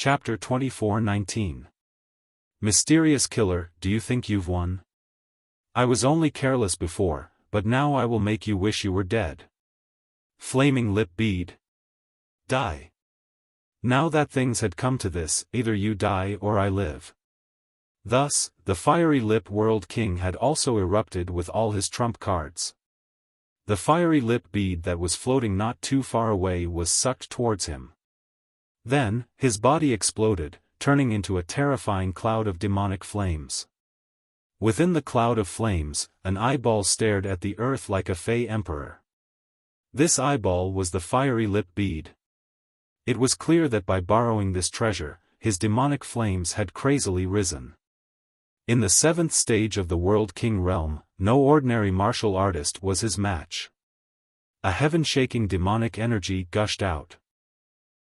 Chapter 24:19. Mysterious Killer, do you think you've won? I was only careless before, but now I will make you wish you were dead. Flaming Lip Bead. Die. Now that things had come to this, either you die or I live. Thus, the Fiery Lip World King had also erupted with all his trump cards. The fiery lip bead that was floating not too far away was sucked towards him. Then, his body exploded, turning into a terrifying cloud of demonic flames. Within the cloud of flames, an eyeball stared at the earth like a fey emperor. This eyeball was the fiery lip bead. It was clear that by borrowing this treasure, his demonic flames had crazily risen. In the 7th stage of the World King realm, no ordinary martial artist was his match. A heaven-shaking demonic energy gushed out.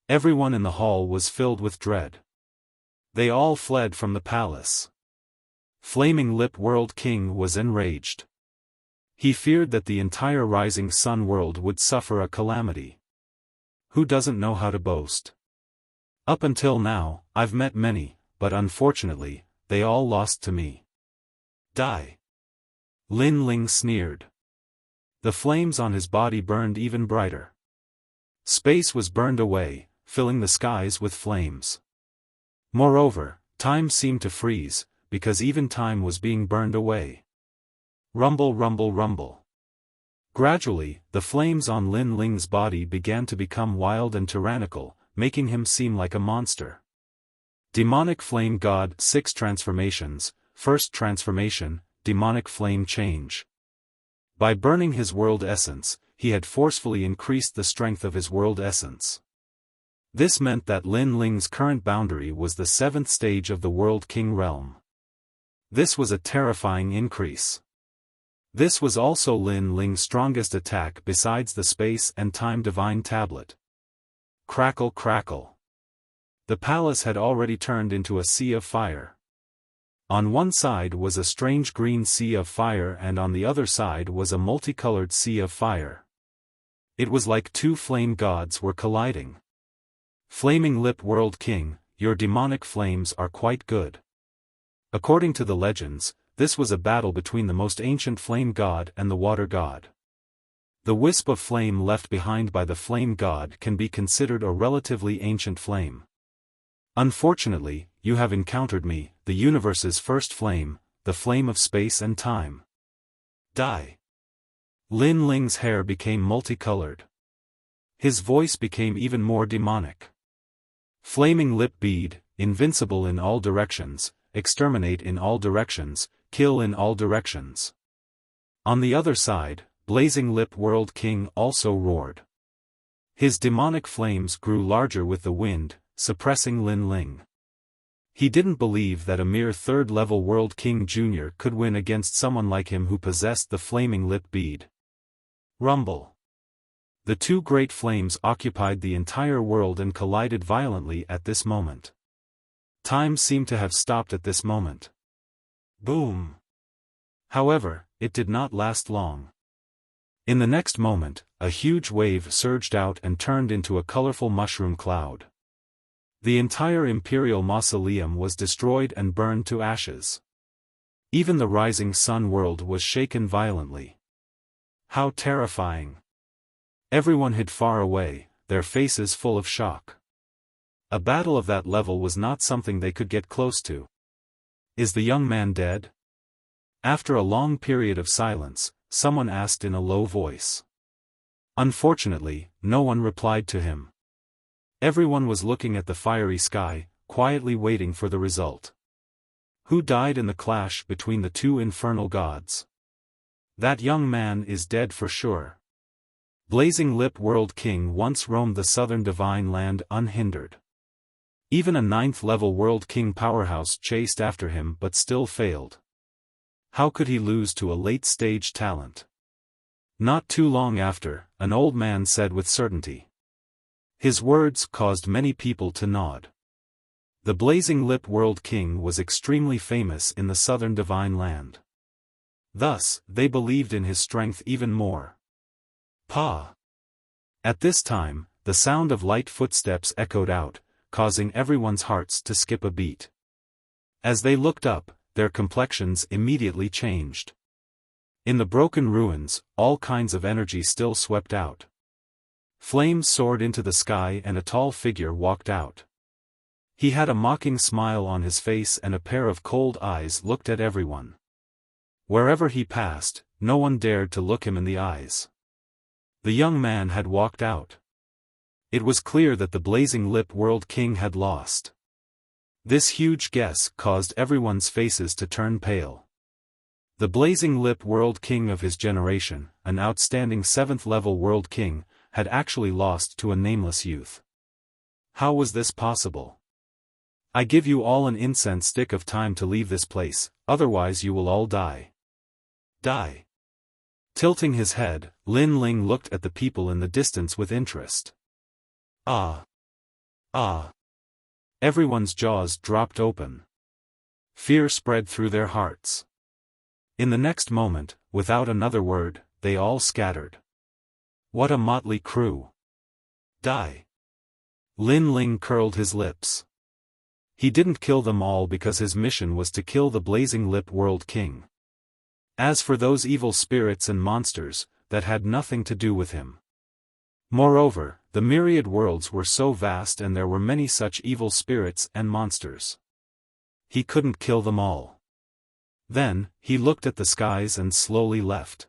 Everyone in the hall was filled with dread. They all fled from the palace. Flaming Lip World King was enraged. He feared that the entire Rising Sun world would suffer a calamity. Who doesn't know how to boast? Up until now, I've met many, but unfortunately, they all lost to me. Die. Lin Ling sneered. The flames on his body burned even brighter. Space was burned away, filling the skies with flames. Moreover, time seemed to freeze, because even time was being burned away. Rumble, rumble, rumble. Gradually, the flames on Lin Ling's body began to become wild and tyrannical, making him seem like a monster. Demonic Flame God 6 transformations. First transformation, Demonic Flame Change. By burning his world essence, he had forcefully increased the strength of his world essence. This meant that Lin Ling's current boundary was the 7th stage of the World King realm. This was a terrifying increase. This was also Lin Ling's strongest attack besides the Space and Time Divine Tablet. Crackle, crackle. The palace had already turned into a sea of fire. On one side was a strange green sea of fire and on the other side was a multicolored sea of fire. It was like two flame gods were colliding. Flaming Lip World King, your demonic flames are quite good. According to the legends, this was a battle between the most ancient flame god and the water god. The wisp of flame left behind by the flame god can be considered a relatively ancient flame. Unfortunately, you have encountered me, the universe's first flame, the flame of space and time. Die. Lin Ling's hair became multicolored. His voice became even more demonic. Flaming Lip Bead, invincible in all directions, exterminate in all directions, kill in all directions. On the other side, Blazing Lip World King also roared. His demonic flames grew larger with the wind, suppressing Lin Ling. He didn't believe that a mere 3rd-level World King Jr. could win against someone like him who possessed the Flaming Lip Bead. Rumble. The two great flames occupied the entire world and collided violently at this moment. Time seemed to have stopped at this moment. Boom. However, it did not last long. In the next moment, a huge wave surged out and turned into a colorful mushroom cloud. The entire Imperial Mausoleum was destroyed and burned to ashes. Even the Rising Sun world was shaken violently. How terrifying! Everyone hid far away, their faces full of shock. A battle of that level was not something they could get close to. Is the young man dead? After a long period of silence, someone asked in a low voice. Unfortunately, no one replied to him. Everyone was looking at the fiery sky, quietly waiting for the result. Who died in the clash between the two infernal gods? That young man is dead for sure. Blazing Lip World King once roamed the southern divine land unhindered. Even a 9th-level World King powerhouse chased after him but still failed. How could he lose to a late-stage talent? Not too long after, an old man said with certainty. His words caused many people to nod. The Blazing Lip World King was extremely famous in the southern divine land. Thus, they believed in his strength even more. Pa! At this time, the sound of light footsteps echoed out, causing everyone's hearts to skip a beat. As they looked up, their complexions immediately changed. In the broken ruins, all kinds of energy still swept out. Flames soared into the sky and a tall figure walked out. He had a mocking smile on his face and a pair of cold eyes looked at everyone. Wherever he passed, no one dared to look him in the eyes. The young man had walked out. It was clear that the Blazing Lip World King had lost. This huge guess caused everyone's faces to turn pale. The Blazing Lip World King of his generation, an outstanding 7th-level World King, had actually lost to a nameless youth. How was this possible? I give you all an incense stick of time to leave this place, otherwise you will all die. Die. Tilting his head, Lin Ling looked at the people in the distance with interest. Ah. Ah. Everyone's jaws dropped open. Fear spread through their hearts. In the next moment, without another word, they all scattered. What a motley crew. Die. Lin Ling curled his lips. He didn't kill them all because his mission was to kill the Blazing Lip World King. As for those evil spirits and monsters, that had nothing to do with him. Moreover, the myriad worlds were so vast and there were many such evil spirits and monsters. He couldn't kill them all. Then, he looked at the skies and slowly left.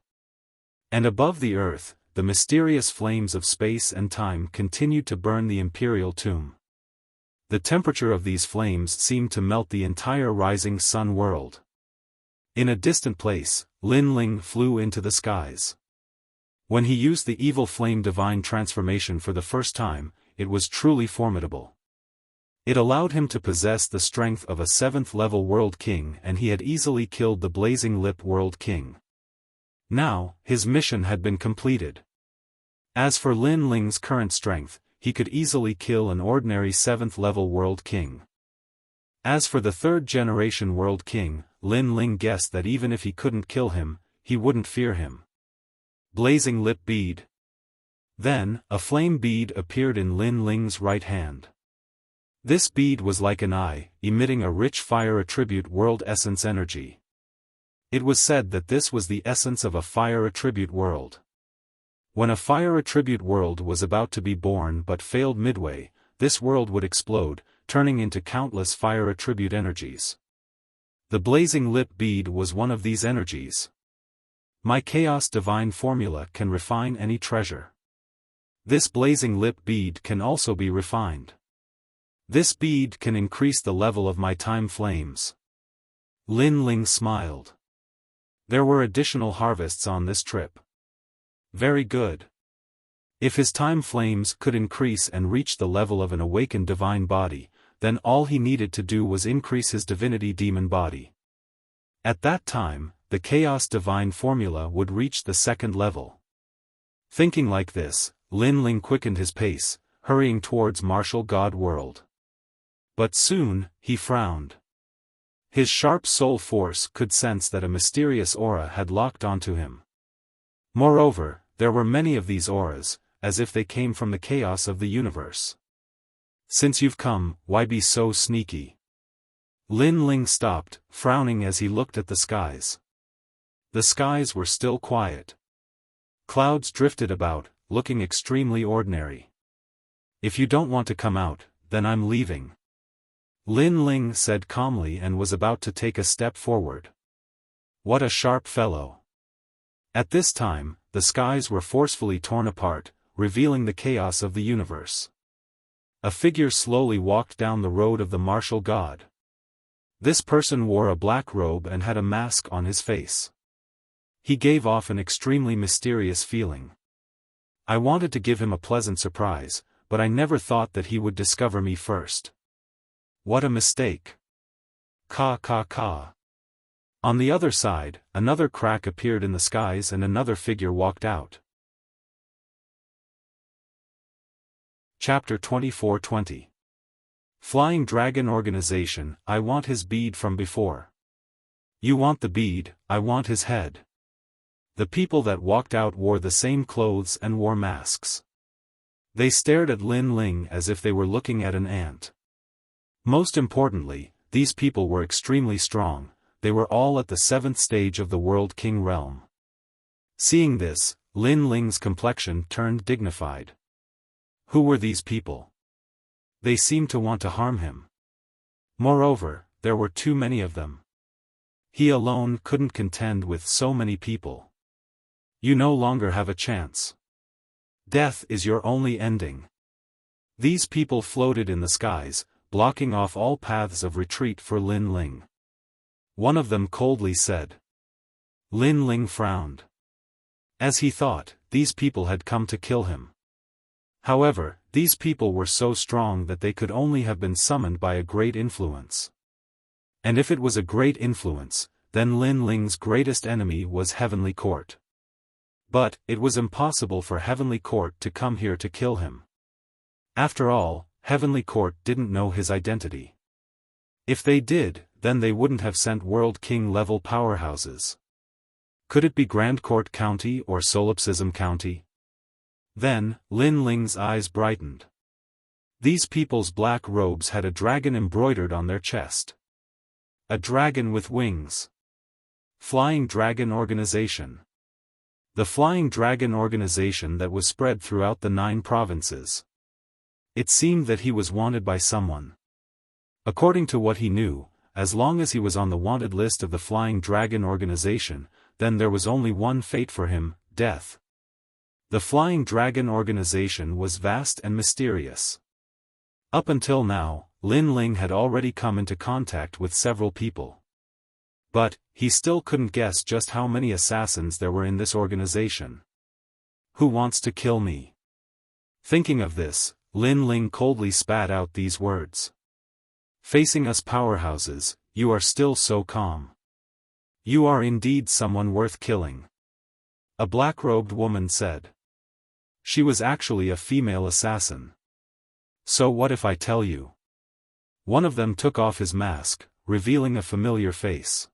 And above the earth, the mysterious flames of space and time continued to burn the imperial tomb. The temperature of these flames seemed to melt the entire rising sun world. In a distant place, Lin Ling flew into the skies. When he used the evil flame divine transformation for the first time, it was truly formidable. It allowed him to possess the strength of a 7th-level World King and he had easily killed the Blazing Lip World King. Now, his mission had been completed. As for Lin Ling's current strength, he could easily kill an ordinary 7th-level World King. As for the 3rd-generation World King, Lin Ling guessed that even if he couldn't kill him, he wouldn't fear him. Blazing Lip Bead. Then, a flame bead appeared in Lin Ling's right hand. This bead was like an eye, emitting a rich fire attribute world essence energy. It was said that this was the essence of a fire attribute world. When a fire attribute world was about to be born but failed midway, this world would explode, turning into countless fire attribute energies. The Blazing Lip Bead was one of these energies. My Chaos Divine Formula can refine any treasure. This Blazing Lip Bead can also be refined. This bead can increase the level of my time flames. Lin Ling smiled. There were additional harvests on this trip. Very good. If his time flames could increase and reach the level of an awakened divine body, then all he needed to do was increase his divinity demon body. At that time, the Chaos Divine Formula would reach the 2nd level. Thinking like this, Lin Ling quickened his pace, hurrying towards Martial God World. But soon, he frowned. His sharp soul force could sense that a mysterious aura had locked onto him. Moreover, there were many of these auras, as if they came from the chaos of the universe. Since you've come, why be so sneaky? Lin Ling stopped, frowning as he looked at the skies. The skies were still quiet. Clouds drifted about, looking extremely ordinary. If you don't want to come out, then I'm leaving. Lin Ling said calmly and was about to take a step forward. What a sharp fellow. At this time, the skies were forcefully torn apart, revealing the chaos of the universe. A figure slowly walked down the road of the martial god. This person wore a black robe and had a mask on his face. He gave off an extremely mysterious feeling. I wanted to give him a pleasant surprise, but I never thought that he would discover me first. What a mistake. Ka ka ka. On the other side, another crack appeared in the skies and another figure walked out. Chapter 24:20. Flying Dragon Organization. I want his bead from before. You want the bead, I want his head. The people that walked out wore the same clothes and wore masks. They stared at Lin Ling as if they were looking at an ant. Most importantly, these people were extremely strong, they were all at the 7th stage of the World King realm. Seeing this, Lin Ling's complexion turned dignified. Who were these people? They seemed to want to harm him. Moreover, there were too many of them. He alone couldn't contend with so many people. You no longer have a chance. Death is your only ending. These people floated in the skies, blocking off all paths of retreat for Lin Ling. One of them coldly said. Lin Ling frowned. As he thought, these people had come to kill him. However, these people were so strong that they could only have been summoned by a great influence. And if it was a great influence, then Lin Ling's greatest enemy was Heavenly Court. But, it was impossible for Heavenly Court to come here to kill him. After all, Heavenly Court didn't know his identity. If they did, then they wouldn't have sent World King level powerhouses. Could it be Grand Court County or Solipsism County? Then, Lin Ling's eyes brightened. These people's black robes had a dragon embroidered on their chest. A dragon with wings. Flying Dragon Organization. The Flying Dragon Organization that was spread throughout the 9 provinces. It seemed that he was wanted by someone. According to what he knew, as long as he was on the wanted list of the Flying Dragon Organization, then there was only one fate for him, death. The Flying Dragon Organization was vast and mysterious. Up until now, Lin Ling had already come into contact with several people. But, he still couldn't guess just how many assassins there were in this organization. Who wants to kill me? Thinking of this, Lin Ling coldly spat out these words. Facing us powerhouses, you are still so calm. You are indeed someone worth killing. A black-robed woman said. She was actually a female assassin. So what if I tell you? One of them took off his mask, revealing a familiar face.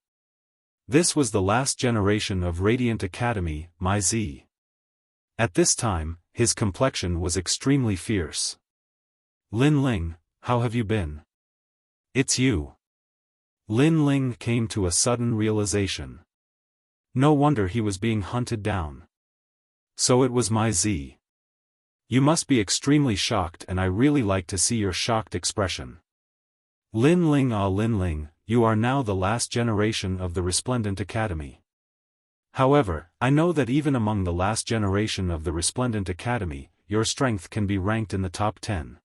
This was the last generation of Radiant Academy, My Z. At this time, his complexion was extremely fierce. Lin Ling, how have you been? It's you. Lin Ling came to a sudden realization. No wonder he was being hunted down. So it was My Z. You must be extremely shocked, and I really like to see your shocked expression. Lin Ling, you are now the last generation of the Resplendent Academy. However, I know that even among the last generation of the Resplendent Academy, your strength can be ranked in the top 10.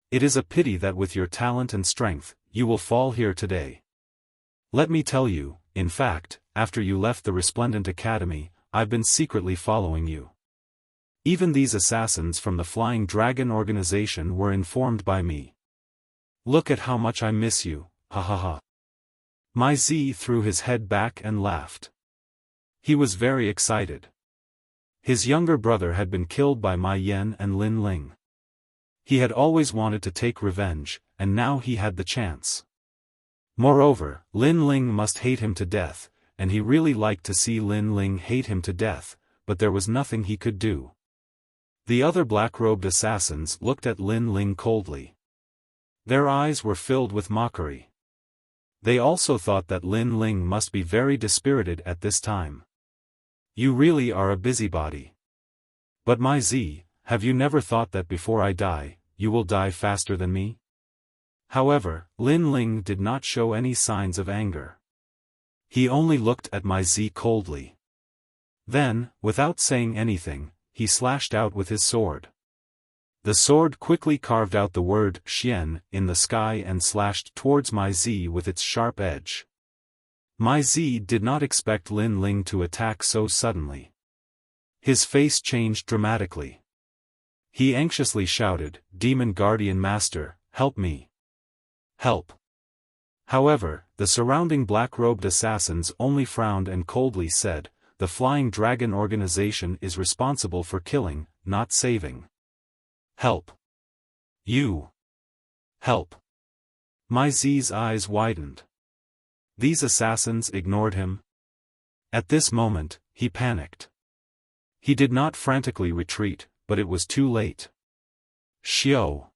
It is a pity that with your talent and strength, you will fall here today. Let me tell you, in fact, after you left the Resplendent Academy, I've been secretly following you. Even these assassins from the Flying Dragon Organization were informed by me. Look at how much I miss you, ha ha ha. My Z threw his head back and laughed. He was very excited. His younger brother had been killed by My Yen and Lin Ling. He had always wanted to take revenge, and now he had the chance. Moreover, Lin Ling must hate him to death, and he really liked to see Lin Ling hate him to death, but there was nothing he could do. The other black-robed assassins looked at Lin Ling coldly. Their eyes were filled with mockery. They also thought that Lin Ling must be very dispirited at this time. You really are a busybody. But My Z, have you never thought that before I die, you will die faster than me? However, Lin Ling did not show any signs of anger. He only looked at My Z coldly. Then, without saying anything, he slashed out with his sword. The sword quickly carved out the word Xian in the sky and slashed towards My Z with its sharp edge. My Z did not expect Lin Ling to attack so suddenly. His face changed dramatically. He anxiously shouted, Demon Guardian Master, help me. Help. However, the surrounding black-robed assassins only frowned and coldly said, the Flying Dragon Organization is responsible for killing, not saving. Help. You. Help. My Z's eyes widened. These assassins ignored him. At this moment, he panicked. He did not frantically retreat, but it was too late. Xiao.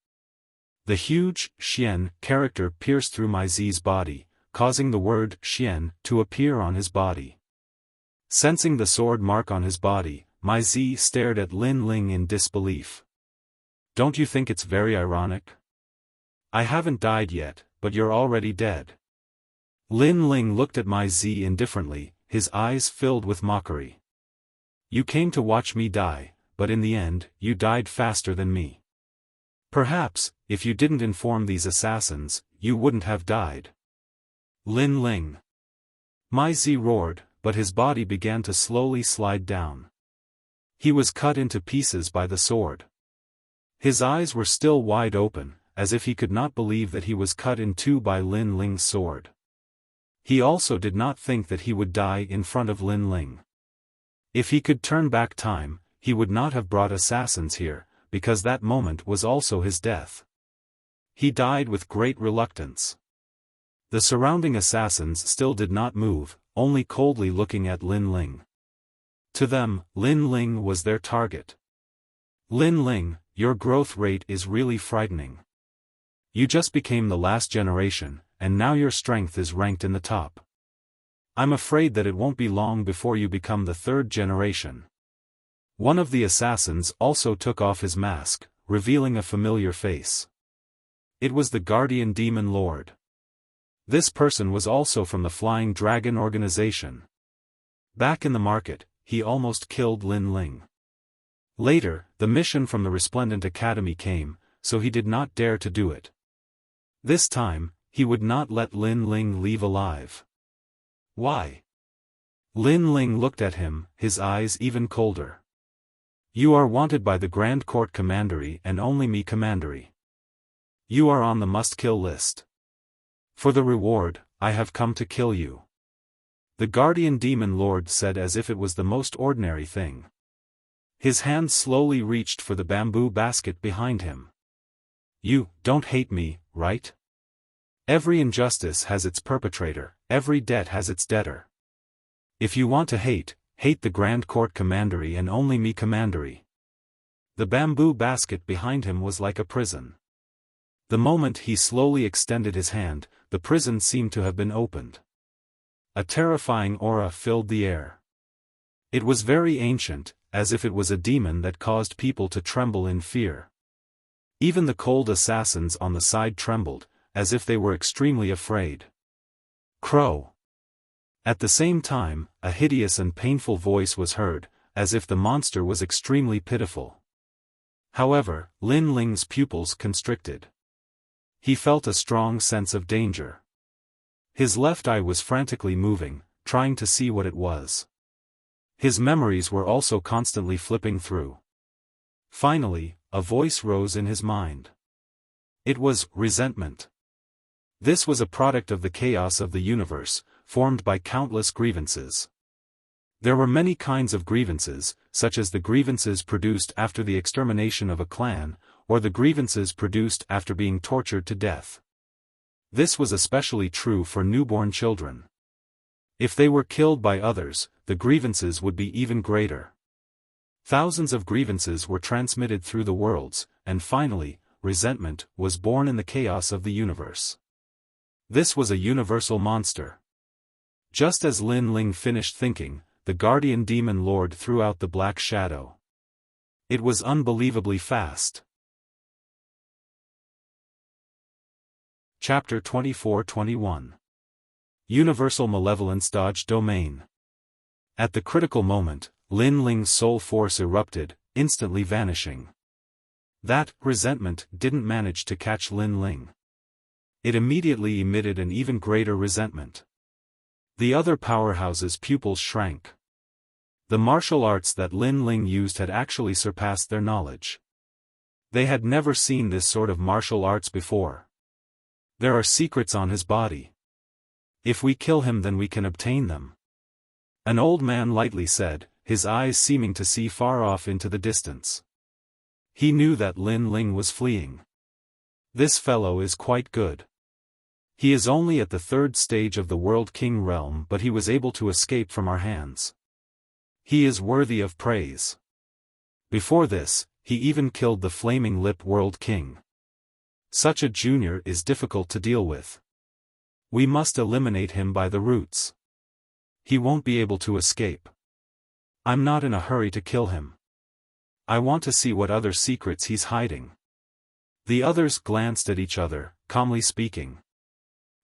The huge, Xian, character pierced through my Z's body, causing the word, Xian, to appear on his body. Sensing the sword mark on his body, my Z stared at Lin Ling in disbelief. Don't you think it's very ironic? I haven't died yet, but you're already dead. Lin Ling looked at my Z indifferently, his eyes filled with mockery. You came to watch me die, but in the end, you died faster than me. Perhaps, if you didn't inform these assassins, you wouldn't have died. Lin Ling. My Z roared, but his body began to slowly slide down. He was cut into pieces by the sword. His eyes were still wide open, as if he could not believe that he was cut in two by Lin Ling's sword. He also did not think that he would die in front of Lin Ling. If he could turn back time, he would not have brought assassins here, because that moment was also his death. He died with great reluctance. The surrounding assassins still did not move, only coldly looking at Lin Ling. To them, Lin Ling was their target. Lin Ling, your growth rate is really frightening. You just became the last generation, and now your strength is ranked in the top. I'm afraid that it won't be long before you become the third generation. One of the assassins also took off his mask, revealing a familiar face. It was the Guardian Demon Lord. This person was also from the Flying Dragon organization. Back in the market, he almost killed Lin Ling. Later, the mission from the Resplendent Academy came, so he did not dare to do it. This time, he would not let Lin Ling leave alive. Why? Lin Ling looked at him, his eyes even colder. You are wanted by the Grand Court Commandery and only me Commandery. You are on the must-kill list. For the reward, I have come to kill you. The Guardian Demon Lord said as if it was the most ordinary thing. His hand slowly reached for the bamboo basket behind him. You don't hate me, right? Every injustice has its perpetrator, every debt has its debtor. If you want to hate, hate the Grand Court Commandery and only me Commandery. The bamboo basket behind him was like a prison. The moment he slowly extended his hand, the prison seemed to have been opened. A terrifying aura filled the air. It was very ancient, as if it was a demon that caused people to tremble in fear. Even the cold assassins on the side trembled, as if they were extremely afraid. Crow. At the same time, a hideous and painful voice was heard, as if the monster was extremely pitiful. However, Lin Ling's pupils constricted. He felt a strong sense of danger. His left eye was frantically moving, trying to see what it was. His memories were also constantly flipping through. Finally, a voice rose in his mind. It was resentment. This was a product of the chaos of the universe, formed by countless grievances. There were many kinds of grievances, such as the grievances produced after the extermination of a clan, or the grievances produced after being tortured to death. This was especially true for newborn children. If they were killed by others, the grievances would be even greater. Thousands of grievances were transmitted through the worlds, and finally, resentment was born in the chaos of the universe. This was a universal monster. Just as Lin Ling finished thinking, the Guardian Demon Lord threw out the black shadow. It was unbelievably fast. Chapter 24-21. Universal Malevolence Dodge Domain. At the critical moment, Lin Ling's soul force erupted, instantly vanishing. That resentment didn't manage to catch Lin Ling. It immediately emitted an even greater resentment. The other powerhouse's pupils shrank. The martial arts that Lin Ling used had actually surpassed their knowledge. They had never seen this sort of martial arts before. There are secrets on his body. If we kill him, then we can obtain them. An old man lightly said, his eyes seeming to see far off into the distance. He knew that Lin Ling was fleeing. This fellow is quite good. He is only at the third stage of the World King realm, but he was able to escape from our hands. He is worthy of praise. Before this, he even killed the Flaming Lip World King. Such a junior is difficult to deal with. We must eliminate him by the roots. He won't be able to escape. I'm not in a hurry to kill him. I want to see what other secrets he's hiding." The others glanced at each other, calmly speaking.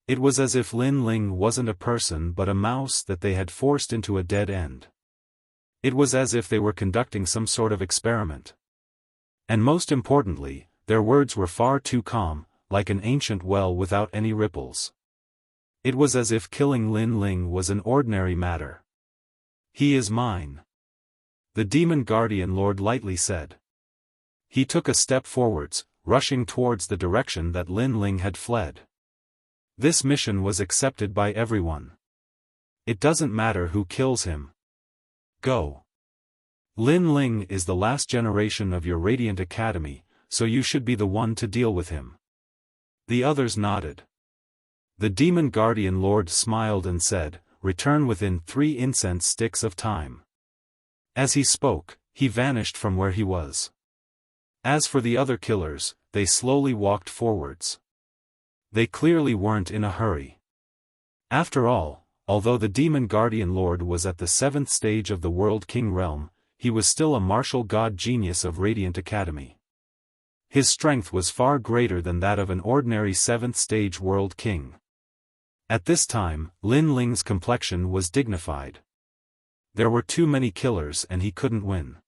It was as if Lin Ling wasn't a person but a mouse that they had forced into a dead end. It was as if they were conducting some sort of experiment. And most importantly, their words were far too calm, like an ancient well without any ripples. It was as if killing Lin Ling was an ordinary matter. "He is mine," the demon guardian lord lightly said. He took a step forwards, rushing towards the direction that Lin Ling had fled. This mission was accepted by everyone. It doesn't matter who kills him. Go. Lin Ling is the last generation of your Radiant Academy, so you should be the one to deal with him. The others nodded. The demon guardian lord smiled and said, "Return within 3 incense sticks of time." As he spoke, he vanished from where he was. As for the other killers, they slowly walked forwards. They clearly weren't in a hurry. After all, although the demon guardian lord was at the 7th stage of the World King realm, he was still a martial god genius of Radiant Academy. His strength was far greater than that of an ordinary 7th stage World King. At this time, Lin Ling's complexion was dignified. There were too many killers and he couldn't win.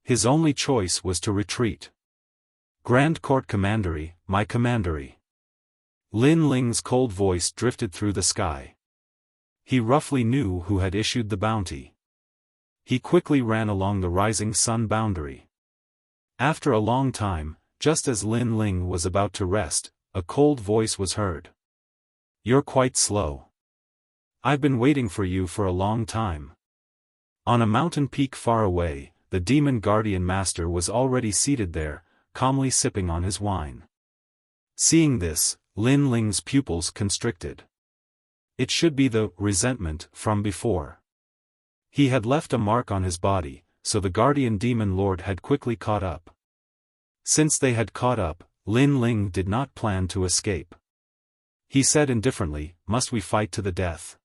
His only choice was to retreat. "Grand Court Commandery, my commandery." Lin Ling's cold voice drifted through the sky. He roughly knew who had issued the bounty. He quickly ran along the rising sun boundary. After a long time, just as Lin Ling was about to rest, a cold voice was heard. "You're quite slow. I've been waiting for you for a long time." On a mountain peak far away, the demon guardian master was already seated there, calmly sipping on his wine. Seeing this, Lin Ling's pupils constricted. It should be the resentment from before. He had left a mark on his body, so the guardian demon lord had quickly caught up. Since they had caught up, Lin Ling did not plan to escape. He said indifferently, "Must we fight to the death?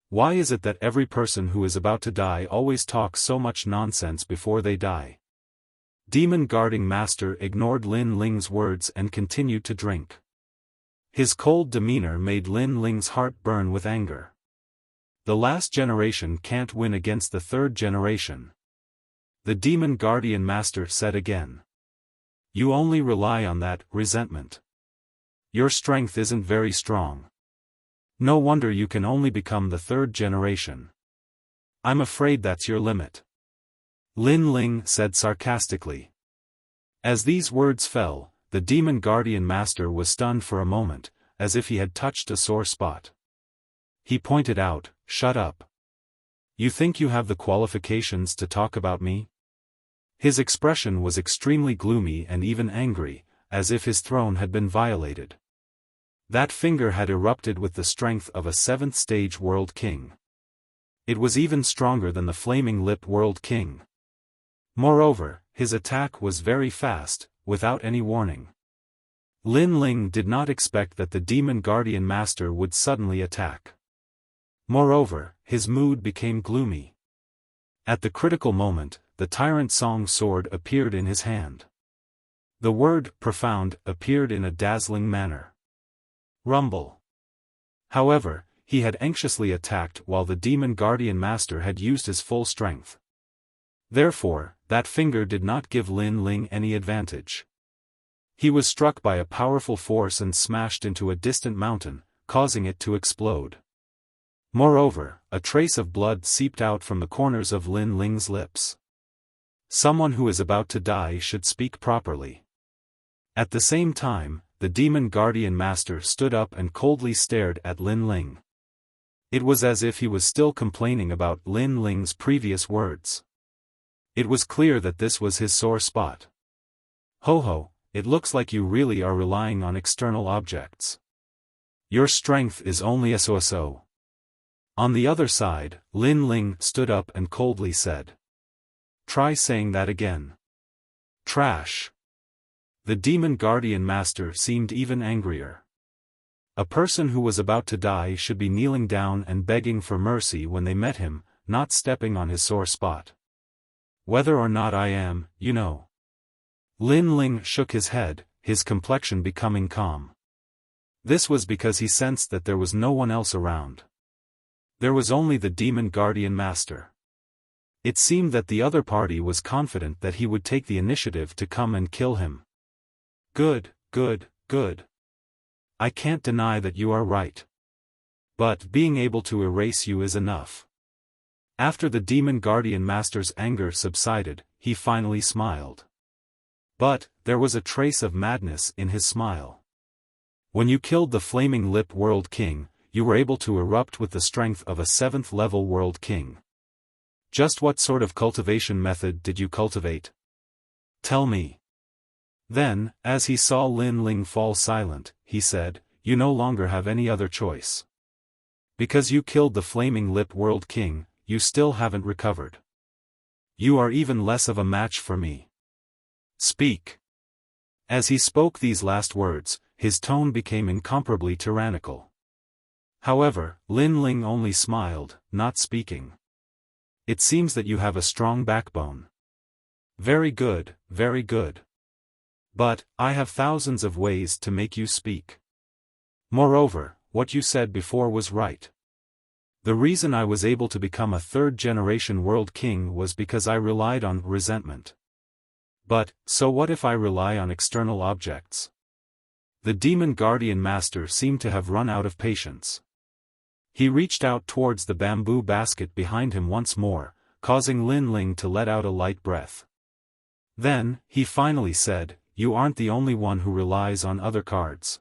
Why is it that every person who is about to die always talks so much nonsense before they die?" Demon guarding master ignored Lin Ling's words and continued to drink. His cold demeanor made Lin Ling's heart burn with anger. The last generation can't win against the 3rd generation. The demon guardian master said again. "You only rely on that resentment. Your strength isn't very strong. No wonder you can only become the 3rd generation. I'm afraid that's your limit," Lin Ling said sarcastically. As these words fell, the demon guardian master was stunned for a moment, as if he had touched a sore spot. He pointed out, "Shut up. You think you have the qualifications to talk about me?" His expression was extremely gloomy and even angry, as if his throne had been violated. That finger had erupted with the strength of a 7th stage World King. It was even stronger than the Flaming Lip World King. Moreover, his attack was very fast, without any warning. Lin Ling did not expect that the demon guardian master would suddenly attack. Moreover, his mood became gloomy. At the critical moment, the Tyrant Song sword appeared in his hand. The word "profound" appeared in a dazzling manner. Rumble. However, he had anxiously attacked while the demon guardian master had used his full strength. Therefore, that finger did not give Lin Ling any advantage. He was struck by a powerful force and smashed into a distant mountain, causing it to explode. Moreover, a trace of blood seeped out from the corners of Lin Ling's lips. Someone who is about to die should speak properly. At the same time, the demon guardian master stood up and coldly stared at Lin Ling. It was as if he was still complaining about Lin Ling's previous words. It was clear that this was his sore spot. "Ho ho, it looks like you really are relying on external objects. Your strength is only a so-so." On the other side, Lin Ling stood up and coldly said. "Try saying that again." "Trash." The demon guardian master seemed even angrier. A person who was about to die should be kneeling down and begging for mercy when they met him, not stepping on his sore spot. Whether or not I am, you know. Lin Ling shook his head, his complexion becoming calm. This was because he sensed that there was no one else around. There was only the demon guardian master. It seemed that the other party was confident that he would take the initiative to come and kill him. Good, good, good. I can't deny that you are right. But being able to erase you is enough. After the demon guardian master's anger subsided, he finally smiled. But there was a trace of madness in his smile. When you killed the Flaming Lip World King, you were able to erupt with the strength of a 7th-level World King. Just what sort of cultivation method did you cultivate? Tell me. Then, as he saw Lin Ling fall silent, he said, you no longer have any other choice. Because you killed the Flaming Lip World King, you still haven't recovered. You are even less of a match for me. Speak. As he spoke these last words, his tone became incomparably tyrannical. However, Lin Ling only smiled, not speaking. It seems that you have a strong backbone. Very good, very good. But, I have thousands of ways to make you speak. Moreover, what you said before was right. The reason I was able to become a 3rd-generation world king was because I relied on resentment. But, so what if I rely on external objects? The demon guardian master seemed to have run out of patience. He reached out towards the bamboo basket behind him once more, causing Lin Ling to let out a light breath. Then, he finally said, you aren't the only one who relies on other cards.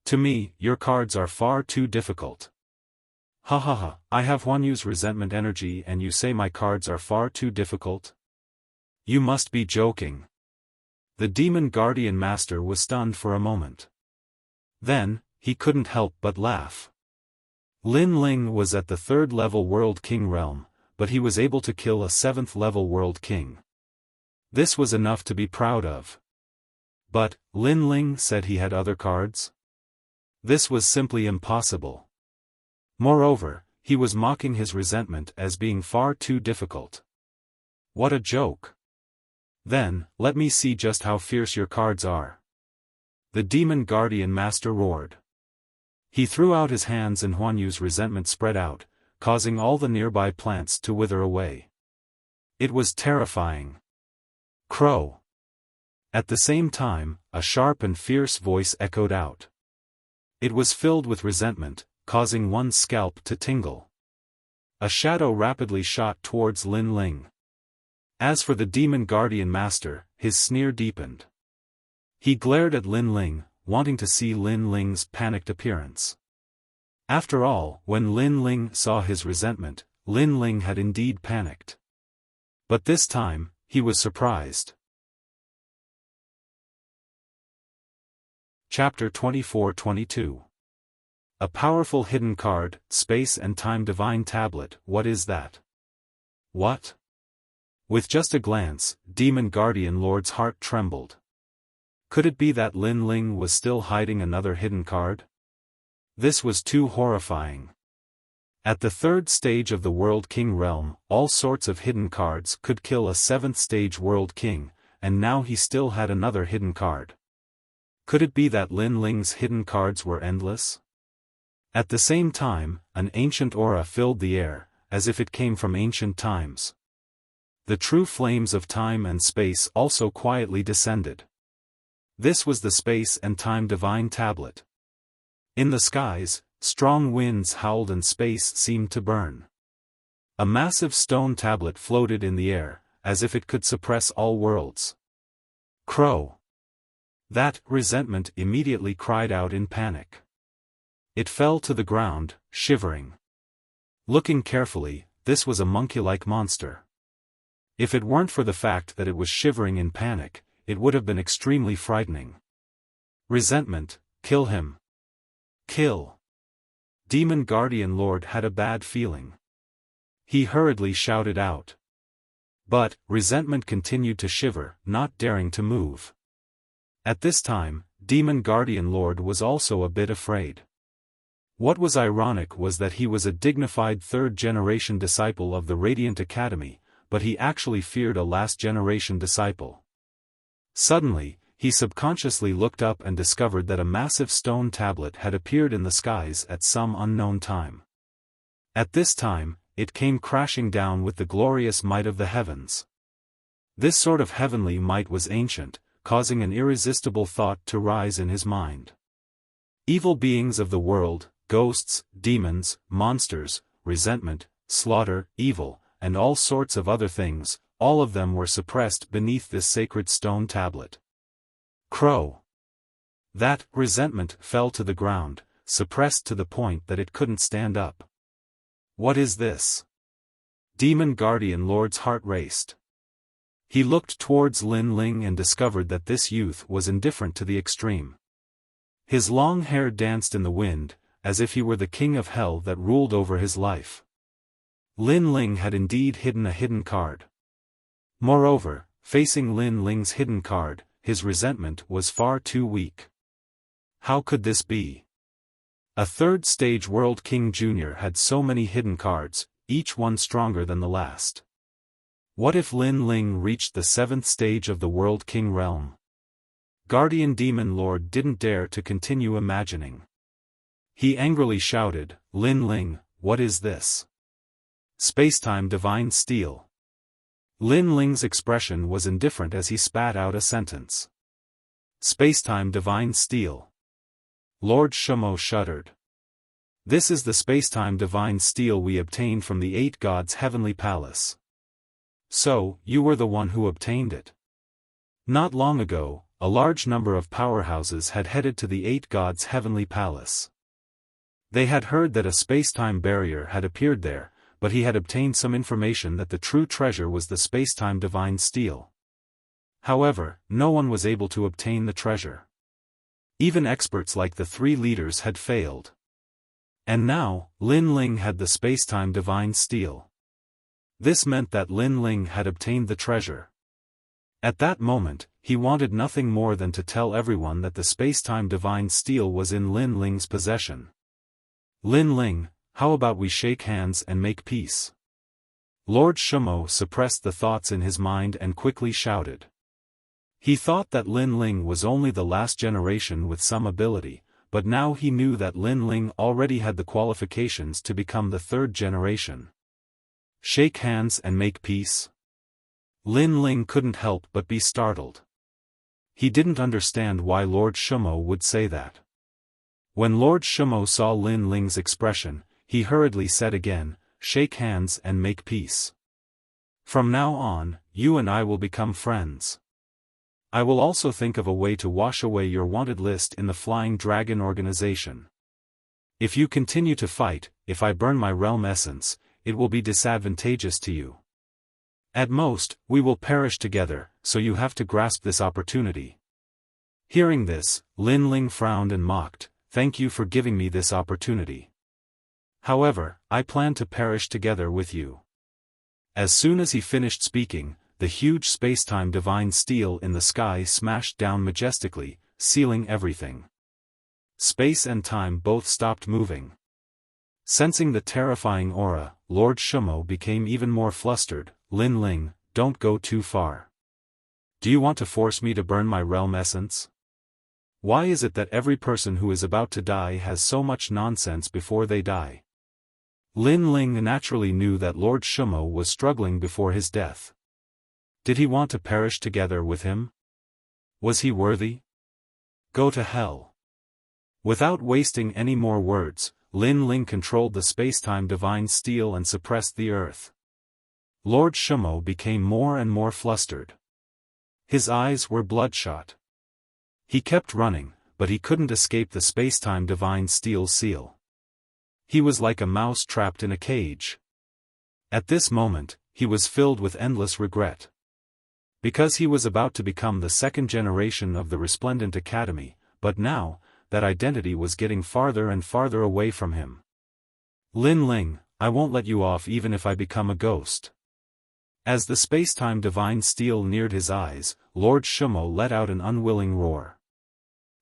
To me, your cards are far too difficult. Ha ha ha, I have Huanyu's resentment energy and you say my cards are far too difficult? You must be joking. The demon guardian master was stunned for a moment. Then, he couldn't help but laugh. Lin Ling was at the 3rd-level World King realm, but he was able to kill a 7th-level World King. This was enough to be proud of. But, Lin Ling said he had other cards? This was simply impossible. Moreover, he was mocking his resentment as being far too difficult. What a joke. Then, let me see just how fierce your cards are. The demon guardian master roared. He threw out his hands and Huanyu's resentment spread out, causing all the nearby plants to wither away. It was terrifying. Crow. At the same time, a sharp and fierce voice echoed out. It was filled with resentment, causing one's scalp to tingle. A shadow rapidly shot towards Lin Ling. As for the demon guardian master, his sneer deepened. He glared at Lin Ling, wanting to see Lin Ling's panicked appearance. After all, when Lin Ling saw his resentment, Lin Ling had indeed panicked. But this time, he was surprised. Chapter 24-22. A powerful hidden card, Space and Time Divine Tablet, what is that? What? With just a glance, Demon Guardian Lord's heart trembled. Could it be that Lin Ling was still hiding another hidden card? This was too horrifying. At the 3rd stage of the World King realm, all sorts of hidden cards could kill a 7th stage World King, and now he still had another hidden card. Could it be that Lin Ling's hidden cards were endless? At the same time, an ancient aura filled the air, as if it came from ancient times. The true flames of time and space also quietly descended. This was the Space and Time Divine Tablet. In the skies, strong winds howled and space seemed to burn. A massive stone tablet floated in the air, as if it could suppress all worlds. Crow. That resentment immediately cried out in panic. It fell to the ground, shivering. Looking carefully, this was a monkey-like monster. If it weren't for the fact that it was shivering in panic, it would have been extremely frightening. Resentment, kill him. Kill. Demon Guardian Lord had a bad feeling. He hurriedly shouted out. But, resentment continued to shiver, not daring to move. At this time, Demon Guardian Lord was also a bit afraid. What was ironic was that he was a dignified third-generation disciple of the Radiant Academy, but he actually feared a last-generation disciple. Suddenly, he subconsciously looked up and discovered that a massive stone tablet had appeared in the skies at some unknown time. At this time, it came crashing down with the glorious might of the heavens. This sort of heavenly might was ancient, causing an irresistible thought to rise in his mind. Evil beings of the world, ghosts, demons, monsters, resentment, slaughter, evil, and all sorts of other things, all of them were suppressed beneath this sacred stone tablet. Crow. That resentment fell to the ground, suppressed to the point that it couldn't stand up. What is this? Demon Guardian Lord's heart raced. He looked towards Lin Ling and discovered that this youth was indifferent to the extreme. His long hair danced in the wind, as if he were the king of hell that ruled over his life. Lin Ling had indeed hidden a hidden card. Moreover, facing Lin Ling's hidden card, his resentment was far too weak. How could this be? A third-stage World King Jr. had so many hidden cards, each one stronger than the last. What if Lin Ling reached the 7th stage of the World King realm? Guardian Demon Lord didn't dare to continue imagining. He angrily shouted, "Lin Ling, what is this? Spacetime Divine Steel." Lin Ling's expression was indifferent as he spat out a sentence. Spacetime Divine Steel. Lord Shumo shuddered. This is the spacetime divine steel we obtained from the 8 gods' heavenly palace. So, you were the one who obtained it. Not long ago, a large number of powerhouses had headed to the 8 gods' heavenly palace. They had heard that a spacetime barrier had appeared there, but he had obtained some information that the true treasure was the spacetime divine steel. However, no one was able to obtain the treasure. Even experts like the 3 leaders had failed. And now, Lin Ling had the spacetime divine steel. This meant that Lin Ling had obtained the treasure. At that moment, he wanted nothing more than to tell everyone that the spacetime divine steel was in Lin Ling's possession. Lin Ling, how about we shake hands and make peace? Lord Shumo suppressed the thoughts in his mind and quickly shouted. He thought that Lin Ling was only the last generation with some ability, but now he knew that Lin Ling already had the qualifications to become the 3rd generation. Shake hands and make peace? Lin Ling couldn't help but be startled. He didn't understand why Lord Shumo would say that. When Lord Shumo saw Lin Ling's expression, he hurriedly said again, "Shake hands and make peace. From now on, you and I will become friends. I will also think of a way to wash away your wanted list in the Flying Dragon organization. If you continue to fight, if I burn my realm essence, it will be disadvantageous to you. At most, we will perish together, so you have to grasp this opportunity." Hearing this, Lin Ling frowned and mocked, "Thank you for giving me this opportunity. However, I plan to perish together with you." As soon as he finished speaking, the huge spacetime divine steel in the sky smashed down majestically, sealing everything. Space and time both stopped moving. Sensing the terrifying aura, Lord Shumo became even more flustered. "Lin Ling, don't go too far. Do you want to force me to burn my realm essence? Why is it that every person who is about to die has so much nonsense before they die?" Lin Ling naturally knew that Lord Shumo was struggling before his death. Did he want to perish together with him? Was he worthy? Go to hell. Without wasting any more words, Lin Ling controlled the spacetime divine steel and suppressed the earth. Lord Shumo became more and more flustered. His eyes were bloodshot. He kept running, but he couldn't escape the spacetime divine steel seal. He was like a mouse trapped in a cage. At this moment, he was filled with endless regret. Because he was about to become the 2nd generation of the Resplendent Academy, but now, that identity was getting farther and farther away from him. "Lin Ling, I won't let you off even if I become a ghost. As the space-time divine steel neared his eyes, Lord Shumo let out an unwilling roar.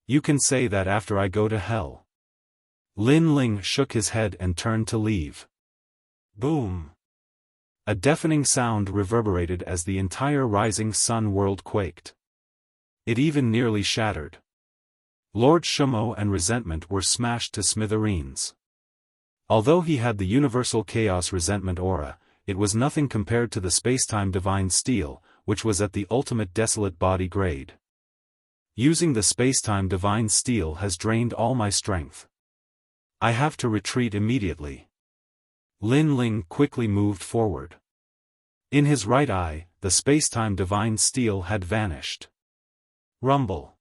You can say that after I go to hell. Lin Ling shook his head and turned to leave. Boom! A deafening sound reverberated as the entire rising sun world quaked. It even nearly shattered. Lord Shumo and resentment were smashed to smithereens. Although he had the universal chaos resentment aura, it was nothing compared to the spacetime divine steel, which was at the ultimate desolate body grade. Using the spacetime divine steel has drained all my strength. I have to retreat immediately. Lin Ling quickly moved forward. In his right eye, the spacetime divine steel had vanished. Rumble.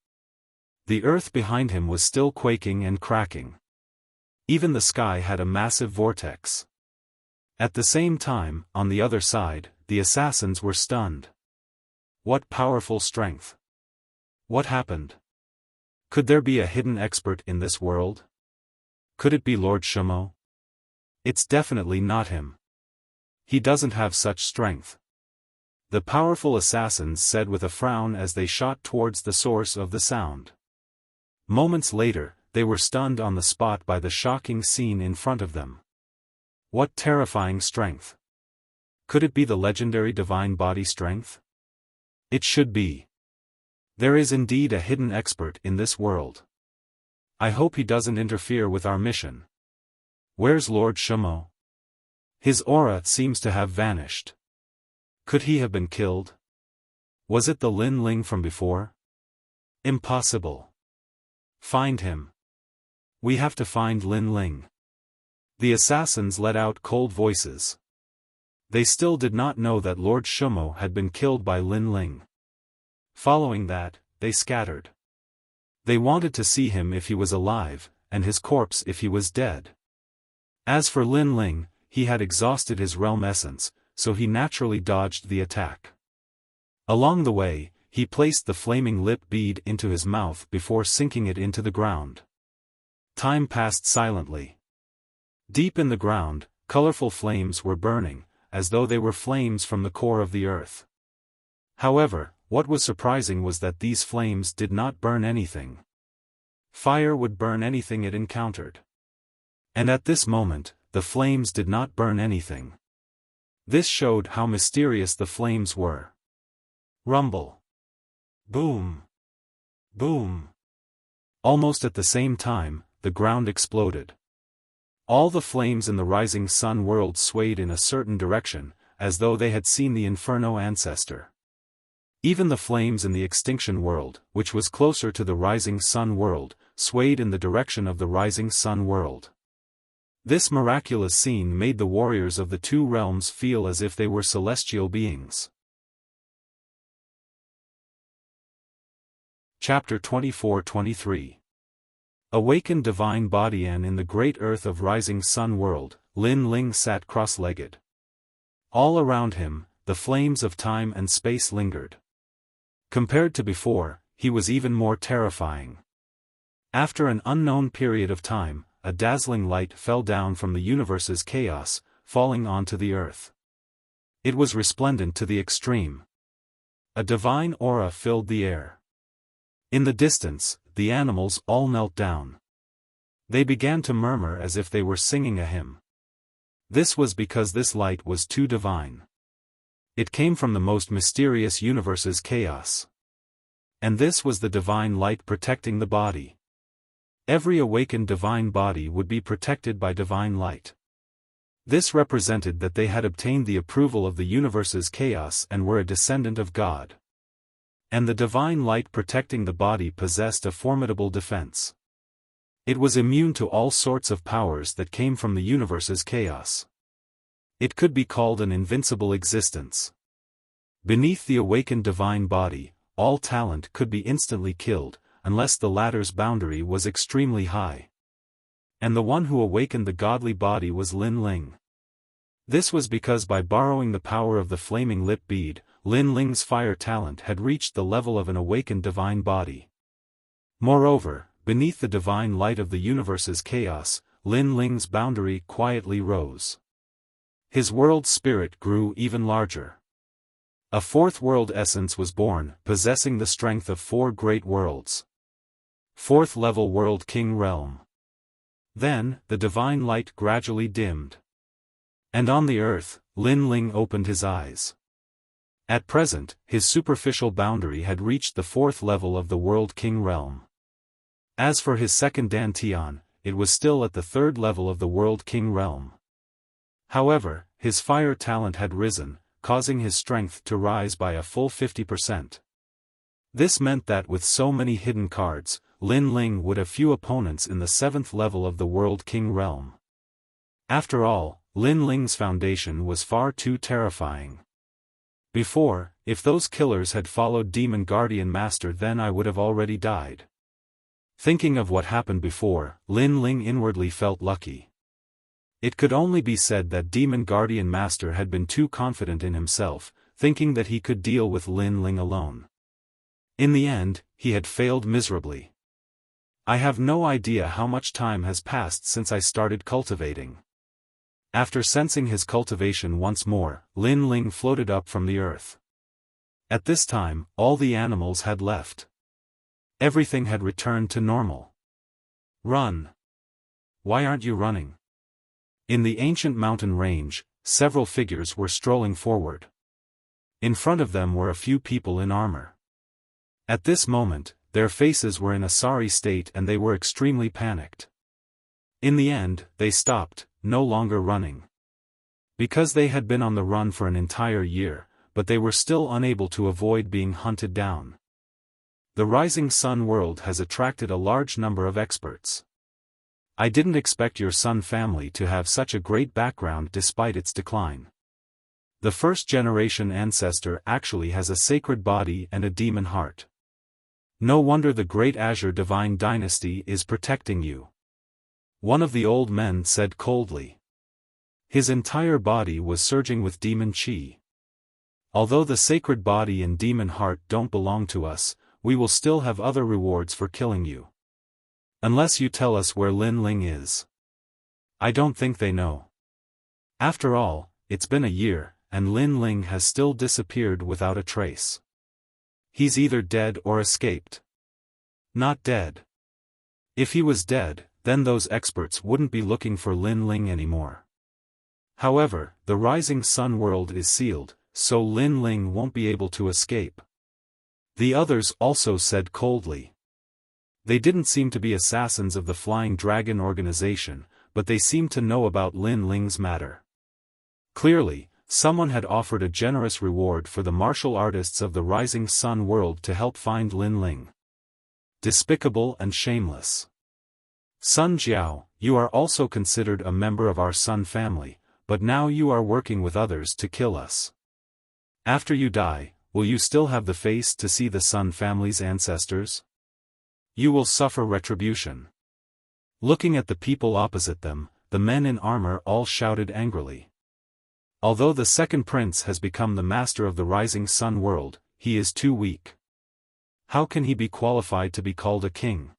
The earth behind him was still quaking and cracking. Even the sky had a massive vortex. At the same time, on the other side, the assassins were stunned. What powerful strength! What happened? Could there be a hidden expert in this world? Could it be Lord Shumo? It's definitely not him. He doesn't have such strength. The powerful assassins said with a frown as they shot towards the source of the sound. Moments later, they were stunned on the spot by the shocking scene in front of them. What terrifying strength! Could it be the legendary divine body strength? It should be. There is indeed a hidden expert in this world. I hope he doesn't interfere with our mission. Where's Lord Shumo? His aura seems to have vanished. Could he have been killed? Was it the Lin Ling from before? Impossible. Find him. We have to find Lin Ling. The assassins let out cold voices. They still did not know that Lord Shumo had been killed by Lin Ling. Following that, they scattered. They wanted to see him if he was alive, and his corpse if he was dead. As for Lin Ling, he had exhausted his realm essence, so he naturally dodged the attack. Along the way, he placed the flaming lip bead into his mouth before sinking it into the ground. Time passed silently. Deep in the ground, colorful flames were burning, as though they were flames from the core of the earth. However, what was surprising was that these flames did not burn anything. Fire would burn anything it encountered. And at this moment, the flames did not burn anything. This showed how mysterious the flames were. Rumble. Boom. Boom. Almost at the same time, the ground exploded. All the flames in the rising sun world swayed in a certain direction, as though they had seen the Inferno ancestor. Even the flames in the extinction world, which was closer to the rising sun world, swayed in the direction of the rising sun world. This miraculous scene made the warriors of the two realms feel as if they were celestial beings. Chapter 24-23. Awakened divine body, and in the great earth of rising sun world, Lin Ling sat cross-legged. All around him, the flames of time and space lingered. Compared to before, he was even more terrifying. After an unknown period of time, a dazzling light fell down from the universe's chaos, falling onto the earth. It was resplendent to the extreme. A divine aura filled the air. In the distance, the animals all knelt down. They began to murmur as if they were singing a hymn. This was because this light was too divine. It came from the most mysterious universe's chaos. And this was the divine light protecting the body. Every awakened divine body would be protected by divine light. This represented that they had obtained the approval of the universe's chaos and were a descendant of God. And the divine light protecting the body possessed a formidable defense. It was immune to all sorts of powers that came from the universe's chaos. It could be called an invincible existence. Beneath the awakened divine body, all talent could be instantly killed, unless the latter's boundary was extremely high. And the one who awakened the godly body was Lin Ling. This was because by borrowing the power of the flaming lip bead, Lin Ling's fire talent had reached the level of an awakened divine body. Moreover, beneath the divine light of the universe's chaos, Lin Ling's boundary quietly rose. His world spirit grew even larger. A fourth world essence was born, possessing the strength of 4 great worlds. Fourth level World King Realm. Then, the divine light gradually dimmed. And on the earth, Lin Ling opened his eyes. At present, his superficial boundary had reached the 4th level of the World King Realm. As for his second Dantian, it was still at the 3rd level of the World King Realm. However, his fire talent had risen, causing his strength to rise by a full 50%. This meant that with so many hidden cards, Lin Ling would have few opponents in the 7th level of the World King Realm. After all, Lin Ling's foundation was far too terrifying. Before, if those killers had followed Demon Guardian Master, then I would have already died. Thinking of what happened before, Lin Ling inwardly felt lucky. It could only be said that Demon Guardian Master had been too confident in himself, thinking that he could deal with Lin Ling alone. In the end, he had failed miserably. I have no idea how much time has passed since I started cultivating. After sensing his cultivation once more, Lin Ling floated up from the earth. At this time, all the animals had left. Everything had returned to normal. Run! Why aren't you running? In the ancient mountain range, several figures were strolling forward. In front of them were a few people in armor. At this moment, their faces were in a sorry state and they were extremely panicked. In the end, they stopped, no longer running. Because they had been on the run for an entire year, but they were still unable to avoid being hunted down. The Rising Sun world has attracted a large number of experts. I didn't expect your Sun family to have such a great background despite its decline. The first-generation ancestor actually has a sacred body and a demon heart. No wonder the Great Azure Divine Dynasty is protecting you. One of the old men said coldly. His entire body was surging with demon chi. Although the sacred body and demon heart don't belong to us, we will still have other rewards for killing you. Unless you tell us where Lin Ling is. I don't think they know. After all, it's been a year, and Lin Ling has still disappeared without a trace. He's either dead or escaped. Not dead. If he was dead, then those experts wouldn't be looking for Lin Ling anymore. However, the Rising Sun world is sealed, so Lin Ling won't be able to escape. The others also said coldly. They didn't seem to be assassins of the Flying Dragon organization, but they seemed to know about Lin Ling's matter. Clearly, someone had offered a generous reward for the martial artists of the Rising Sun world to help find Lin Ling. Despicable and shameless. Sun Jiao, you are also considered a member of our Sun family, but now you are working with others to kill us. After you die, will you still have the face to see the Sun family's ancestors? You will suffer retribution. Looking at the people opposite them, the men in armor all shouted angrily. Although the second prince has become the master of the Rising Sun world, he is too weak. How can he be qualified to be called a king?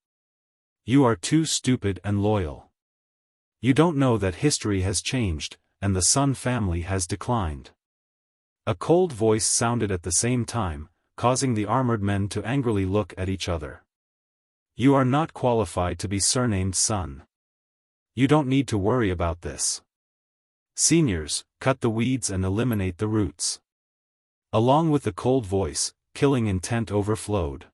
You are too stupid and loyal. You don't know that history has changed, and the Sun family has declined. A cold voice sounded at the same time, causing the armored men to angrily look at each other. You are not qualified to be surnamed Sun. You don't need to worry about this. Seniors, cut the weeds and eliminate the roots. Along with the cold voice, killing intent overflowed.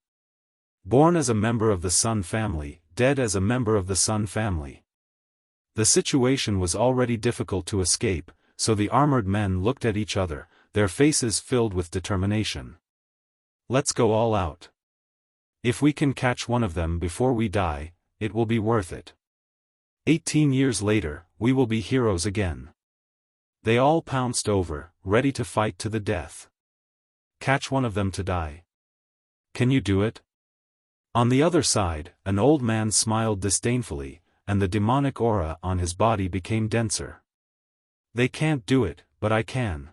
Born as a member of the Sun family, dead as a member of the Sun family. The situation was already difficult to escape, so the armored men looked at each other, their faces filled with determination. Let's go all out. If we can catch one of them before we die, it will be worth it. 18 years later, we will be heroes again. They all pounced over, ready to fight to the death. Catch one of them to die. Can you do it? On the other side, an old man smiled disdainfully, and the demonic aura on his body became denser. They can't do it, but I can.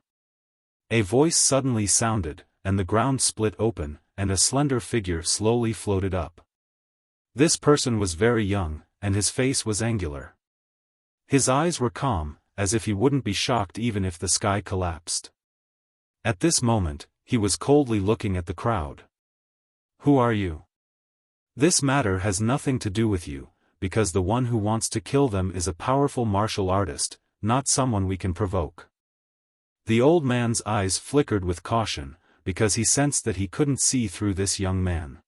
A voice suddenly sounded, and the ground split open, and a slender figure slowly floated up. This person was very young, and his face was angular. His eyes were calm, as if he wouldn't be shocked even if the sky collapsed. At this moment, he was coldly looking at the crowd. Who are you? This matter has nothing to do with you, because the one who wants to kill them is a powerful martial artist, not someone we can provoke. The old man's eyes flickered with caution, because he sensed that he couldn't see through this young man.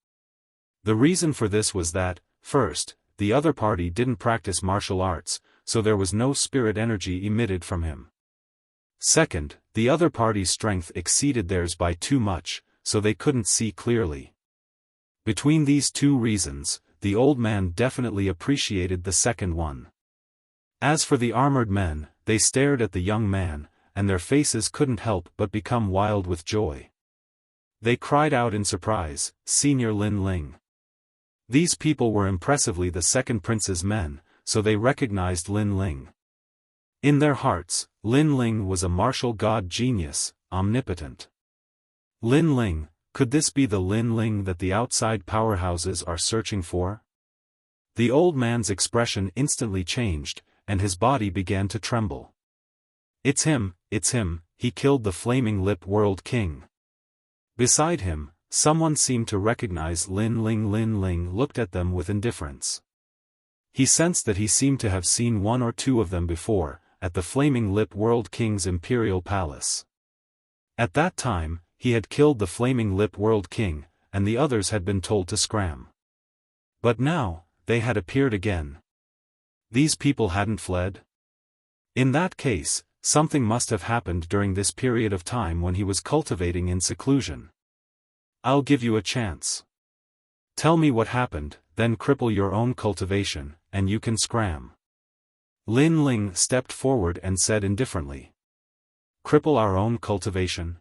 The reason for this was that, first, the other party didn't practice martial arts, so there was no spirit energy emitted from him. Second, the other party's strength exceeded theirs by too much, so they couldn't see clearly. Between these two reasons, the old man definitely appreciated the second one. As for the armored men, they stared at the young man, and their faces couldn't help but become wild with joy. They cried out in surprise, "Senior Lin Ling!" These people were impressively the second prince's men, so they recognized Lin Ling. In their hearts, Lin Ling was a martial god genius, omnipotent. Lin Ling, could this be the Lin Ling that the outside powerhouses are searching for? The old man's expression instantly changed, and his body began to tremble. It's him, he killed the Flaming Lip World King. Beside him, someone seemed to recognize Lin Ling. Lin Ling looked at them with indifference. He sensed that he seemed to have seen one or two of them before, at the Flaming Lip World King's imperial palace. At that time, he had killed the Flaming Lip World King, and the others had been told to scram. But now, they had appeared again. These people hadn't fled? In that case, something must have happened during this period of time when he was cultivating in seclusion. I'll give you a chance. Tell me what happened, then cripple your own cultivation, and you can scram. Lin Ling stepped forward and said indifferently. Cripple our own cultivation?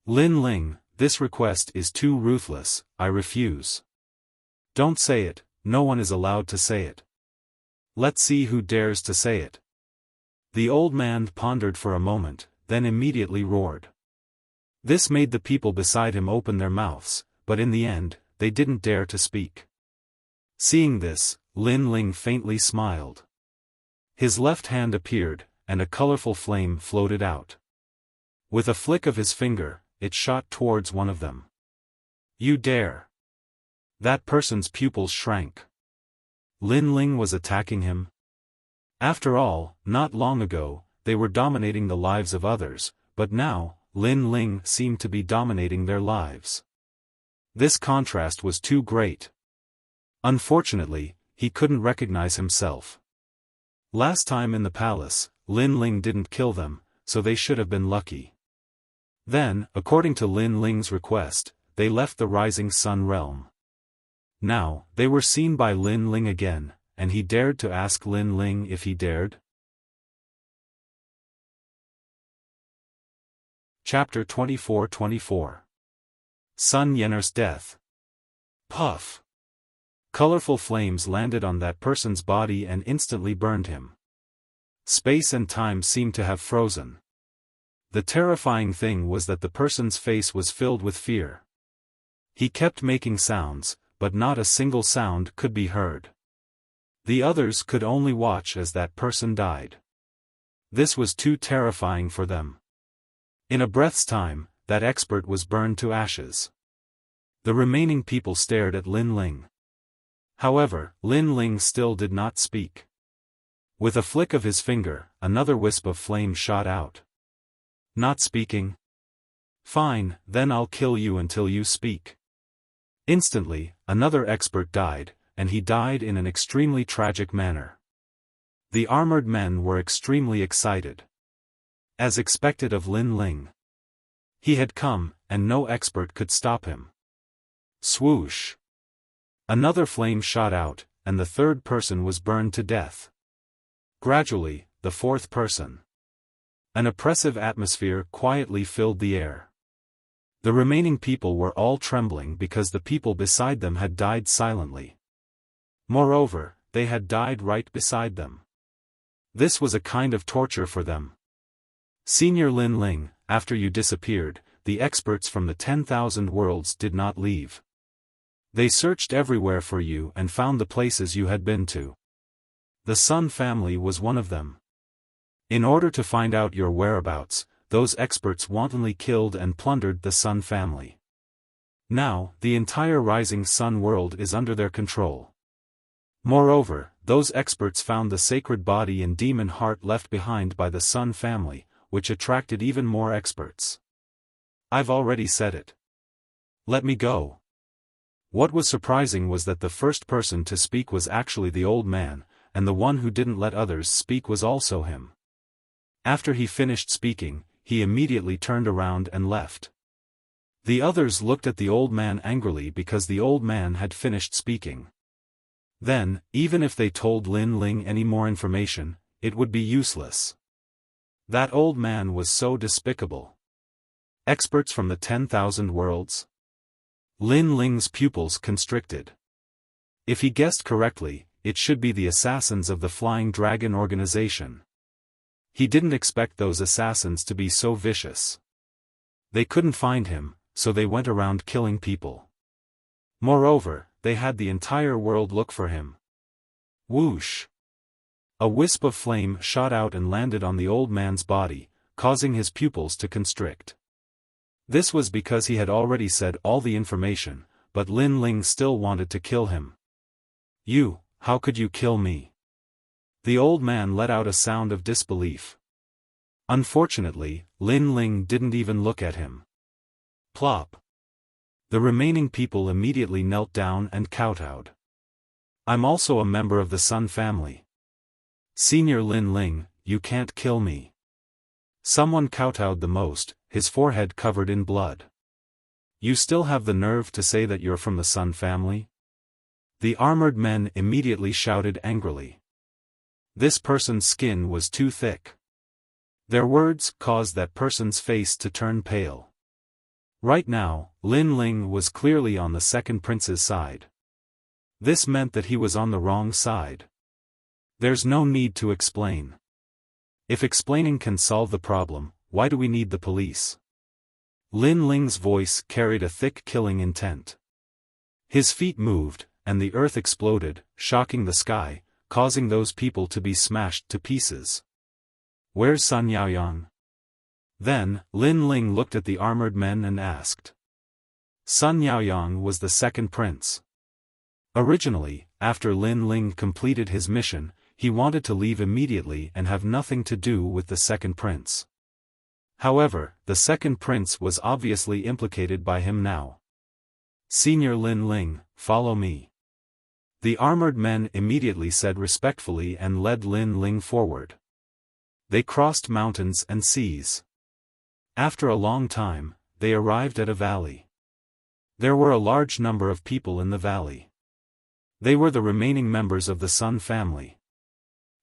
Lin Ling, this request is too ruthless, I refuse. Don't say it, no one is allowed to say it. Let's see who dares to say it. The old man pondered for a moment, then immediately roared. This made the people beside him open their mouths, but in the end, they didn't dare to speak. Seeing this, Lin Ling faintly smiled. His left hand appeared, and a colorful flame floated out. With a flick of his finger, it shot towards one of them. You dare! That person's pupils shrank. Lin Ling was attacking him? After all, not long ago, they were dominating the lives of others, but now, Lin Ling seemed to be dominating their lives. This contrast was too great. Unfortunately, he couldn't recognize himself. Last time in the palace, Lin Ling didn't kill them, so they should have been lucky. Then, according to Lin Ling's request, they left the Rising Sun realm. Now, they were seen by Lin Ling again, and he dared to ask Lin Ling if he dared? Chapter 24-24 Sun Yenner's Death. Puff! Colorful flames landed on that person's body and instantly burned him. Space and time seemed to have frozen. The terrifying thing was that the person's face was filled with fear. He kept making sounds, but not a single sound could be heard. The others could only watch as that person died. This was too terrifying for them. In a breath's time, that expert was burned to ashes. The remaining people stared at Lin Ling. However, Lin Ling still did not speak. With a flick of his finger, another wisp of flame shot out. Not speaking? Fine, then I'll kill you until you speak. Instantly, another expert died, and he died in an extremely tragic manner. The armored men were extremely excited. As expected of Lin Ling. He had come, and no expert could stop him. Swoosh! Another flame shot out, and the third person was burned to death. Gradually, the fourth person. An oppressive atmosphere quietly filled the air. The remaining people were all trembling because the people beside them had died silently. Moreover, they had died right beside them. This was a kind of torture for them. Senior Lin Ling, after you disappeared, the experts from the 10,000 worlds did not leave. They searched everywhere for you and found the places you had been to. The Sun family was one of them. In order to find out your whereabouts, those experts wantonly killed and plundered the Sun family. Now, the entire rising Sun world is under their control. Moreover, those experts found the sacred body and demon heart left behind by the Sun family, which attracted even more experts. I've already said it. Let me go. What was surprising was that the first person to speak was actually the old man, and the one who didn't let others speak was also him. After he finished speaking, he immediately turned around and left. The others looked at the old man angrily because the old man had finished speaking. Then, even if they told Lin Ling any more information, it would be useless. That old man was so despicable. Experts from the 10,000 worlds? Lin Ling's pupils constricted. If he guessed correctly, it should be the assassins of the Flying Dragon organization. He didn't expect those assassins to be so vicious. They couldn't find him, so they went around killing people. Moreover, they had the entire world look for him. Whoosh! A wisp of flame shot out and landed on the old man's body, causing his pupils to constrict. This was because he had already said all the information, but Lin Ling still wanted to kill him. You, how could you kill me? The old man let out a sound of disbelief. Unfortunately, Lin Ling didn't even look at him. Plop. The remaining people immediately knelt down and kowtowed. I'm also a member of the Sun family. Senior Lin Ling, you can't kill me. Someone kowtowed the most, his forehead covered in blood. You still have the nerve to say that you're from the Sun family? The armored men immediately shouted angrily. This person's skin was too thick. Their words caused that person's face to turn pale. Right now, Lin Ling was clearly on the second prince's side. This meant that he was on the wrong side. There's no need to explain. If explaining can solve the problem, why do we need the police? Lin Ling's voice carried a thick killing intent. His feet moved, and the earth exploded, shocking the sky, causing those people to be smashed to pieces. Where's Sun Yaoyang? Then, Lin Ling looked at the armored men and asked. Sun Yaoyang was the second prince. Originally, after Lin Ling completed his mission, he wanted to leave immediately and have nothing to do with the second prince. However, the second prince was obviously implicated by him now. Senior Lin Ling, follow me. The armored men immediately said respectfully and led Lin Ling forward. They crossed mountains and seas. After a long time, they arrived at a valley. There were a large number of people in the valley. They were the remaining members of the Sun family.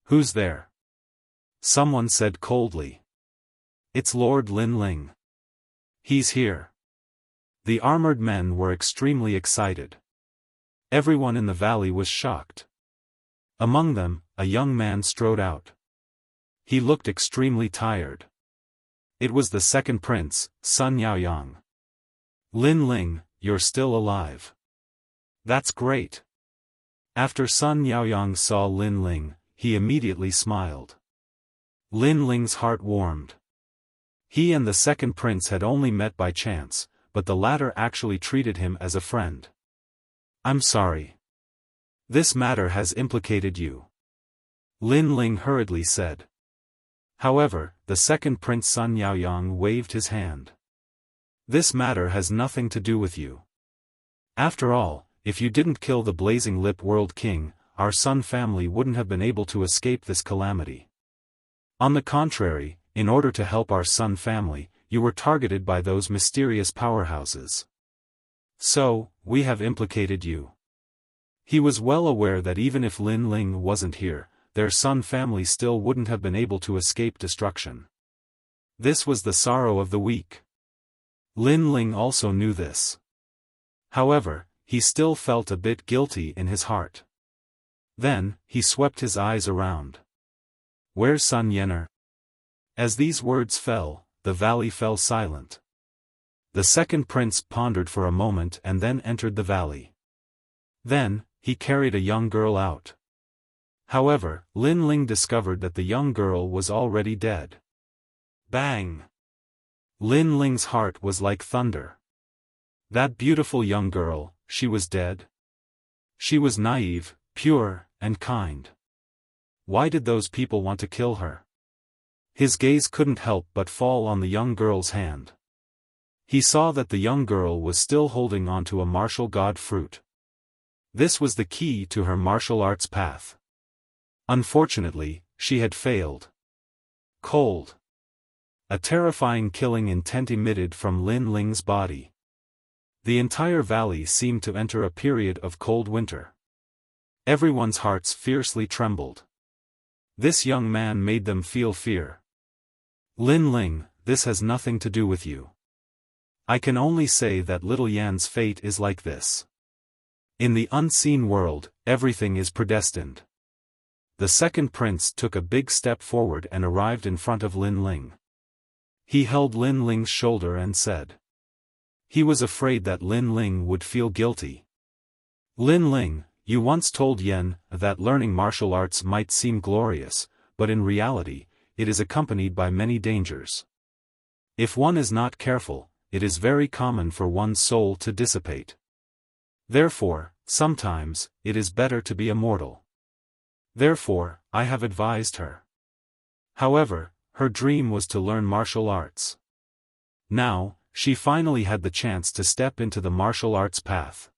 Who's there? Someone said coldly. It's Lord Lin Ling. He's here. The armored men were extremely excited. Everyone in the valley was shocked. Among them, a young man strode out. He looked extremely tired. It was the second prince, Sun Yaoyang. Lin Ling, you're still alive. That's great. After Sun Yaoyang saw Lin Ling, he immediately smiled. Lin Ling's heart warmed. He and the second prince had only met by chance, but the latter actually treated him as a friend. I'm sorry. This matter has implicated you. Lin Ling hurriedly said. However, the second prince Sun Yaoyang waved his hand. This matter has nothing to do with you. After all, if you didn't kill the Blazing Lip World King, our Sun family wouldn't have been able to escape this calamity. On the contrary, in order to help our Sun family, you were targeted by those mysterious powerhouses. So, we have implicated you. He was well aware that even if Lin Ling wasn't here, their Sun family still wouldn't have been able to escape destruction. This was the sorrow of the weak. Lin Ling also knew this. However, he still felt a bit guilty in his heart. Then, he swept his eyes around. Where's Sun Yener? As these words fell, the valley fell silent. The second prince pondered for a moment and then entered the valley. Then, he carried a young girl out. However, Lin Ling discovered that the young girl was already dead. Bang! Lin Ling's heart was like thunder. That beautiful young girl, she was dead? She was naive, pure, and kind. Why did those people want to kill her? His gaze couldn't help but fall on the young girl's hand. He saw that the young girl was still holding onto a martial god fruit. This was the key to her martial arts path. Unfortunately, she had failed. Cold. A terrifying killing intent emitted from Lin Ling's body. The entire valley seemed to enter a period of cold winter. Everyone's hearts fiercely trembled. This young man made them feel fear. Lin Ling, this has nothing to do with you. I can only say that little Yan's fate is like this. In the unseen world, everything is predestined. The second prince took a big step forward and arrived in front of Lin Ling. He held Lin Ling's shoulder and said. He was afraid that Lin Ling would feel guilty. Lin Ling, you once told Yan that learning martial arts might seem glorious, but in reality, it is accompanied by many dangers. If one is not careful, it is very common for one's soul to dissipate. Therefore, sometimes, it is better to be immortal. Therefore, I have advised her. However, her dream was to learn martial arts. Now, she finally had the chance to step into the martial arts path.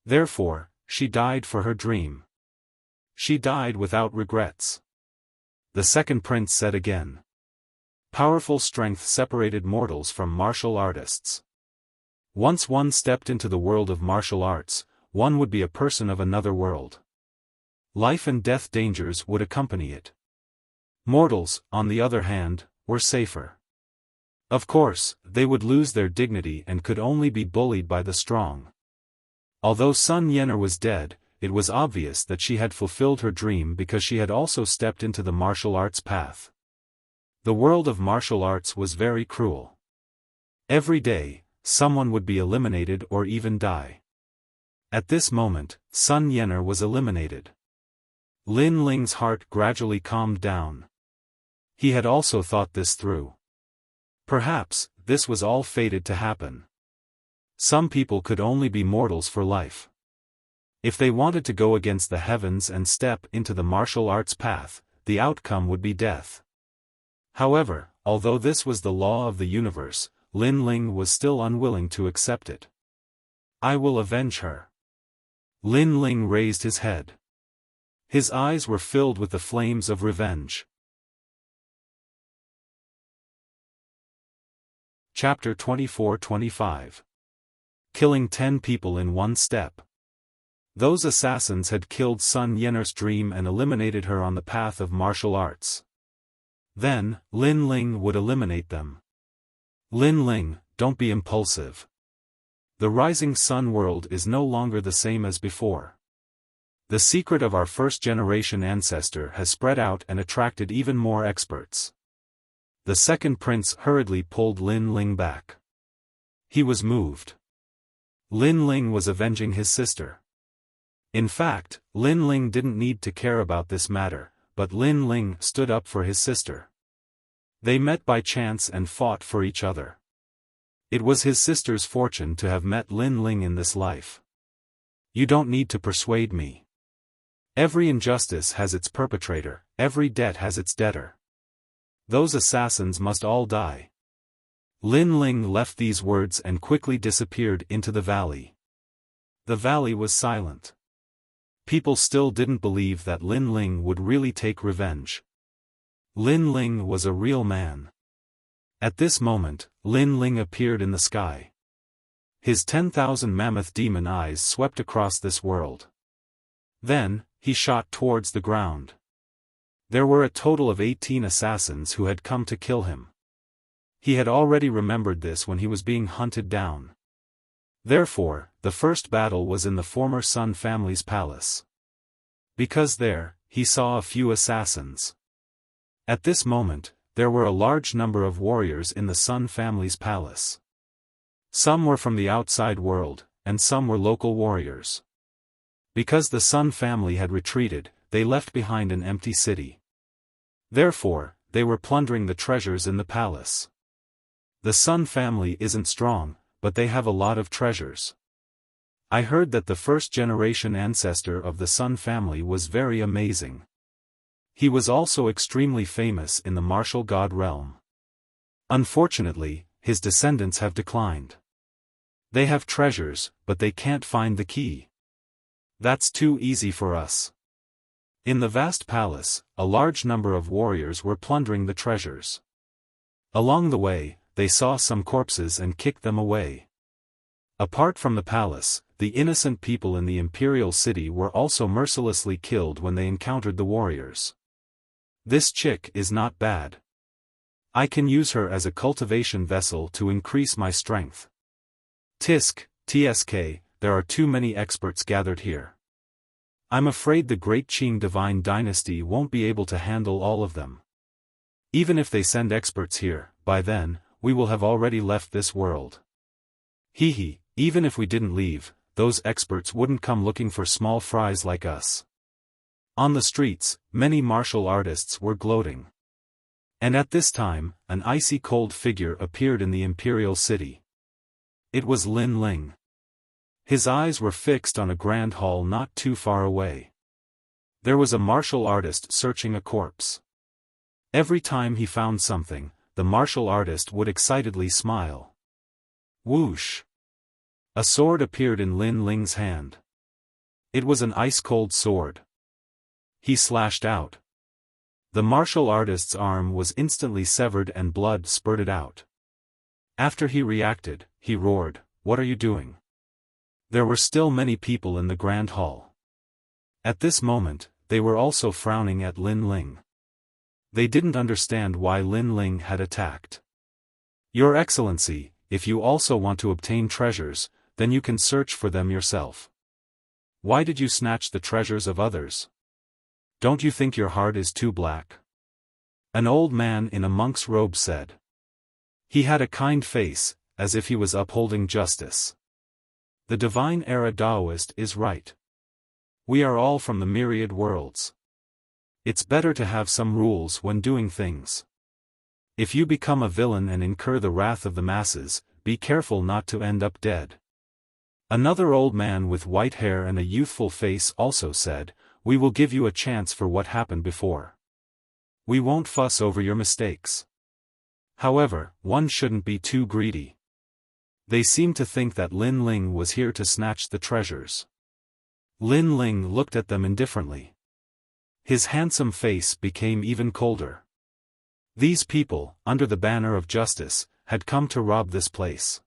Therefore, she died for her dream. She died without regrets. The second prince said again. Powerful strength separated mortals from martial artists. Once one stepped into the world of martial arts, one would be a person of another world. Life and death dangers would accompany it. Mortals, on the other hand, were safer. Of course, they would lose their dignity and could only be bullied by the strong. Although Sun Yener was dead, it was obvious that she had fulfilled her dream because she had also stepped into the martial arts path. The world of martial arts was very cruel. Every day, someone would be eliminated or even die. At this moment, Sun Yener was eliminated. Lin Ling's heart gradually calmed down. He had also thought this through. Perhaps, this was all fated to happen. Some people could only be mortals for life. If they wanted to go against the heavens and step into the martial arts path, the outcome would be death. However, although this was the law of the universe, Lin Ling was still unwilling to accept it. I will avenge her. Lin Ling raised his head. His eyes were filled with the flames of revenge. Chapter 24-25. Killing 10 people in one step. Those assassins had killed Sun Yener's dream and eliminated her on the path of martial arts. Then, Lin Ling would eliminate them. Lin Ling, don't be impulsive. The rising sun world is no longer the same as before. The secret of our first-generation ancestor has spread out and attracted even more experts. The second prince hurriedly pulled Lin Ling back. He was moved. Lin Ling was avenging his sister. In fact, Lin Ling didn't need to care about this matter, but Lin Ling stood up for his sister. They met by chance and fought for each other. It was his sister's fortune to have met Lin Ling in this life. You don't need to persuade me. Every injustice has its perpetrator, every debt has its debtor. Those assassins must all die. Lin Ling left these words and quickly disappeared into the valley. The valley was silent. People still didn't believe that Lin Ling would really take revenge. Lin Ling was a real man. At this moment, Lin Ling appeared in the sky. His 10,000 mammoth demon eyes swept across this world. Then, he shot towards the ground. There were a total of 18 assassins who had come to kill him. He had already remembered this when he was being hunted down. Therefore, the first battle was in the former Sun family's palace. Because there, he saw a few assassins. At this moment, there were a large number of warriors in the Sun family's palace. Some were from the outside world, and some were local warriors. Because the Sun family had retreated, they left behind an empty city. Therefore, they were plundering the treasures in the palace. The Sun family isn't strong, but they have a lot of treasures. I heard that the first-generation ancestor of the Sun family was very amazing. He was also extremely famous in the martial god realm. Unfortunately, his descendants have declined. They have treasures, but they can't find the key. That's too easy for us. In the vast palace, a large number of warriors were plundering the treasures. Along the way, they saw some corpses and kicked them away. Apart from the palace, the innocent people in the imperial city were also mercilessly killed when they encountered the warriors. This chick is not bad. I can use her as a cultivation vessel to increase my strength. TSK, there are too many experts gathered here. I'm afraid the Great Qing Divine Dynasty won't be able to handle all of them. Even if they send experts here, by then, we will have already left this world. Even if we didn't leave, those experts wouldn't come looking for small fries like us. On the streets, many martial artists were gloating. And at this time, an icy cold figure appeared in the imperial city. It was Lin Ling. His eyes were fixed on a grand hall not too far away. There was a martial artist searching a corpse. Every time he found something, the martial artist would excitedly smile. Whoosh! A sword appeared in Lin Ling's hand. It was an ice-cold sword. He slashed out. The martial artist's arm was instantly severed and blood spurted out. After he reacted, he roared, "What are you doing?" There were still many people in the grand hall. At this moment, they were also frowning at Lin Ling. They didn't understand why Lin Ling had attacked. "Your Excellency, if you also want to obtain treasures, then you can search for them yourself. Why did you snatch the treasures of others? Don't you think your heart is too black?" An old man in a monk's robe said. He had a kind face, as if he was upholding justice. The divine era Taoist is right. We are all from the myriad worlds. It's better to have some rules when doing things. If you become a villain and incur the wrath of the masses, be careful not to end up dead. Another old man with white hair and a youthful face also said, "We will give you a chance for what happened before. We won't fuss over your mistakes. However, one shouldn't be too greedy." They seemed to think that Lin Ling was here to snatch the treasures. Lin Ling looked at them indifferently. His handsome face became even colder. These people, under the banner of justice, had come to rob this place.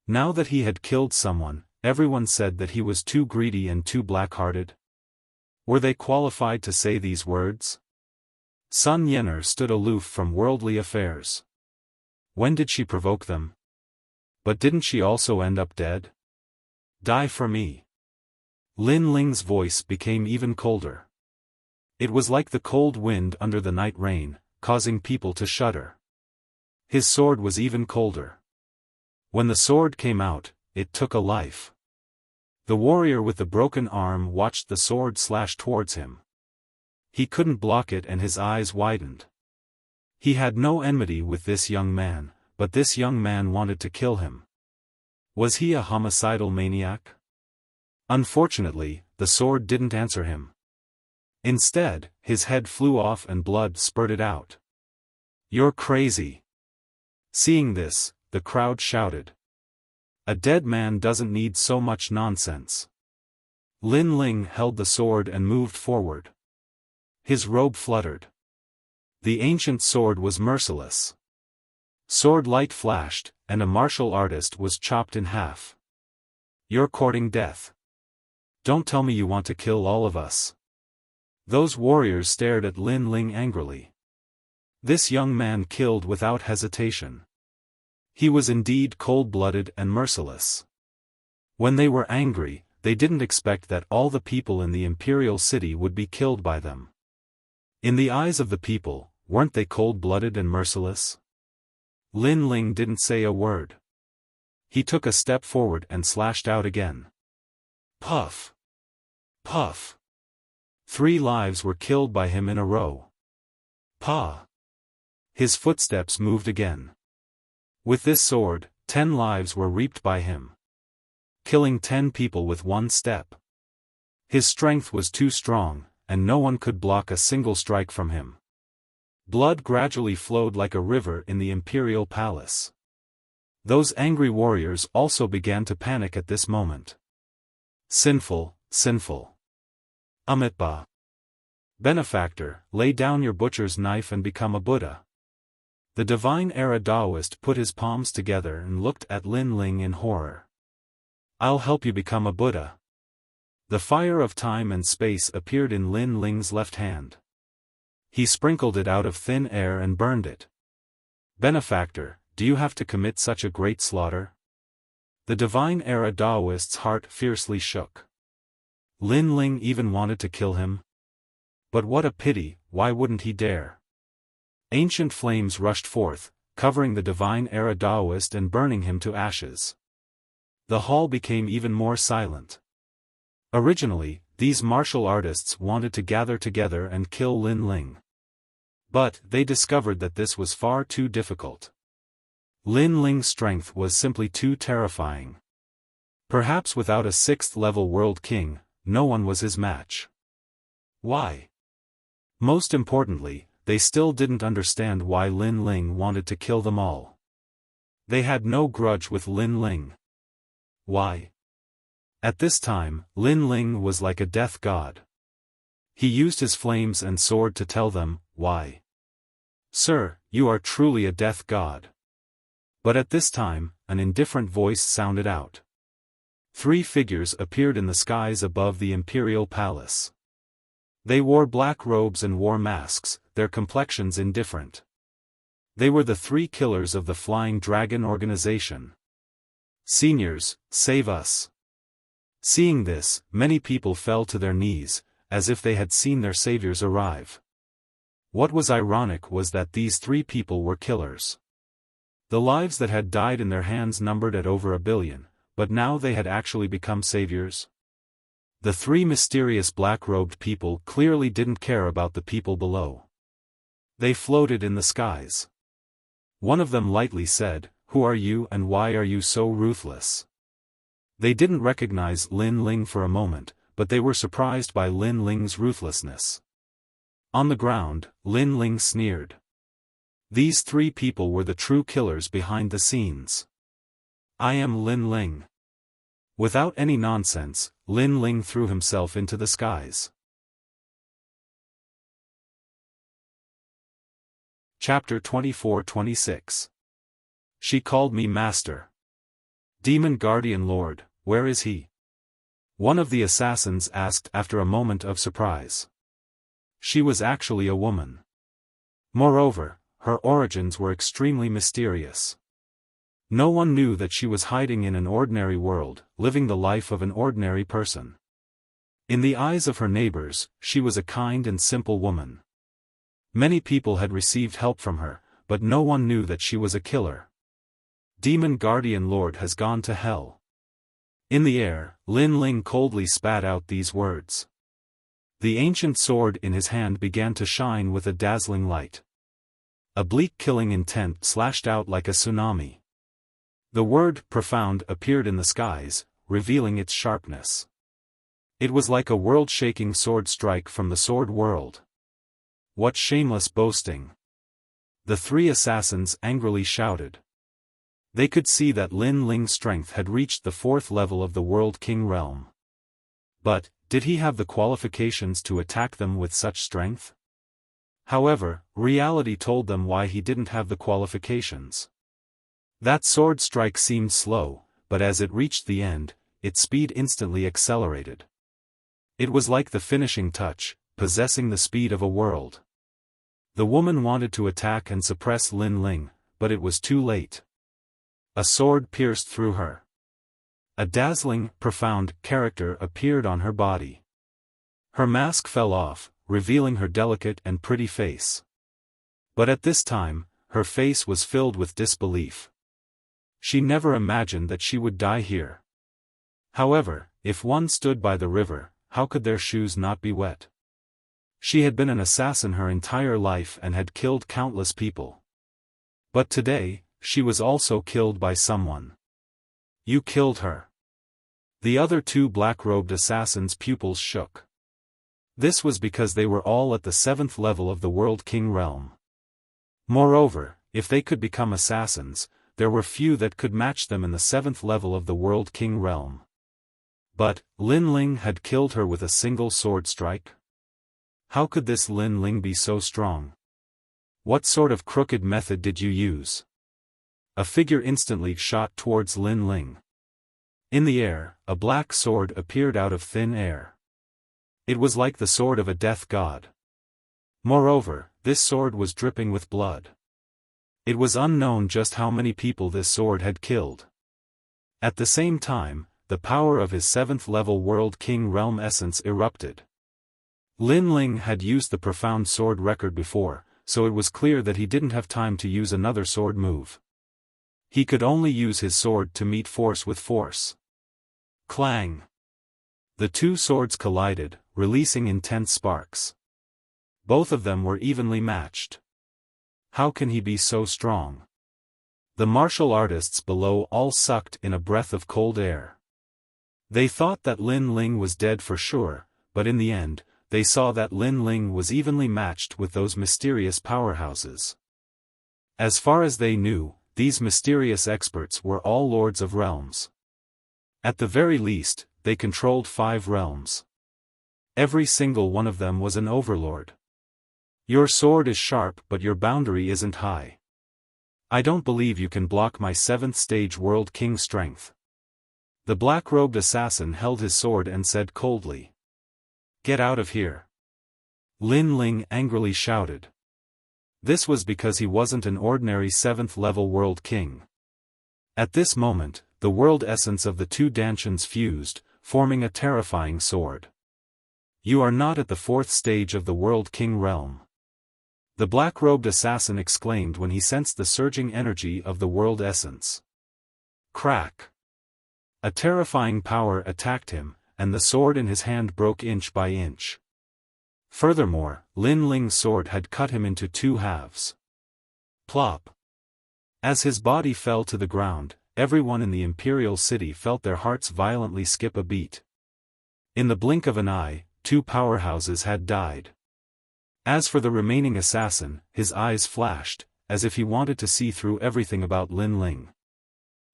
Now that he had killed someone, everyone said that he was too greedy and too black-hearted. Were they qualified to say these words? Sun Yener stood aloof from worldly affairs. When did she provoke them? But didn't she also end up dead? Die for me. Lin Ling's voice became even colder. It was like the cold wind under the night rain, causing people to shudder. His sword was even colder. When the sword came out, it took a life. The warrior with the broken arm watched the sword slash towards him. He couldn't block it and his eyes widened. He had no enmity with this young man, but this young man wanted to kill him. Was he a homicidal maniac? Unfortunately, the sword didn't answer him. Instead, his head flew off and blood spurted out. "You're crazy." Seeing this, the crowd shouted. "A dead man doesn't need so much nonsense." Lin Ling held the sword and moved forward. His robe fluttered. The ancient sword was merciless. Sword light flashed, and a martial artist was chopped in half. "You're courting death. Don't tell me you want to kill all of us." Those warriors stared at Lin Ling angrily. This young man killed without hesitation. He was indeed cold-blooded and merciless. When they were angry, they didn't expect that all the people in the imperial city would be killed by them. In the eyes of the people, weren't they cold-blooded and merciless? Lin Ling didn't say a word. He took a step forward and slashed out again. Puff! Puff! 3 lives were killed by him in a row. Pa! His footsteps moved again. With this sword, 10 lives were reaped by him, killing 10 people with one step. His strength was too strong, and no one could block a single strike from him. Blood gradually flowed like a river in the imperial palace. Those angry warriors also began to panic at this moment. Sinful, sinful. Amitabha. Benefactor, lay down your butcher's knife and become a Buddha. The divine era Taoist put his palms together and looked at Lin Ling in horror. I'll help you become a Buddha. The fire of time and space appeared in Lin Ling's left hand. He sprinkled it out of thin air and burned it. Benefactor, do you have to commit such a great slaughter? The divine era Taoist's heart fiercely shook. Lin Ling even wanted to kill him. But what a pity, why wouldn't he dare? Ancient flames rushed forth, covering the divine era Taoist and burning him to ashes. The hall became even more silent. Originally, these martial artists wanted to gather together and kill Lin Ling. But they discovered that this was far too difficult. Lin Ling's strength was simply too terrifying. Perhaps without a 6th-level world king, no one was his match. Why? Most importantly, they still didn't understand why Lin Ling wanted to kill them all. They had no grudge with Lin Ling. Why? At this time, Lin Ling was like a death god. He used his flames and sword to tell them, why. Sir, you are truly a death god. But at this time, an indifferent voice sounded out. 3 figures appeared in the skies above the imperial palace. They wore black robes and wore masks, their complexions indifferent. They were the 3 killers of the Flying Dragon organization. Seniors, save us. Seeing this, many people fell to their knees, as if they had seen their saviors arrive. What was ironic was that these 3 people were killers. The lives that had died in their hands numbered at over 1 billion, but now they had actually become saviors. The 3 mysterious black-robed people clearly didn't care about the people below. They floated in the skies. One of them lightly said, "Who are you and why are you so ruthless?" They didn't recognize Lin Ling for a moment, but they were surprised by Lin Ling's ruthlessness. On the ground, Lin Ling sneered. These 3 people were the true killers behind the scenes. I am Lin Ling. Without any nonsense, Lin Ling threw himself into the skies. Chapter 24-26. She called me master. Demon Guardian Lord, where is he? One of the assassins asked after a moment of surprise. She was actually a woman. Moreover, her origins were extremely mysterious. No one knew that she was hiding in an ordinary world, living the life of an ordinary person. In the eyes of her neighbors, she was a kind and simple woman. Many people had received help from her, but no one knew that she was a killer. Demon Guardian Lord has gone to hell. In the air, Lin Ling coldly spat out these words. The ancient sword in his hand began to shine with a dazzling light. A bleak killing intent slashed out like a tsunami. The word profound appeared in the skies, revealing its sharpness. It was like a world-shaking sword strike from the sword world. What shameless boasting! The 3 assassins angrily shouted. They could see that Lin Ling's strength had reached the 4th level of the World King realm. But, did he have the qualifications to attack them with such strength? However, reality told them why he didn't have the qualifications. That sword strike seemed slow, but as it reached the end, its speed instantly accelerated. It was like the finishing touch, possessing the speed of a world. The woman wanted to attack and suppress Lin Ling, but it was too late. A sword pierced through her. A dazzling, profound character appeared on her body. Her mask fell off, revealing her delicate and pretty face. But at this time, her face was filled with disbelief. She never imagined that she would die here. However, if one stood by the river, how could their shoes not be wet? She had been an assassin her entire life and had killed countless people. But today, she was also killed by someone. You killed her. The other two black-robed assassins' pupils shook. This was because they were all at the 7th level of the World King realm. Moreover, if they could become assassins, there were few that could match them in the 7th level of the World King realm. But, Lin Ling had killed her with a single sword strike? How could this Lin Ling be so strong? What sort of crooked method did you use? A figure instantly shot towards Lin Ling. In the air, a black sword appeared out of thin air. It was like the sword of a death god. Moreover, this sword was dripping with blood. It was unknown just how many people this sword had killed. At the same time, the power of his 7th level World King realm essence erupted. Lin Ling had used the profound sword record before, so it was clear that he didn't have time to use another sword move. He could only use his sword to meet force with force. Clang! The two swords collided, releasing intense sparks. Both of them were evenly matched. How can he be so strong? The martial artists below all sucked in a breath of cold air. They thought that Lin Ling was dead for sure, but in the end, they saw that Lin Ling was evenly matched with those mysterious powerhouses. As far as they knew, these mysterious experts were all lords of realms. At the very least, they controlled 5 realms. Every single one of them was an overlord. Your sword is sharp but your boundary isn't high. I don't believe you can block my 7th stage World King strength. The black-robed assassin held his sword and said coldly. Get out of here. Lin Ling angrily shouted. This was because he wasn't an ordinary 7th level World King. At this moment, the world essence of the two Dantians fused, forming a terrifying sword. You are not at the 4th stage of the World King realm. The black-robed assassin exclaimed when he sensed the surging energy of the world essence. Crack! A terrifying power attacked him, and the sword in his hand broke inch by inch. Furthermore, Lin Ling's sword had cut him into 2 halves. Plop! As his body fell to the ground, everyone in the imperial city felt their hearts violently skip a beat. In the blink of an eye, 2 powerhouses had died. As for the remaining assassin, his eyes flashed, as if he wanted to see through everything about Lin Ling.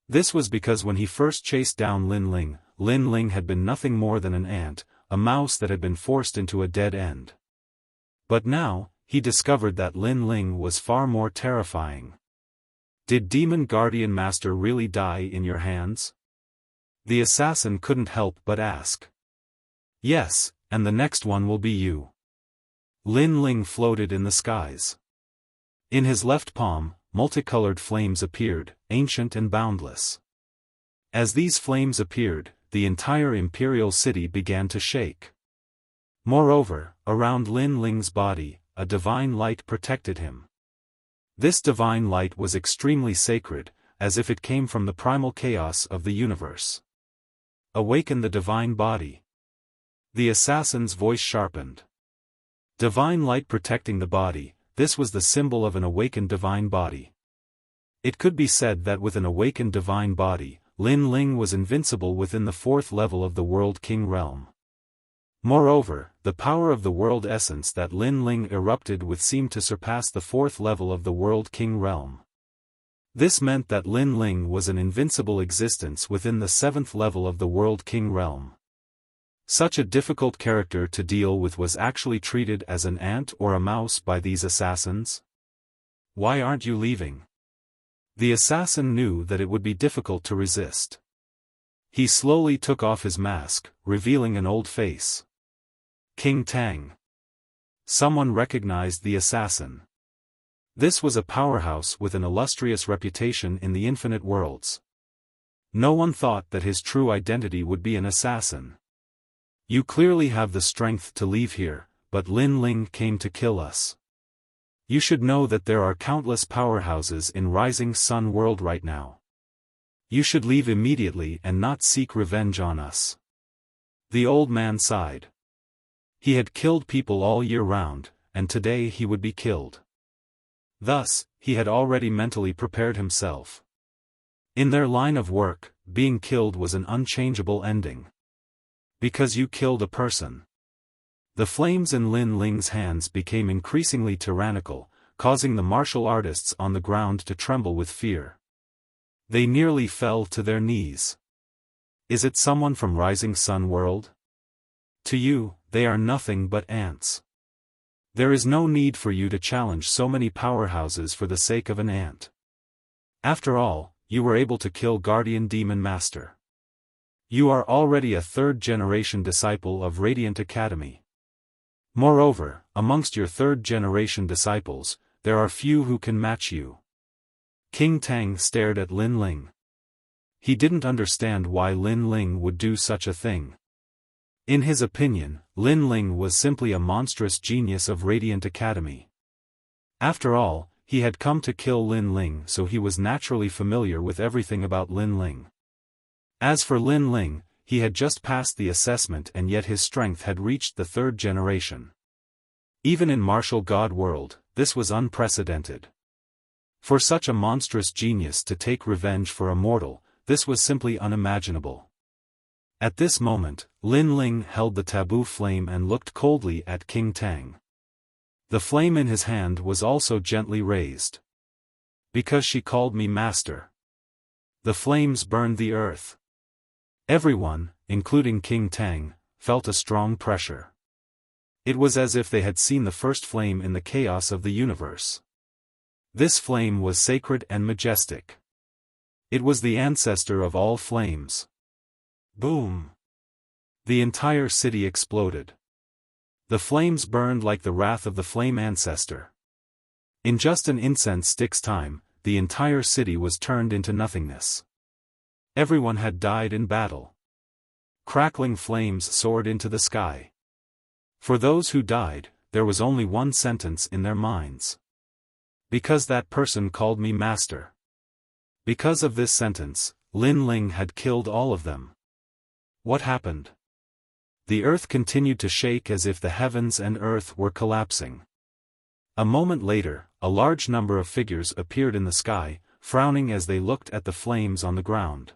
This was because when he first chased down Lin Ling had been nothing more than an ant, a mouse that had been forced into a dead end. But now, he discovered that Lin Ling was far more terrifying. Did Demon Guardian Master really die in your hands? The assassin couldn't help but ask. Yes, and the next one will be you. Lin Ling floated in the skies. In his left palm, multicolored flames appeared, ancient and boundless. As these flames appeared, the entire imperial city began to shake. Moreover, around Lin Ling's body, a divine light protected him. This divine light was extremely sacred, as if it came from the primal chaos of the universe. Awaken the divine body. The assassin's voice sharpened. Divine light protecting the body, this was the symbol of an awakened divine body. It could be said that with an awakened divine body, Lin Ling was invincible within the 4th level of the World King realm. Moreover, the power of the world essence that Lin Ling erupted with seemed to surpass the 4th level of the World King realm. This meant that Lin Ling was an invincible existence within the 7th level of the World King realm. Such a difficult character to deal with was actually treated as an ant or a mouse by these assassins? Why aren't you leaving? The assassin knew that it would be difficult to resist. He slowly took off his mask, revealing an old face. King Tang. Someone recognized the assassin. This was a powerhouse with an illustrious reputation in the infinite worlds. No one thought that his true identity would be an assassin. You clearly have the strength to leave here, but Lin Ling came to kill us. You should know that there are countless powerhouses in Rising Sun World right now. You should leave immediately and not seek revenge on us. The old man sighed. He had killed people all year round, and today he would be killed. Thus, he had already mentally prepared himself. In their line of work, being killed was an unchangeable ending. Because you killed a person. The flames in Lin Ling's hands became increasingly tyrannical, causing the martial artists on the ground to tremble with fear. They nearly fell to their knees. Is it someone from Rising Sun World? To you, they are nothing but ants. There is no need for you to challenge so many powerhouses for the sake of an ant. After all, you were able to kill Guardian Demon Master. You are already a third-generation disciple of Radiant Academy. Moreover, amongst your third-generation disciples, there are few who can match you. King Tang stared at Lin Ling. He didn't understand why Lin Ling would do such a thing. In his opinion, Lin Ling was simply a monstrous genius of Radiant Academy. After all, he had come to kill Lin Ling, so he was naturally familiar with everything about Lin Ling. As for Lin Ling, he had just passed the assessment and yet his strength had reached the third generation. Even in Martial God World, this was unprecedented. For such a monstrous genius to take revenge for a mortal, this was simply unimaginable. At this moment, Lin Ling held the taboo flame and looked coldly at King Tang. The flame in his hand was also gently raised. Because she called me master. The flames burned the earth. Everyone, including King Tang, felt a strong pressure. It was as if they had seen the first flame in the chaos of the universe. This flame was sacred and majestic. It was the ancestor of all flames. Boom! The entire city exploded. The flames burned like the wrath of the flame ancestor. In just an incense stick's time, the entire city was turned into nothingness. Everyone had died in battle. Crackling flames soared into the sky. For those who died, there was only one sentence in their minds. Because that person called me master. Because of this sentence, Lin Ling had killed all of them. What happened? The earth continued to shake as if the heavens and earth were collapsing. A moment later, a large number of figures appeared in the sky, frowning as they looked at the flames on the ground.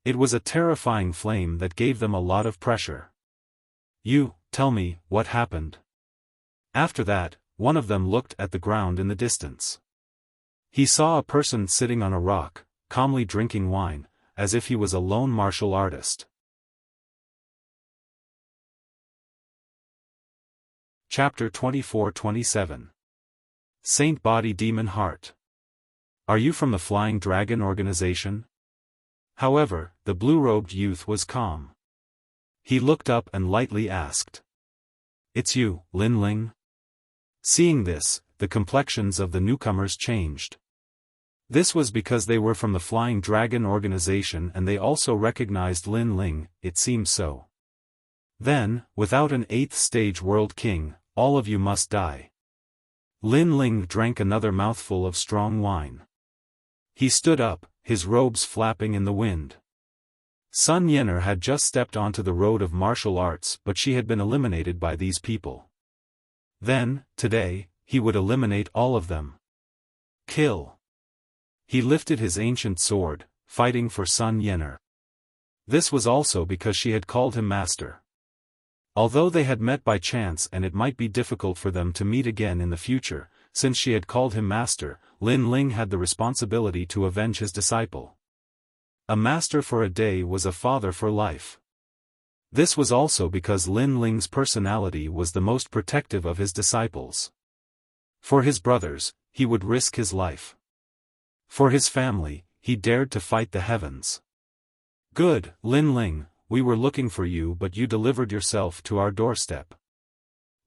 It was a terrifying flame that gave them a lot of pressure. You, tell me, what happened? After that, one of them looked at the ground in the distance. He saw a person sitting on a rock, calmly drinking wine, as if he was a lone martial artist. Chapter 24-27 Saint Body Demon Heart. Are you from the Flying Dragon organization? However, the blue-robed youth was calm. He looked up and lightly asked. It's you, Lin Ling? Seeing this, the complexions of the newcomers changed. This was because they were from the Flying Dragon organization and they also recognized Lin Ling, it seems so. Then, without an 8th stage world king, all of you must die. Lin Ling drank another mouthful of strong wine. He stood up, his robes flapping in the wind. Sun Yener had just stepped onto the road of martial arts, but she had been eliminated by these people. Then, today, he would eliminate all of them. Kill. He lifted his ancient sword, fighting for Sun Yener. This was also because she had called him master. Although they had met by chance and it might be difficult for them to meet again in the future, since she had called him master, Lin Ling had the responsibility to avenge his disciple. A master for a day was a father for life. This was also because Lin Ling's personality was the most protective of his disciples. For his brothers, he would risk his life. For his family, he dared to fight the heavens. Good, Lin Ling, we were looking for you but you delivered yourself to our doorstep.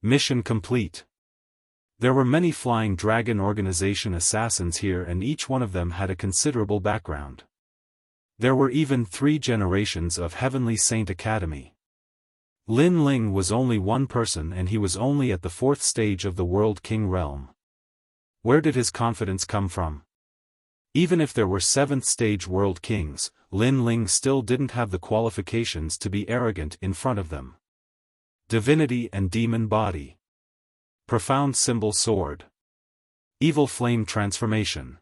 Mission complete. There were many Flying Dragon Organization assassins here and each one of them had a considerable background. There were even 3 generations of Heavenly Saint Academy. Lin Ling was only one person and he was only at the 4th stage of the World King realm. Where did his confidence come from? Even if there were 7th stage World Kings, Lin Ling still didn't have the qualifications to be arrogant in front of them. Divinity and Demon Body. Profound Symbol Sword. Evil flame transformation.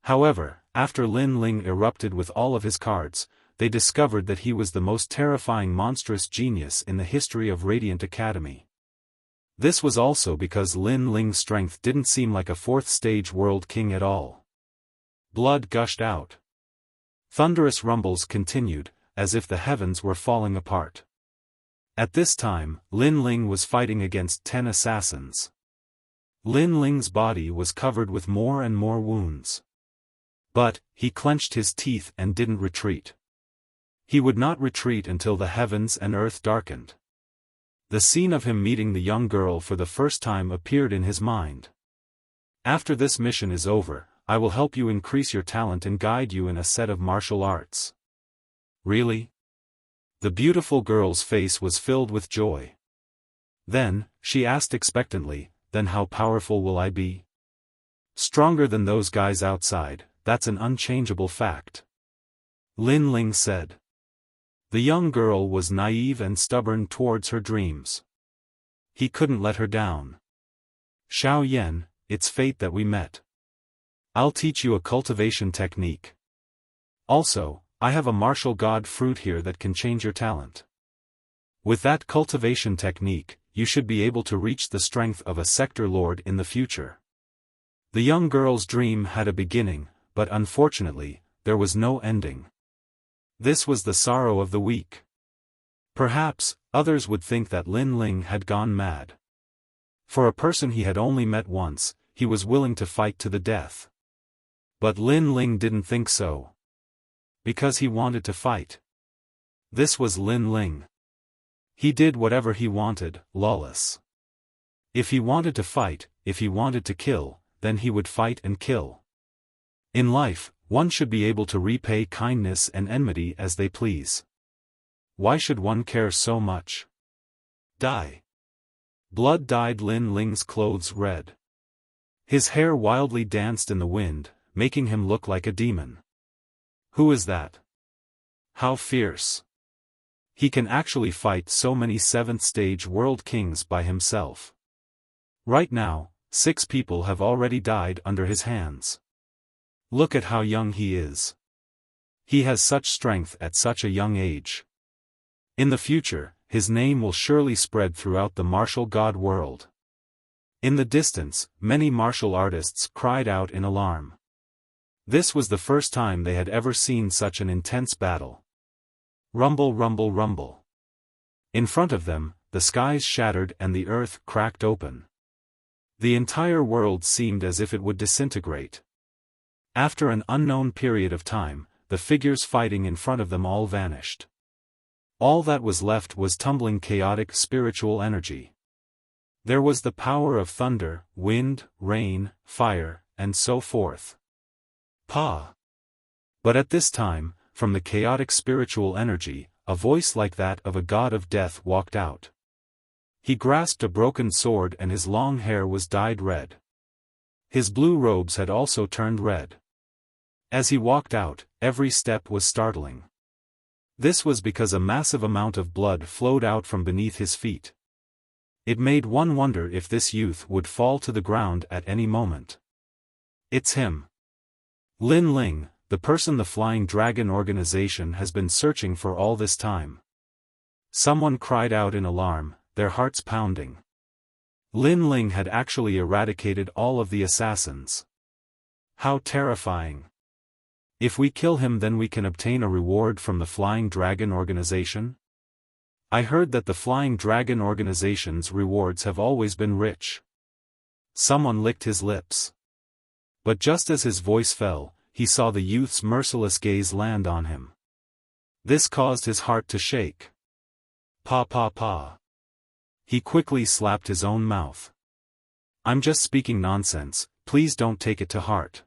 However, after Lin Ling erupted with all of his cards, they discovered that he was the most terrifying monstrous genius in the history of Radiant Academy. This was also because Lin Ling's strength didn't seem like a fourth-stage world king at all. Blood gushed out. Thunderous rumbles continued, as if the heavens were falling apart. At this time, Lin Ling was fighting against 10 assassins. Lin Ling's body was covered with more and more wounds. But, he clenched his teeth and didn't retreat. He would not retreat until the heavens and earth darkened. The scene of him meeting the young girl for the first time appeared in his mind. After this mission is over, I will help you increase your talent and guide you in a set of martial arts. Really? The beautiful girl's face was filled with joy. Then, she asked expectantly, then how powerful will I be? Stronger than those guys outside, that's an unchangeable fact. Lin Ling said. The young girl was naive and stubborn towards her dreams. He couldn't let her down. Xiao Yan, it's fate that we met. I'll teach you a cultivation technique. Also, I have a martial god fruit here that can change your talent. With that cultivation technique, you should be able to reach the strength of a sector lord in the future. The young girl's dream had a beginning, but unfortunately, there was no ending. This was the sorrow of the weak. Perhaps, others would think that Lin Ling had gone mad. For a person he had only met once, he was willing to fight to the death. But Lin Ling didn't think so. Because he wanted to fight. This was Lin Ling. He did whatever he wanted, lawless. If he wanted to fight, if he wanted to kill, then he would fight and kill. In life, one should be able to repay kindness and enmity as they please. Why should one care so much? Die. Blood dyed Lin Ling's clothes red. His hair wildly danced in the wind, making him look like a demon. Who is that? How fierce. He can actually fight so many 7th-stage world kings by himself. Right now, 6 people have already died under his hands. Look at how young he is. He has such strength at such a young age. In the future, his name will surely spread throughout the martial god world. In the distance, many martial artists cried out in alarm. This was the first time they had ever seen such an intense battle. Rumble, rumble, rumble. In front of them, the skies shattered and the earth cracked open. The entire world seemed as if it would disintegrate. After an unknown period of time, the figures fighting in front of them all vanished. All that was left was tumbling chaotic spiritual energy. There was the power of thunder, wind, rain, fire, and so forth. Pa! But at this time, from the chaotic spiritual energy, a voice like that of a god of death walked out. He grasped a broken sword and his long hair was dyed red. His blue robes had also turned red. As he walked out, every step was startling. This was because a massive amount of blood flowed out from beneath his feet. It made one wonder if this youth would fall to the ground at any moment. It's him. Lin Ling, the person the Flying Dragon organization has been searching for all this time. Someone cried out in alarm, their hearts pounding. Lin Ling had actually eradicated all of the assassins. How terrifying. If we kill him, then we can obtain a reward from the Flying Dragon organization? I heard that the Flying Dragon organization's rewards have always been rich. Someone licked his lips. But just as his voice fell, he saw the youth's merciless gaze land on him. This caused his heart to shake. Pa pa pa. He quickly slapped his own mouth. I'm just speaking nonsense, please don't take it to heart.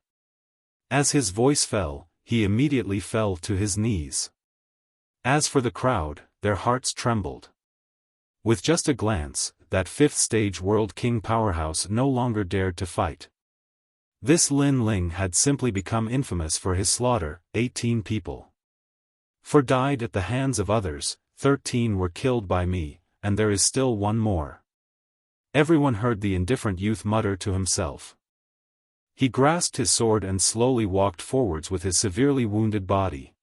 As his voice fell, he immediately fell to his knees. As for the crowd, their hearts trembled. With just a glance, that 5th-stage world king powerhouse no longer dared to fight. This Lin Ling had simply become infamous for his slaughter, 18 people. For died at the hands of others, 13 were killed by me, and there is still one more. Everyone heard the indifferent youth mutter to himself. He grasped his sword and slowly walked forwards with his severely wounded body.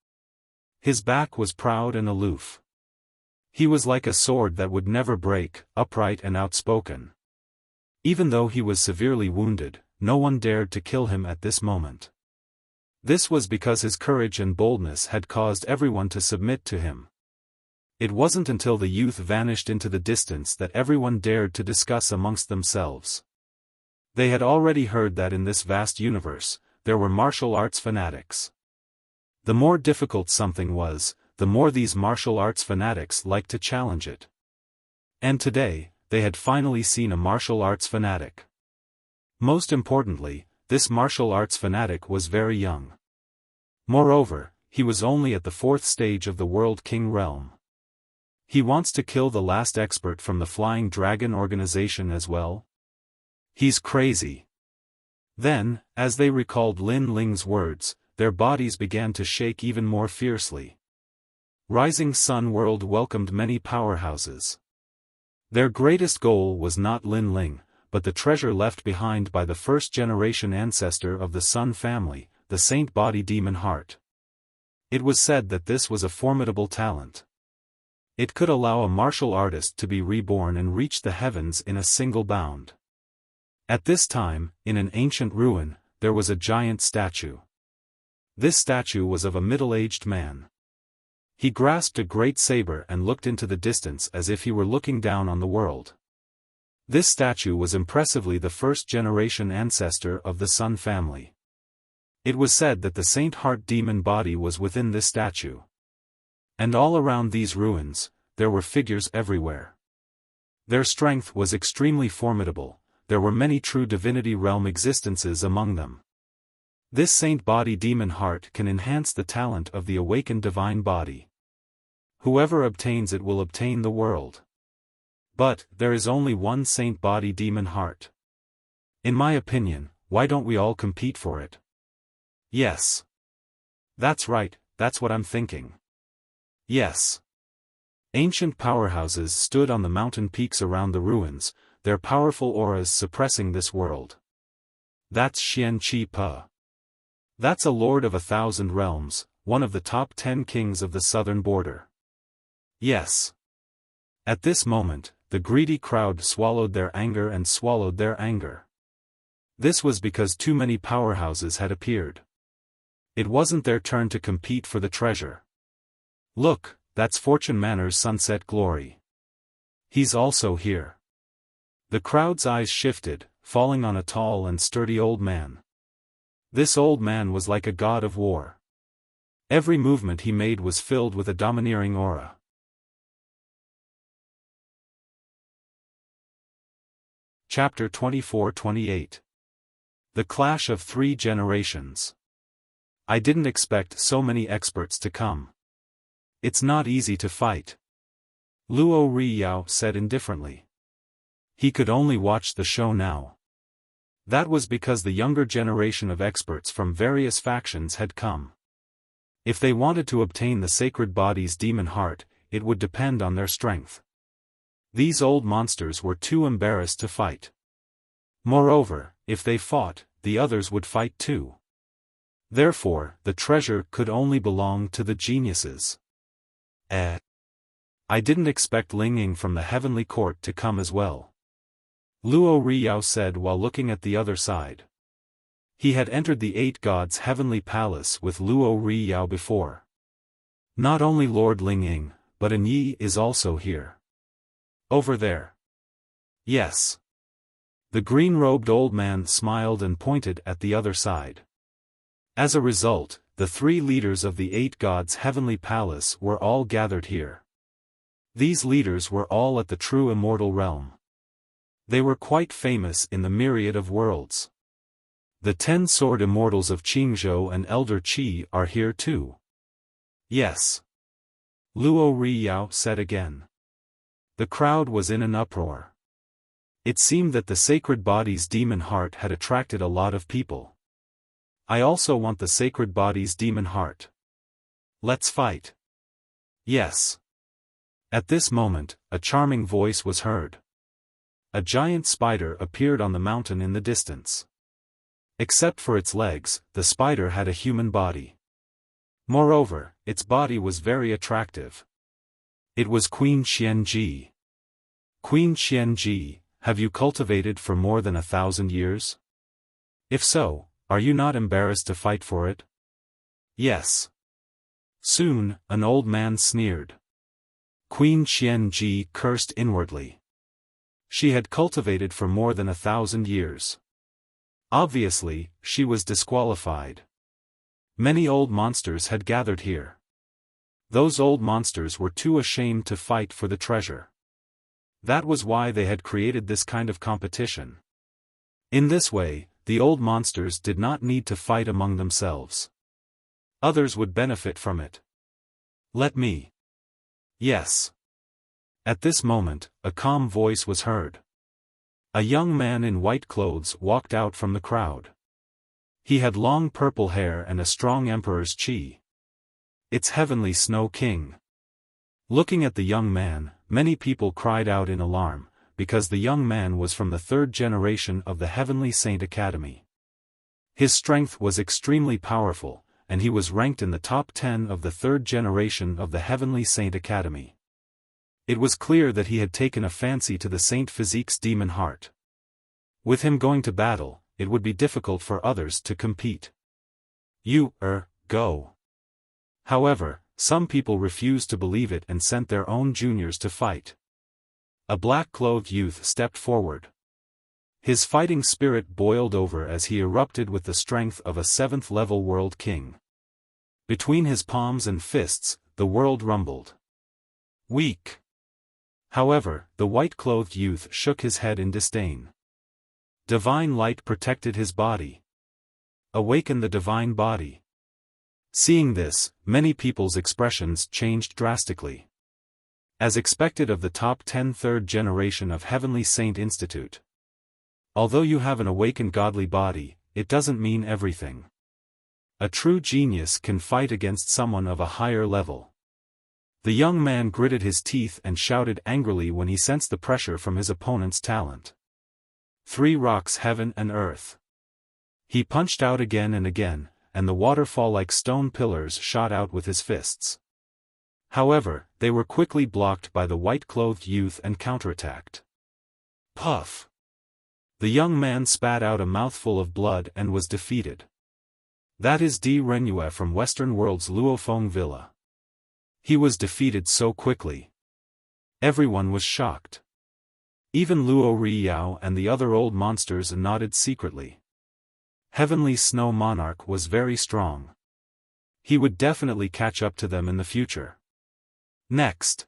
His back was proud and aloof. He was like a sword that would never break, upright and outspoken. Even though he was severely wounded, no one dared to kill him at this moment. This was because his courage and boldness had caused everyone to submit to him. It wasn't until the youth vanished into the distance that everyone dared to discuss amongst themselves. They had already heard that in this vast universe, there were martial arts fanatics. The more difficult something was, the more these martial arts fanatics liked to challenge it. And today, they had finally seen a martial arts fanatic. Most importantly, this martial arts fanatic was very young. Moreover, he was only at the 4th stage of the World King realm. He wants to kill the last expert from the Flying Dragon organization as well? He's crazy. Then, as they recalled Lin Ling's words, their bodies began to shake even more fiercely. Rising Sun World welcomed many powerhouses. Their greatest goal was not Lin Ling, but the treasure left behind by the first-generation ancestor of the Sun family, the Saint Body Demon Heart. It was said that this was a formidable talent. It could allow a martial artist to be reborn and reach the heavens in a single bound. At this time, in an ancient ruin, there was a giant statue. This statue was of a middle-aged man. He grasped a great saber and looked into the distance as if he were looking down on the world. This statue was impressively the first-generation ancestor of the Sun family. It was said that the Saint Heart demon body was within this statue. And all around these ruins, there were figures everywhere. Their strength was extremely formidable, there were many true divinity realm existences among them. This Saint Body Demon Heart can enhance the talent of the awakened divine body. Whoever obtains it will obtain the world. But, there is only one Saint Body Demon Heart. In my opinion, why don't we all compete for it? Yes. That's right, that's what I'm thinking. Yes. Ancient powerhouses stood on the mountain peaks around the ruins, their powerful auras suppressing this world. That's Xian Qi Pe. That's a lord of 1,000 realms, one of the top 10 kings of the southern border. Yes. At this moment, the greedy crowd swallowed their anger and swallowed their anger. This was because too many powerhouses had appeared. It wasn't their turn to compete for the treasure. Look, that's Fortune Manor's Sunset Glory. He's also here. The crowd's eyes shifted, falling on a tall and sturdy old man. This old man was like a god of war. Every movement he made was filled with a domineering aura. Chapter 24-28. The Clash of 3 Generations. I didn't expect so many experts to come. It's not easy to fight. Luo Riyao said indifferently. He could only watch the show now. That was because the younger generation of experts from various factions had come. If they wanted to obtain the Sacred Body's demon heart, it would depend on their strength. These old monsters were too embarrassed to fight. Moreover, if they fought, the others would fight too. Therefore, the treasure could only belong to the geniuses. I didn't expect Ling Ying from the Heavenly Court to come as well. Luo Riyao said while looking at the other side. He had entered the 8 Gods' Heavenly Palace with Luo Riyao before. Not only Lord Ling Ying, but An Yi is also here. Over there. Yes. The green-robed old man smiled and pointed at the other side. As a result, the 3 leaders of the 8 Gods' Heavenly Palace were all gathered here. These leaders were all at the true immortal realm. They were quite famous in the myriad of worlds. The 10 sword immortals of Qingzhou and Elder Qi are here too. Yes. Luo Riyao said again. The crowd was in an uproar. It seemed that the Sacred Body's demon heart had attracted a lot of people. I also want the Sacred Body's demon heart. Let's fight. Yes. At this moment, a charming voice was heard. A giant spider appeared on the mountain in the distance. Except for its legs, the spider had a human body. Moreover, its body was very attractive. It was Queen Xianji. Queen Xianji, have you cultivated for more than 1,000 years? If so, are you not embarrassed to fight for it? Yes. Soon, an old man sneered. Queen Xianji cursed inwardly. She had cultivated for more than 1,000 years. Obviously, she was disqualified. Many old monsters had gathered here. Those old monsters were too ashamed to fight for the treasure. That was why they had created this kind of competition. In this way, the old monsters did not need to fight among themselves. Others would benefit from it. Let me. Yes. At this moment, a calm voice was heard. A young man in white clothes walked out from the crowd. He had long purple hair and a strong emperor's chi. It's Heavenly Snow King. Looking at the young man, many people cried out in alarm, because the young man was from the third generation of the Heavenly Saint Academy. His strength was extremely powerful, and he was ranked in the top 10 of the third generation of the Heavenly Saint Academy. It was clear that he had taken a fancy to the Saint Physique's demon heart. With him going to battle, it would be difficult for others to compete. Go. However, some people refused to believe it and sent their own juniors to fight. A black-clothed youth stepped forward. His fighting spirit boiled over as he erupted with the strength of a 7th-level world king. Between his palms and fists, the world rumbled. Weak. However, the white-clothed youth shook his head in disdain. Divine light protected his body. Awaken the divine body. Seeing this, many people's expressions changed drastically. As expected of the top 10 third generation of Heavenly Saint Institute. Although you have an awakened godly body, it doesn't mean everything. A true genius can fight against someone of a higher level. The young man gritted his teeth and shouted angrily when he sensed the pressure from his opponent's talent. 3 rocks heaven and earth. He punched out again and again, and the waterfall-like stone pillars shot out with his fists. However, they were quickly blocked by the white-clothed youth and counterattacked. Puff! The young man spat out a mouthful of blood and was defeated. That is Di Renue from Western World's Luofeng Villa. He was defeated so quickly. Everyone was shocked. Even Luo Riyao and the other old monsters nodded secretly. Heavenly Snow Monarch was very strong. He would definitely catch up to them in the future. Next.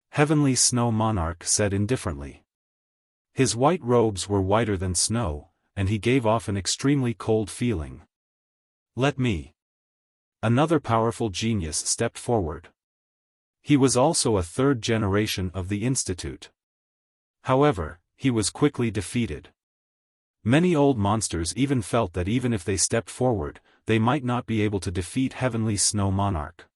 Heavenly Snow Monarch said indifferently. His white robes were whiter than snow, and he gave off an extremely cold feeling. Let me. Another powerful genius stepped forward. He was also a third generation of the Institute. However, he was quickly defeated. Many old monsters even felt that even if they stepped forward, they might not be able to defeat Heavenly Snow Monarch.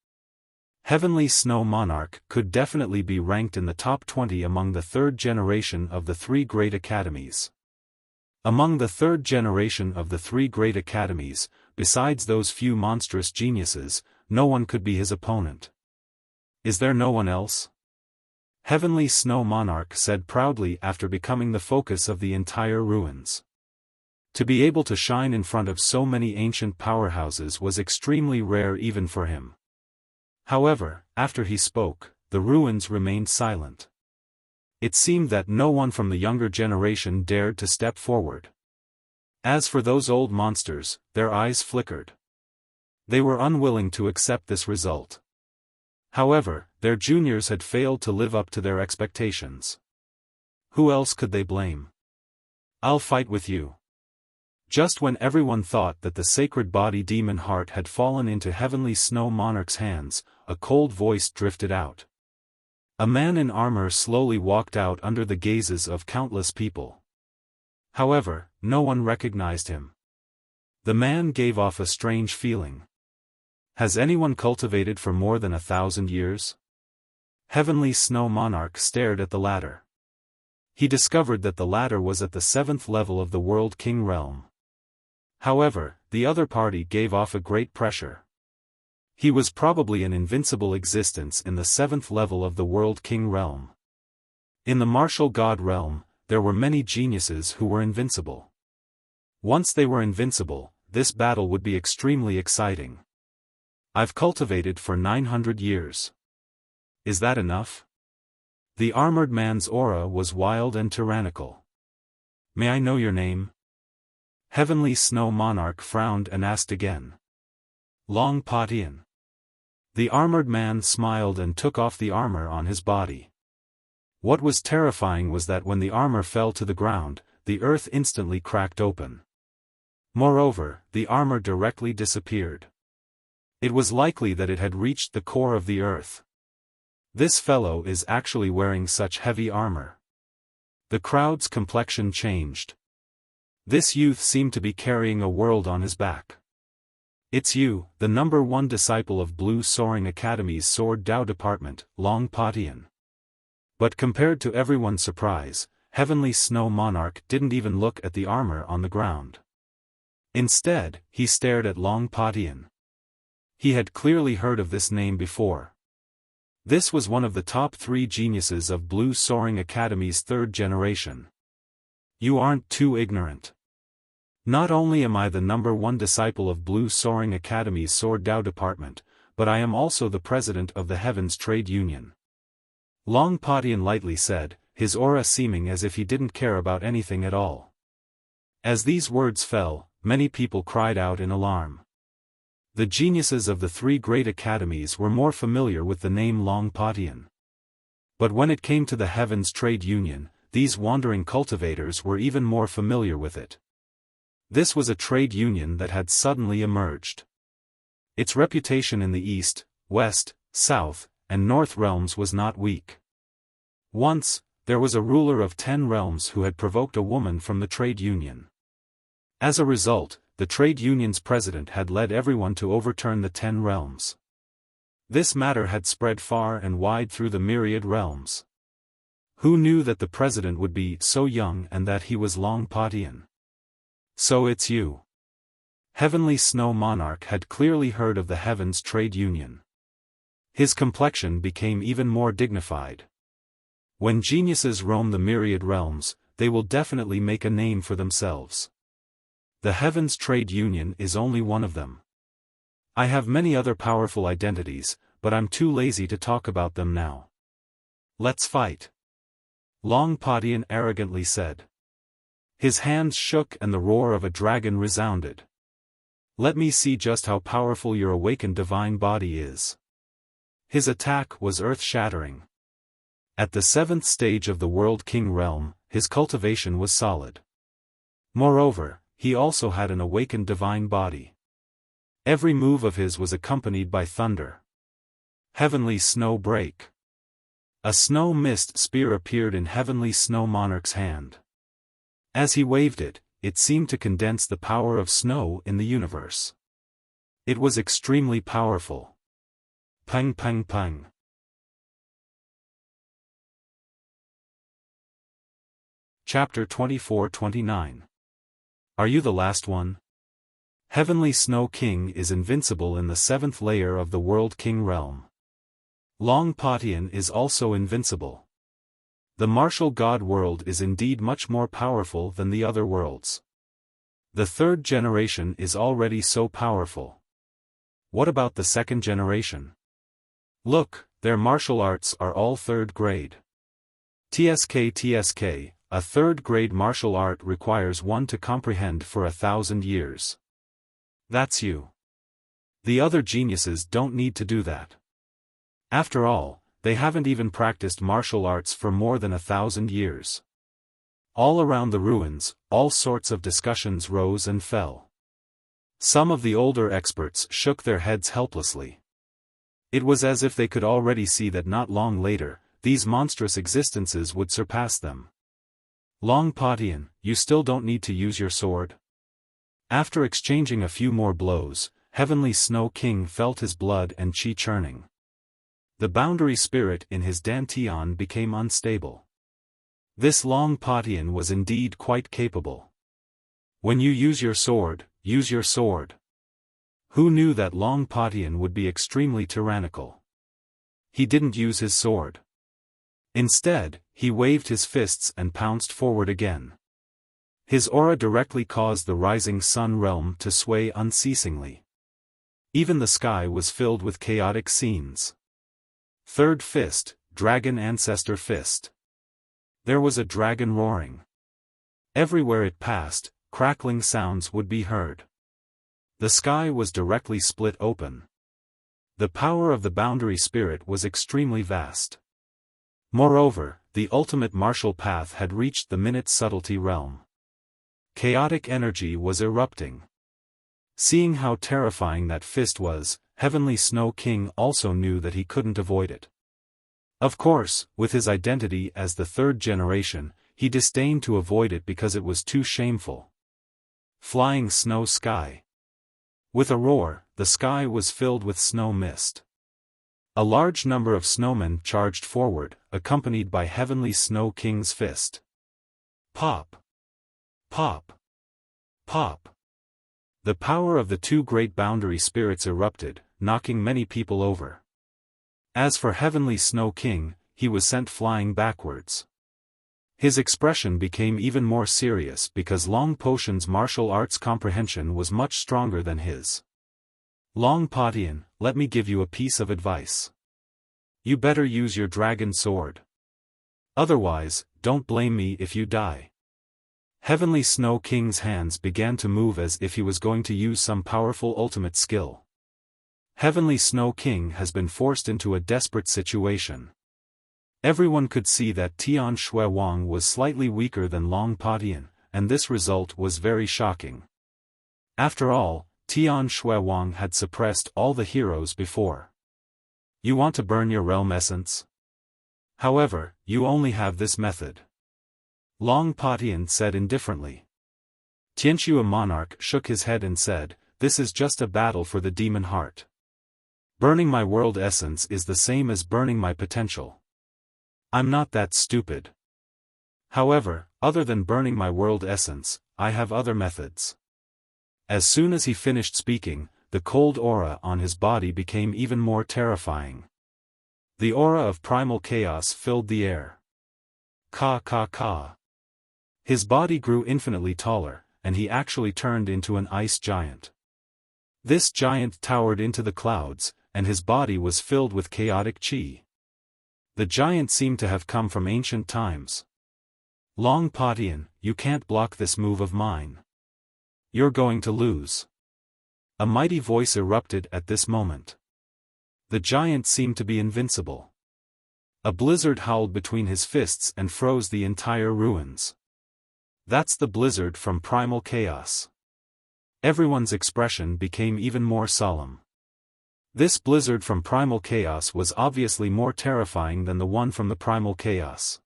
Heavenly Snow Monarch could definitely be ranked in the top 20 among the third generation of the 3 great academies. Among the third generation of the 3 great academies, besides those few monstrous geniuses, no one could be his opponent. Is there no one else? Heavenly Snow Monarch said proudly after becoming the focus of the entire ruins. To be able to shine in front of so many ancient powerhouses was extremely rare even for him. However, after he spoke, the ruins remained silent. It seemed that no one from the younger generation dared to step forward. As for those old monsters, their eyes flickered. They were unwilling to accept this result. However, their juniors had failed to live up to their expectations. Who else could they blame? I'll fight with you. Just when everyone thought that the sacred body demon heart had fallen into Heavenly Snow Monarch's hands, a cold voice drifted out. A man in armor slowly walked out under the gazes of countless people. However, no one recognized him. The man gave off a strange feeling. Has anyone cultivated for more than 1,000 years? Heavenly Snow Monarch stared at the ladder. He discovered that the ladder was at the 7th level of the World King realm. However, the other party gave off a great pressure. He was probably an invincible existence in the 7th level of the World King realm. In the martial god realm, there were many geniuses who were invincible. Once they were invincible, this battle would be extremely exciting. I've cultivated for 900 years. Is that enough? The armored man's aura was wild and tyrannical. May I know your name? Heavenly Snow Monarch frowned and asked again. Long Patian. The armored man smiled and took off the armor on his body. What was terrifying was that when the armor fell to the ground, the earth instantly cracked open. Moreover, the armor directly disappeared. It was likely that it had reached the core of the earth. This fellow is actually wearing such heavy armor. The crowd's complexion changed. This youth seemed to be carrying a world on his back. It's you, the number 1 disciple of Blue Soaring Academy's Sword Dao Department, Long Patian. But compared to everyone's surprise, Heavenly Snow Monarch didn't even look at the armor on the ground. Instead, he stared at Long Patian. He had clearly heard of this name before. This was one of the top 3 geniuses of Blue Soaring Academy's 3rd generation. You aren't too ignorant. Not only am I the number 1 disciple of Blue Soaring Academy's Sword Dao Department, but I am also the president of the Heavens Trade Union. Long Patian lightly said, his aura seeming as if he didn't care about anything at all. As these words fell, many people cried out in alarm. The geniuses of the 3 great academies were more familiar with the name Long Patian. But when it came to the Heavens Trade Union, these wandering cultivators were even more familiar with it. This was a trade union that had suddenly emerged. Its reputation in the East, West, South, and North realms was not weak. Once, there was a ruler of 10 realms who had provoked a woman from the trade union. As a result, the trade union's president had led everyone to overturn the 10 realms. This matter had spread far and wide through the myriad realms. Who knew that the president would be so young and that he was Long Patian? So it's you. Heavenly Snow Monarch had clearly heard of the Heavens Trade Union. His complexion became even more dignified. When geniuses roam the myriad realms, they will definitely make a name for themselves. The Heavens Trade Union is only one of them. I have many other powerful identities, but I'm too lazy to talk about them now. Let's fight. Long Patian arrogantly said. His hands shook and the roar of a dragon resounded. Let me see just how powerful your awakened divine body is. His attack was earth-shattering. At the 7th stage of the World King realm, his cultivation was solid. Moreover, he also had an awakened divine body. Every move of his was accompanied by thunder. Heavenly Snow Break. A snow mist spear appeared in Heavenly Snow Monarch's hand. As he waved it, it seemed to condense the power of snow in the universe. It was extremely powerful. Pang pang pang. Chapter 24-29. Are you the last one? Heavenly Snow King is invincible in the 7th layer of the World King realm. Long Patian is also invincible. The martial god world is indeed much more powerful than the other worlds. The 3rd generation is already so powerful. What about the 2nd generation? Look, their martial arts are all 3rd grade. TSK, a 3rd grade martial art requires one to comprehend for 1,000 years. That's you. The other geniuses don't need to do that. After all, they haven't even practiced martial arts for more than 1,000 years. All around the ruins, all sorts of discussions rose and fell. Some of the older experts shook their heads helplessly. It was as if they could already see that not long later, these monstrous existences would surpass them. Long Patian, you still don't need to use your sword? After exchanging a few more blows, Heavenly Snow King felt his blood and chi churning. The boundary spirit in his dantian became unstable. This Long Patian was indeed quite capable. When you use your sword, use your sword. Who knew that Long Patian would be extremely tyrannical? He didn't use his sword. Instead, he waved his fists and pounced forward again. His aura directly caused the rising sun realm to sway unceasingly. Even the sky was filled with chaotic scenes. Third fist, Dragon Ancestor Fist. There was a dragon roaring. Everywhere it passed, crackling sounds would be heard. The sky was directly split open. The power of the boundary spirit was extremely vast. Moreover, the ultimate martial path had reached the minute subtlety realm. Chaotic energy was erupting. Seeing how terrifying that fist was, Heavenly Snow King also knew that he couldn't avoid it. Of course, with his identity as the third generation, he disdained to avoid it because it was too shameful. Flying Snow Sky. With a roar, the sky was filled with snow mist. A large number of snowmen charged forward, accompanied by Heavenly Snow King's fist. Pop! Pop! Pop! The power of the two great boundary spirits erupted, knocking many people over. As for Heavenly Snow King, he was sent flying backwards. His expression became even more serious because Long Potion's martial arts comprehension was much stronger than his. Long Patian, let me give you a piece of advice. You better use your dragon sword. Otherwise, don't blame me if you die. Heavenly Snow King's hands began to move as if he was going to use some powerful ultimate skill. Heavenly Snow King has been forced into a desperate situation. Everyone could see that Tian Shui Wang was slightly weaker than Long Patian, and this result was very shocking. After all, Tian Shui Wang had suppressed all the heroes before. You want to burn your realm essence? However, you only have this method. Long Patian said indifferently. Tianxue Monarch shook his head and said, this is just a battle for the demon heart. Burning my world essence is the same as burning my potential. I'm not that stupid. However, other than burning my world essence, I have other methods. As soon as he finished speaking, the cold aura on his body became even more terrifying. The aura of primal chaos filled the air. Ka ka ka. His body grew infinitely taller, and he actually turned into an ice giant. This giant towered into the clouds, and his body was filled with chaotic chi. The giant seemed to have come from ancient times. Long Patian, you can't block this move of mine. You're going to lose. A mighty voice erupted at this moment. The giant seemed to be invincible. A blizzard howled between his fists and froze the entire ruins. That's the blizzard from primal chaos. Everyone's expression became even more solemn. This blizzard from primal chaos was obviously more terrifying than the one from the primal chaos.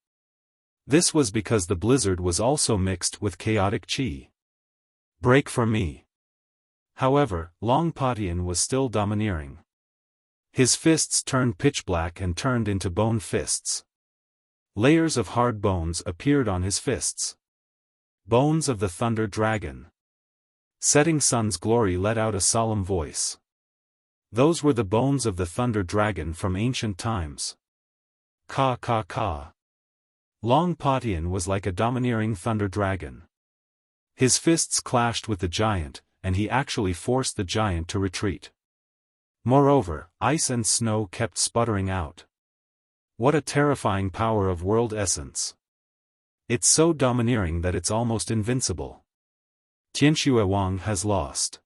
This was because the blizzard was also mixed with chaotic chi. Break for me. However, Long Patian was still domineering. His fists turned pitch black and turned into bone fists. Layers of hard bones appeared on his fists. Bones of the Thunder Dragon. Setting Sun's Glory let out a solemn voice. Those were the bones of the Thunder Dragon from ancient times. Ka ka ka. Long Patian was like a domineering Thunder Dragon. His fists clashed with the giant, and he actually forced the giant to retreat. Moreover, ice and snow kept sputtering out. What a terrifying power of world essence. It's so domineering that it's almost invincible. Tianxue Wang has lost.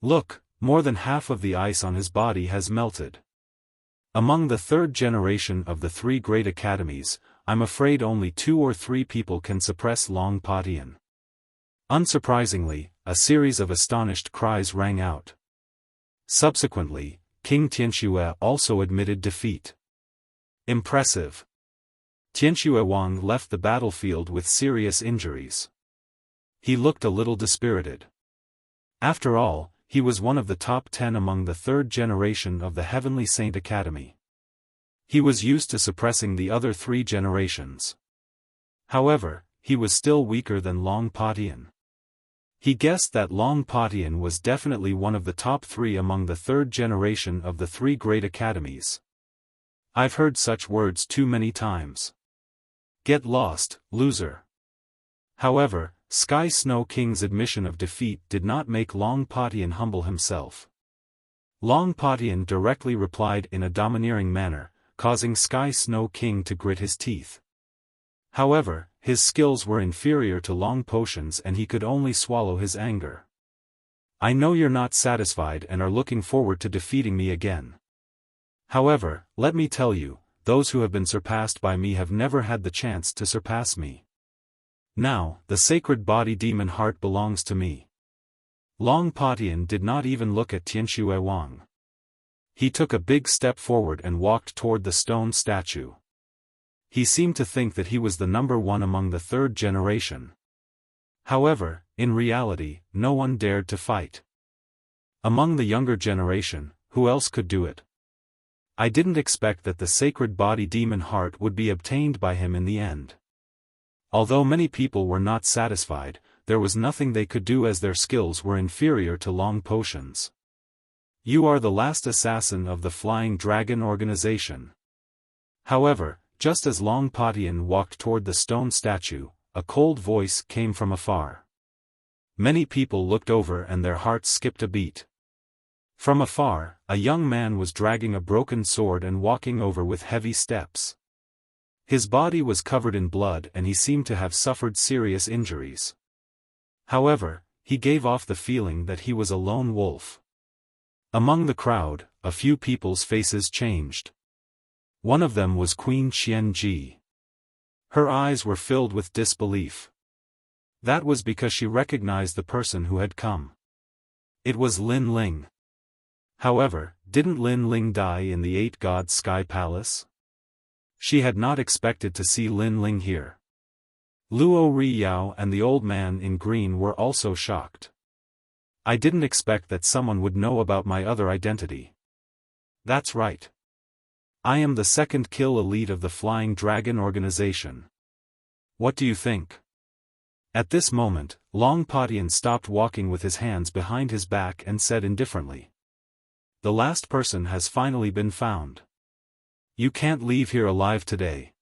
Look, more than half of the ice on his body has melted. Among the third generation of the three great academies, I'm afraid only 2 or 3 people can suppress Long Patian. Unsurprisingly, a series of astonished cries rang out. Subsequently, King Tianxue also admitted defeat. Impressive. Tianxue Wang left the battlefield with serious injuries. He looked a little dispirited. After all, he was one of the top 10 among the third generation of the Heavenly Saint Academy. He was used to suppressing the other 3 generations. However, he was still weaker than Long Patian. He guessed that Long Patian was definitely one of the top 3 among the 3rd generation of the 3 great academies. I've heard such words too many times. Get lost, loser. However, Sky Snow King's admission of defeat did not make Long Patian humble himself. Long Patian directly replied in a domineering manner, causing Sky Snow King to grit his teeth. However, his skills were inferior to Long Potion's and he could only swallow his anger. I know you're not satisfied and are looking forward to defeating me again. However, let me tell you, those who have been surpassed by me have never had the chance to surpass me. Now, the sacred body demon heart belongs to me. Long Patian did not even look at Tianxue Wang. He took a big step forward and walked toward the stone statue. He seemed to think that he was the number 1 among the 3rd generation. However, in reality, no one dared to fight. Among the younger generation, who else could do it? I didn't expect that the sacred body demon heart would be obtained by him in the end. Although many people were not satisfied, there was nothing they could do as their skills were inferior to Long Potion's. You are the last assassin of the Flying Dragon organization. However, just as Long Patian walked toward the stone statue, a cold voice came from afar. Many people looked over and their hearts skipped a beat. From afar, a young man was dragging a broken sword and walking over with heavy steps. His body was covered in blood and he seemed to have suffered serious injuries. However, he gave off the feeling that he was a lone wolf. Among the crowd, a few people's faces changed. One of them was Queen Xianji. Her eyes were filled with disbelief. That was because she recognized the person who had come. It was Lin Ling. However, didn't Lin Ling die in the 8 Gods Sky Palace? She had not expected to see Lin Ling here. Luo Riyao and the old man in green were also shocked. I didn't expect that someone would know about my other identity. That's right. I am the 2nd kill elite of the Flying Dragon organization. What do you think? At this moment, Long Patian stopped walking with his hands behind his back and said indifferently. The last person has finally been found. You can't leave here alive today.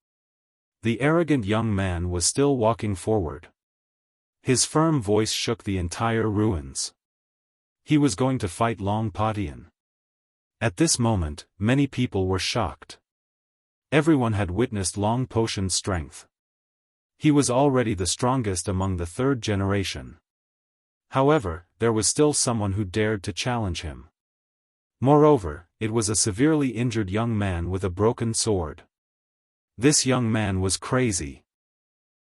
The arrogant young man was still walking forward. His firm voice shook the entire ruins. He was going to fight Long Patian. At this moment, many people were shocked. Everyone had witnessed Long Potion's strength. He was already the strongest among the 3rd generation. However, there was still someone who dared to challenge him. Moreover, it was a severely injured young man with a broken sword. This young man was crazy.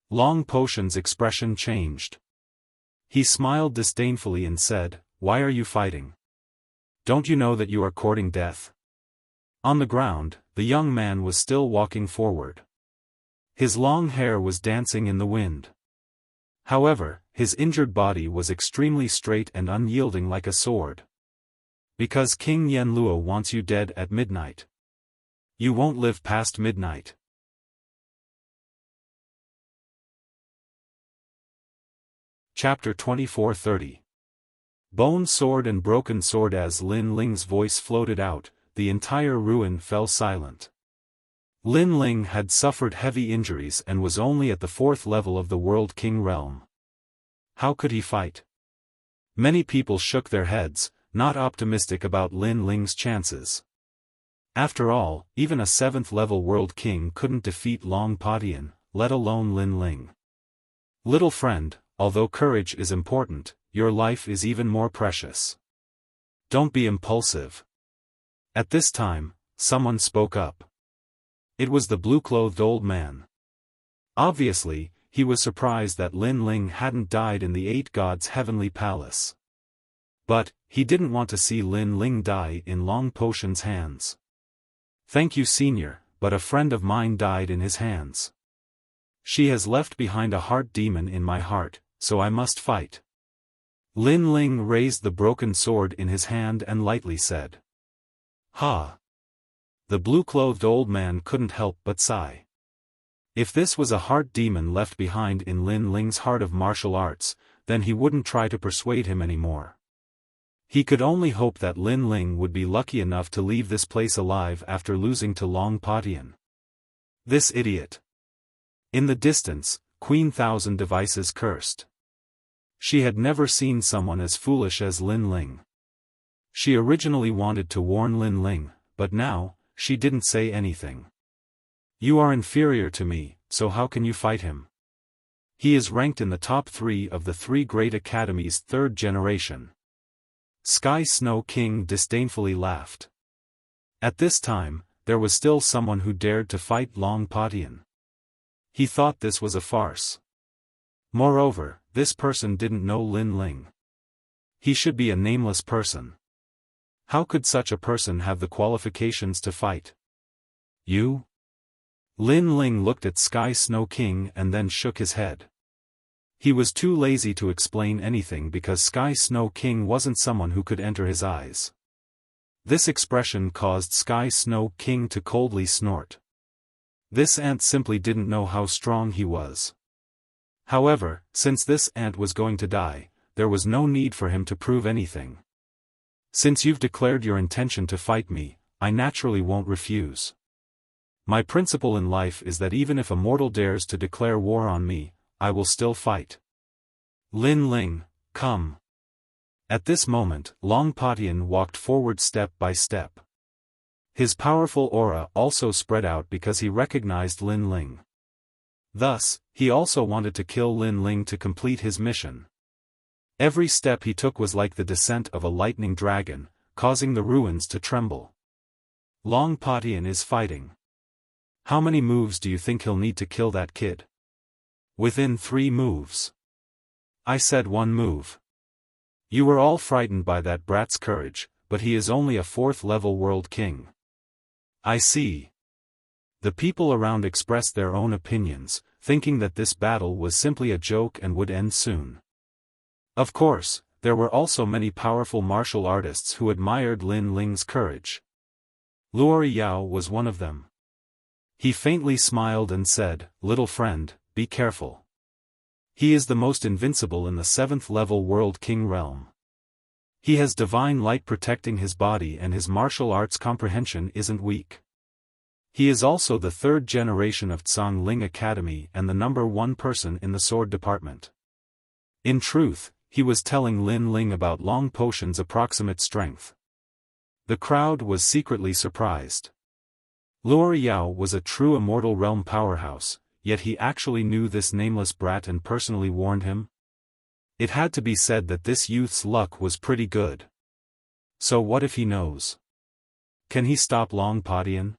Long Potion's expression changed. He smiled disdainfully and said, "Why are you fighting? Don't you know that you are courting death?" On the ground, the young man was still walking forward. His long hair was dancing in the wind. However, his injured body was extremely straight and unyielding like a sword. Because King Yanluo wants you dead at midnight. You won't live past midnight. Chapter 24:30. Bone Sword and Broken Sword. As Lin Ling's voice floated out, the entire ruin fell silent. Lin Ling had suffered heavy injuries and was only at the 4th level of the World King realm. How could he fight? Many people shook their heads, not optimistic about Lin Ling's chances. After all, even a 7th level World King couldn't defeat Long Patian, let alone Lin Ling. Little friend, although courage is important, your life is even more precious. Don't be impulsive. At this time, someone spoke up. It was the blue-clothed old man. Obviously, he was surprised that Lin Ling hadn't died in the 8 Gods' heavenly palace. But, he didn't want to see Lin Ling die in Long Potion's hands. Thank you, senior, but a friend of mine died in his hands. She has left behind a heart demon in my heart, so I must fight. Lin Ling raised the broken sword in his hand and lightly said. Ha! The blue-clothed old man couldn't help but sigh. If this was a heart demon left behind in Lin Ling's heart of martial arts, then he wouldn't try to persuade him anymore. He could only hope that Lin Ling would be lucky enough to leave this place alive after losing to Long Patian. This idiot. In the distance, Queen Thousand Devices cursed. She had never seen someone as foolish as Lin Ling. She originally wanted to warn Lin Ling, but now, she didn't say anything. You are inferior to me, so how can you fight him? He is ranked in the top 3 of the 3 great academies' 3rd generation. Sky Snow King disdainfully laughed. At this time, there was still someone who dared to fight Long Patian. He thought this was a farce. Moreover, this person didn't know Lin Ling. He should be a nameless person. How could such a person have the qualifications to fight? You? Lin Ling looked at Sky Snow King and then shook his head. He was too lazy to explain anything because Sky Snow King wasn't someone who could enter his eyes. This expression caused Sky Snow King to coldly snort. This ant simply didn't know how strong he was. However, since this ant was going to die, there was no need for him to prove anything. Since you've declared your intention to fight me, I naturally won't refuse. My principle in life is that even if a mortal dares to declare war on me, I will still fight. Lin Ling, come. At this moment, Long Patian walked forward step by step. His powerful aura also spread out because he recognized Lin Ling. Thus, he also wanted to kill Lin Ling to complete his mission. Every step he took was like the descent of a lightning dragon, causing the ruins to tremble. Long Patian is fighting. How many moves do you think he'll need to kill that kid? Within 3 moves. I said 1 move. You were all frightened by that brat's courage, but he is only a 4th level world king. I see. The people around expressed their own opinions, thinking that this battle was simply a joke and would end soon. Of course, there were also many powerful martial artists who admired Lin Ling's courage. Luo Yao was one of them. He faintly smiled and said, "Little friend, be careful. He is the most invincible in the 7th level World King realm. He has divine light protecting his body and his martial arts comprehension isn't weak. He is also the 3rd generation of Tsang Ling Academy and the number 1 person in the sword department." In truth, he was telling Lin Ling about Long Potion's approximate strength. The crowd was secretly surprised. Luo Yao was a true immortal realm powerhouse, yet he actually knew this nameless brat and personally warned him? It had to be said that this youth's luck was pretty good. So what if he knows? Can he stop Long Patian?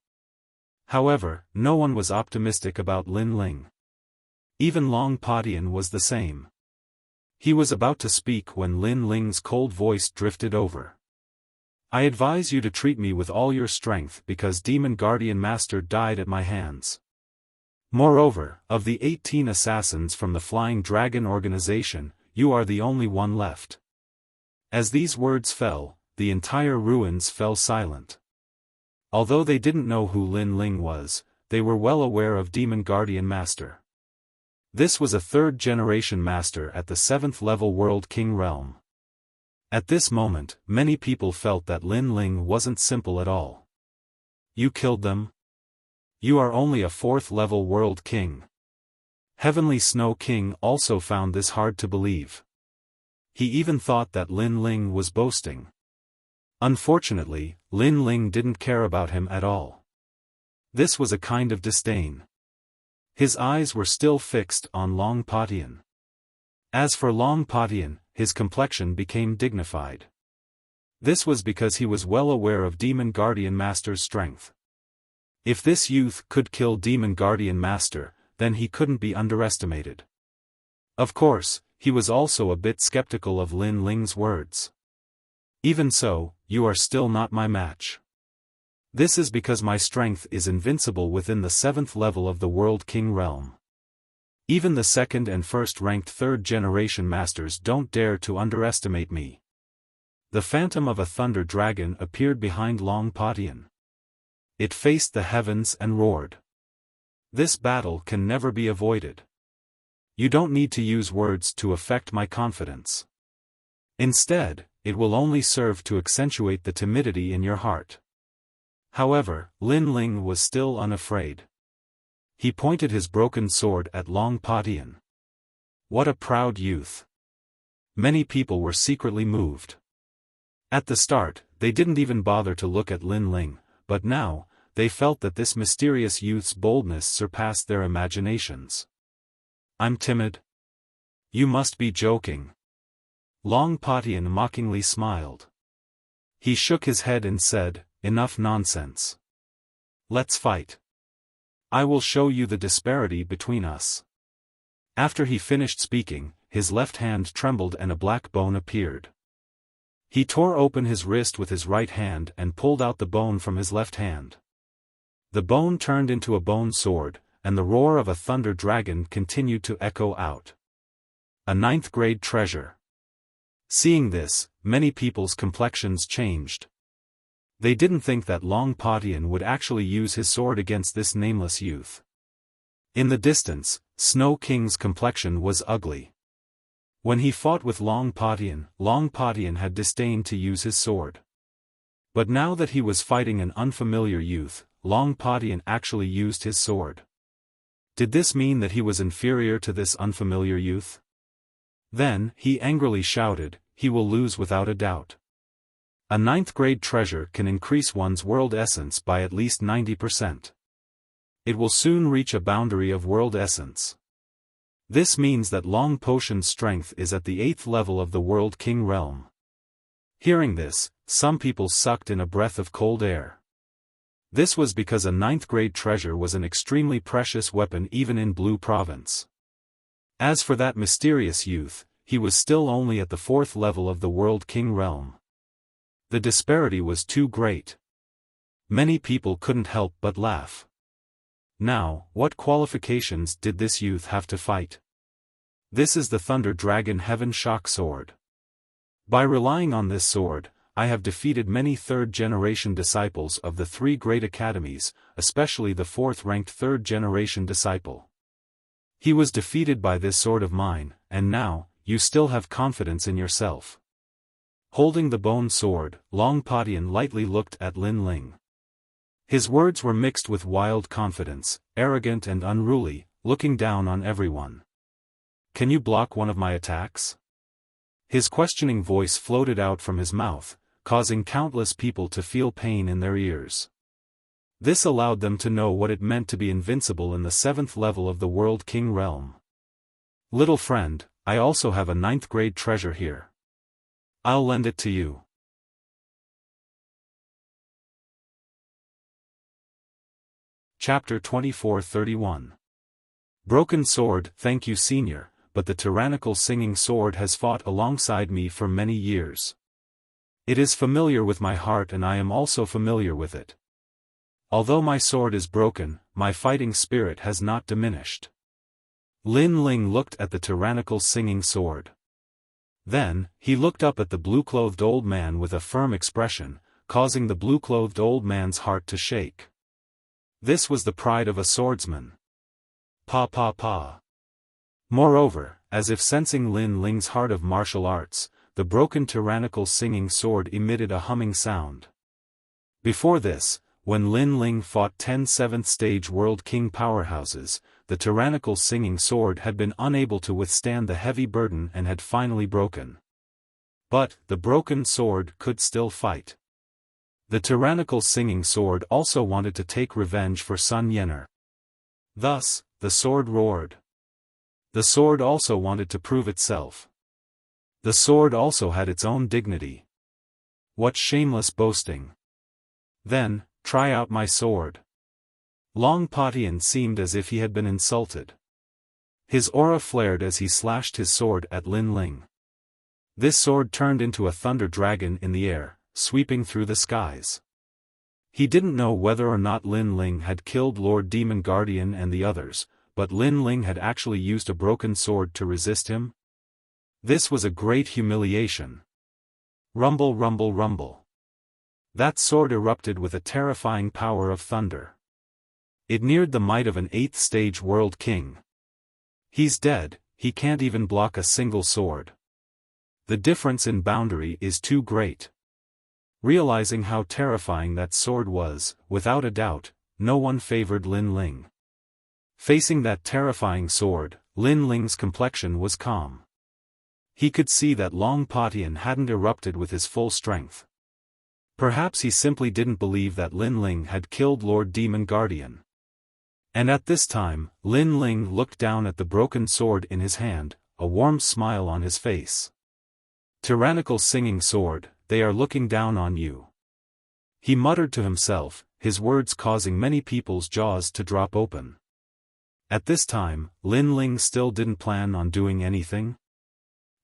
However, no one was optimistic about Lin Ling. Even Long Patian was the same. He was about to speak when Lin Ling's cold voice drifted over. I advise you to treat me with all your strength because Demon Guardian Master died at my hands. Moreover, of the 18 assassins from the Flying Dragon organization, you are the only one left. As these words fell, the entire ruins fell silent. Although they didn't know who Lin Ling was, they were well aware of Demon Guardian Master. This was a 3rd generation master at the 7th level World King realm. At this moment, many people felt that Lin Ling wasn't simple at all. You killed them? You are only a 4th level World King. Heavenly Snow King also found this hard to believe. He even thought that Lin Ling was boasting. Unfortunately, Lin Ling didn't care about him at all. This was a kind of disdain. His eyes were still fixed on Long Patian. As for Long Patian, his complexion became dignified. This was because he was well aware of Demon Guardian Master's strength. If this youth could kill Demon Guardian Master, then he couldn't be underestimated. Of course, he was also a bit skeptical of Lin Ling's words. Even so, you are still not my match. This is because my strength is invincible within the 7th level of the World King realm. Even the 2nd and 1st ranked 3rd generation masters don't dare to underestimate me. The phantom of a thunder dragon appeared behind Long Patian. It faced the heavens and roared. This battle can never be avoided. You don't need to use words to affect my confidence. Instead, it will only serve to accentuate the timidity in your heart. However, Lin Ling was still unafraid. He pointed his broken sword at Long Patian. What a proud youth! Many people were secretly moved. At the start, they didn't even bother to look at Lin Ling, but now, they felt that this mysterious youth's boldness surpassed their imaginations. I'm timid? You must be joking. Long Patian mockingly smiled. He shook his head and said, enough nonsense. Let's fight. I will show you the disparity between us. After he finished speaking, his left hand trembled and a black bone appeared. He tore open his wrist with his right hand and pulled out the bone from his left hand. The bone turned into a bone sword, and the roar of a thunder dragon continued to echo out. A 9th grade treasure. Seeing this, many people's complexions changed. They didn't think that Long Patian would actually use his sword against this nameless youth. In the distance, Snow King's complexion was ugly. When he fought with Long Patian had disdained to use his sword. But now that he was fighting an unfamiliar youth, Long Patian actually used his sword. Did this mean that he was inferior to this unfamiliar youth? Then, he angrily shouted, he will lose without a doubt. A 9th grade treasure can increase one's world essence by at least 90%. It will soon reach a boundary of world essence. This means that Long Patian's strength is at the 8th level of the World King realm. Hearing this, some people sucked in a breath of cold air. This was because a 9th grade treasure was an extremely precious weapon even in Blue Province. As for that mysterious youth, he was still only at the 4th level of the World King realm. The disparity was too great. Many people couldn't help but laugh. Now, what qualifications did this youth have to fight? This is the Thunder Dragon Heaven Shock Sword. By relying on this sword, I have defeated many 3rd-generation disciples of the 3 great academies, especially the 4th-ranked 3rd-generation disciple. He was defeated by this sword of mine, and now, you still have confidence in yourself. Holding the bone sword, Long Patian lightly looked at Lin Ling. His words were mixed with wild confidence, arrogant and unruly, looking down on everyone. Can you block one of my attacks? His questioning voice floated out from his mouth, causing countless people to feel pain in their ears. This allowed them to know what it meant to be invincible in the 7th level of the World King realm. Little friend, I also have a 9th grade treasure here. I'll lend it to you. Chapter 24-31. Broken Sword. Thank you, Senior, but the tyrannical singing sword has fought alongside me for many years. It is familiar with my heart and I am also familiar with it. Although my sword is broken, my fighting spirit has not diminished. Lin Ling looked at the tyrannical singing sword. Then, he looked up at the blue-clothed old man with a firm expression, causing the blue-clothed old man's heart to shake. This was the pride of a swordsman. Pa pa pa. Moreover, as if sensing Lin Ling's heart of martial arts, the broken tyrannical singing sword emitted a humming sound. Before this, when Lin Ling fought 10 7th-stage World King powerhouses, the tyrannical singing sword had been unable to withstand the heavy burden and had finally broken. But, the broken sword could still fight. The tyrannical singing sword also wanted to take revenge for Sun Yener. Thus, the sword roared. The sword also wanted to prove itself. The sword also had its own dignity. What shameless boasting! Then, try out my sword. Long Patian seemed as if he had been insulted. His aura flared as he slashed his sword at Lin Ling. This sword turned into a thunder dragon in the air, sweeping through the skies. He didn't know whether or not Lin Ling had killed Lord Demon Guardian and the others, but Lin Ling had actually used a broken sword to resist him. This was a great humiliation. Rumble, rumble, rumble. That sword erupted with a terrifying power of thunder. It neared the might of an 8th-stage World King. He's dead, he can't even block a single sword. The difference in boundary is too great. Realizing how terrifying that sword was, without a doubt, no one favored Lin Ling. Facing that terrifying sword, Lin Ling's complexion was calm. He could see that Long Patian hadn't erupted with his full strength. Perhaps he simply didn't believe that Lin Ling had killed Lord Demon Guardian. And at this time, Lin Ling looked down at the broken sword in his hand, a warm smile on his face. Tyrannical singing sword, they are looking down on you. He muttered to himself, his words causing many people's jaws to drop open. At this time, Lin Ling still didn't plan on doing anything.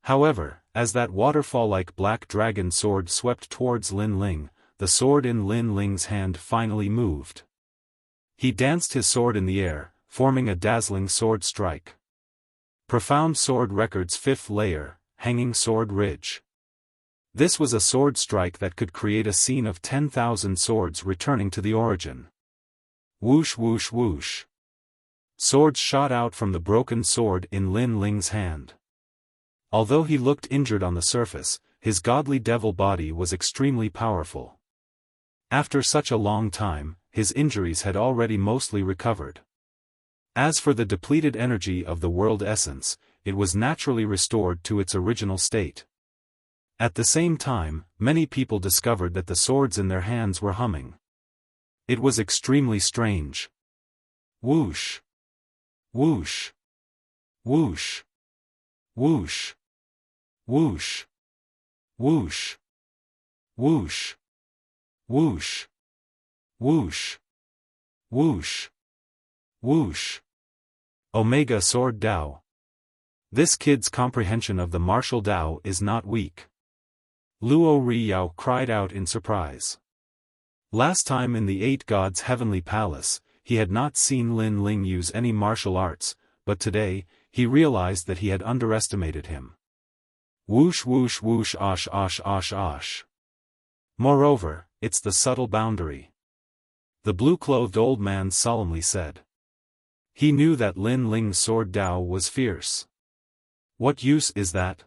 However, as that waterfall-like black dragon sword swept towards Lin Ling, the sword in Lin Ling's hand finally moved. He danced his sword in the air, forming a dazzling sword strike. Profound Sword Record's 5th layer, Hanging Sword Ridge. This was a sword strike that could create a scene of 10,000 swords returning to the origin. Whoosh whoosh whoosh. Swords shot out from the broken sword in Lin Ling's hand. Although he looked injured on the surface, his godly devil body was extremely powerful. After such a long time, his injuries had already mostly recovered. As for the depleted energy of the world essence, it was naturally restored to its original state. At the same time, many people discovered that the swords in their hands were humming. It was extremely strange. Whoosh! Whoosh! Whoosh! Whoosh! Whoosh! Whoosh! Whoosh! Whoosh! Whoosh! Whoosh! Whoosh! Omega Sword Dao. This kid's comprehension of the martial Dao is not weak. Luo Riyao cried out in surprise. Last time in the 8 Gods' heavenly palace, he had not seen Lin Ling use any martial arts, but today, he realized that he had underestimated him. Whoosh whoosh whoosh osh osh osh osh. Moreover, it's the subtle boundary. The blue-clothed old man solemnly said. He knew that Lin Ling's sword Dao was fierce. What use is that?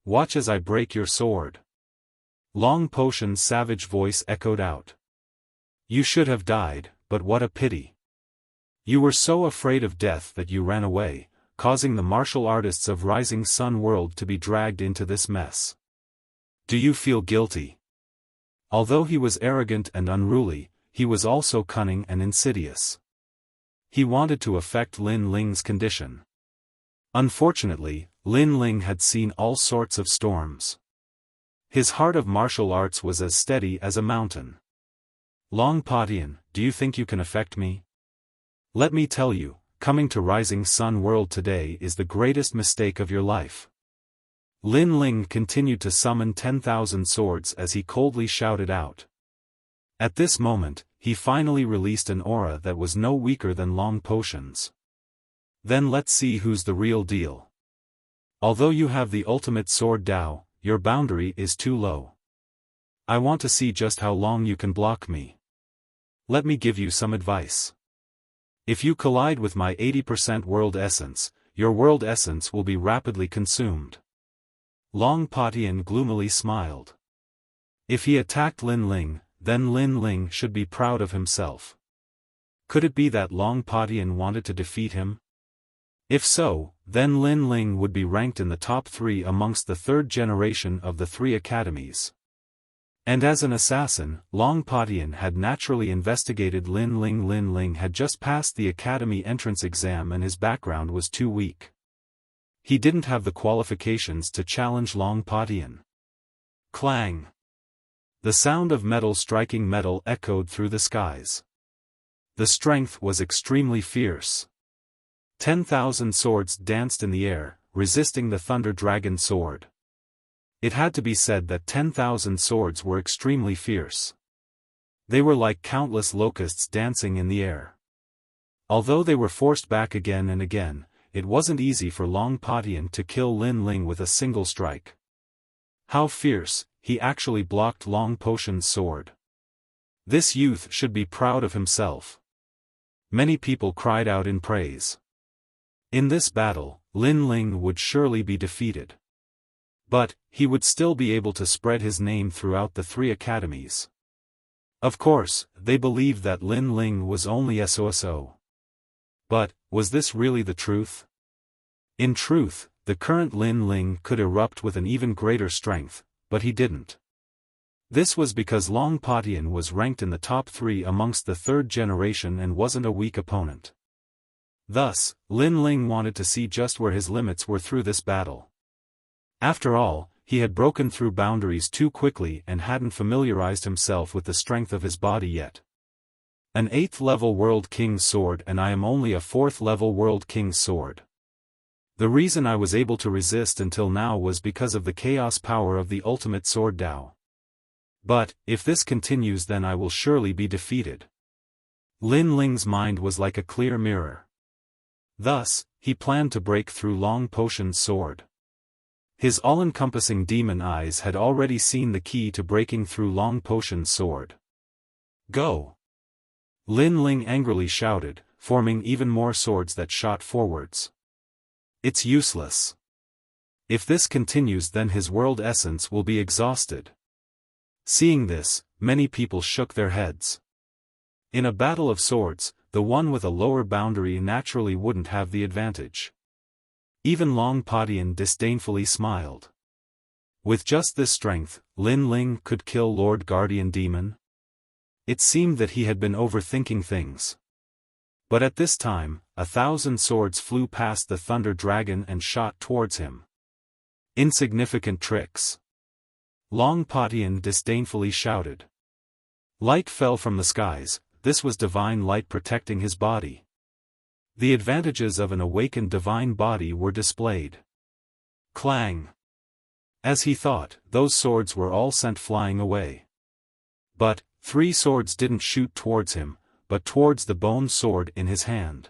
Watch as I break your sword. Long Potion's savage voice echoed out. You should have died, but what a pity. You were so afraid of death that you ran away, causing the martial artists of Rising Sun World to be dragged into this mess. Do you feel guilty? Although he was arrogant and unruly, he was also cunning and insidious. He wanted to affect Lin Ling's condition. Unfortunately, Lin Ling had seen all sorts of storms. His heart of martial arts was as steady as a mountain. Long Patian, do you think you can affect me? Let me tell you, coming to Rising Sun World today is the greatest mistake of your life. Lin Ling continued to summon 10,000 swords as he coldly shouted out. At this moment, he finally released an aura that was no weaker than Long Potion's. Then let's see who's the real deal. Although you have the ultimate sword Dao, your boundary is too low. I want to see just how long you can block me. Let me give you some advice. If you collide with my 80% world essence, your world essence will be rapidly consumed. Long Patian gloomily smiled. If he attacked Lin Ling, then Lin Ling should be proud of himself. Could it be that Long Patian wanted to defeat him? If so, then Lin Ling would be ranked in the top 3 amongst the 3rd generation of the 3 academies. And as an assassin, Long Patian had naturally investigated Lin Ling. Lin Ling had just passed the academy entrance exam and his background was too weak. He didn't have the qualifications to challenge Long Patian. Clang! The sound of metal striking metal echoed through the skies. The strength was extremely fierce. 10,000 swords danced in the air, resisting the Thunder Dragon sword. It had to be said that 10,000 swords were extremely fierce. They were like countless locusts dancing in the air. Although they were forced back again and again, it wasn't easy for Long Patian to kill Lin Ling with a single strike. How fierce, he actually blocked Long Potion's sword. This youth should be proud of himself. Many people cried out in praise. In this battle, Lin Ling would surely be defeated. But, he would still be able to spread his name throughout the 3 academies. Of course, they believed that Lin Ling was only SOSO. But, was this really the truth? In truth, the current Lin Ling could erupt with an even greater strength, but he didn't. This was because Long Patian was ranked in the top 3 amongst the 3rd generation and wasn't a weak opponent. Thus, Lin Ling wanted to see just where his limits were through this battle. After all, he had broken through boundaries too quickly and hadn't familiarized himself with the strength of his body yet. An 8th level World King's sword and I am only a 4th level World King's sword. The reason I was able to resist until now was because of the chaos power of the ultimate sword Dao. But, if this continues then I will surely be defeated. Lin Ling's mind was like a clear mirror. Thus, he planned to break through Long Potion's sword. His all-encompassing demon eyes had already seen the key to breaking through Long Potion's sword. Go! Lin Ling angrily shouted, forming even more swords that shot forwards. It's useless. If this continues then his world essence will be exhausted. Seeing this, many people shook their heads. In a battle of swords, the one with a lower boundary naturally wouldn't have the advantage. Even Long Patian disdainfully smiled. With just this strength, Lin Ling could kill Lord Guardian Demon? It seemed that he had been overthinking things. But at this time, 1,000 swords flew past the Thunder Dragon and shot towards him. Insignificant tricks. Long Patian disdainfully shouted. Light fell from the skies, this was divine light protecting his body. The advantages of an awakened divine body were displayed. Clang! As he thought, those swords were all sent flying away. But, 3 swords didn't shoot towards him, but towards the bone sword in his hand.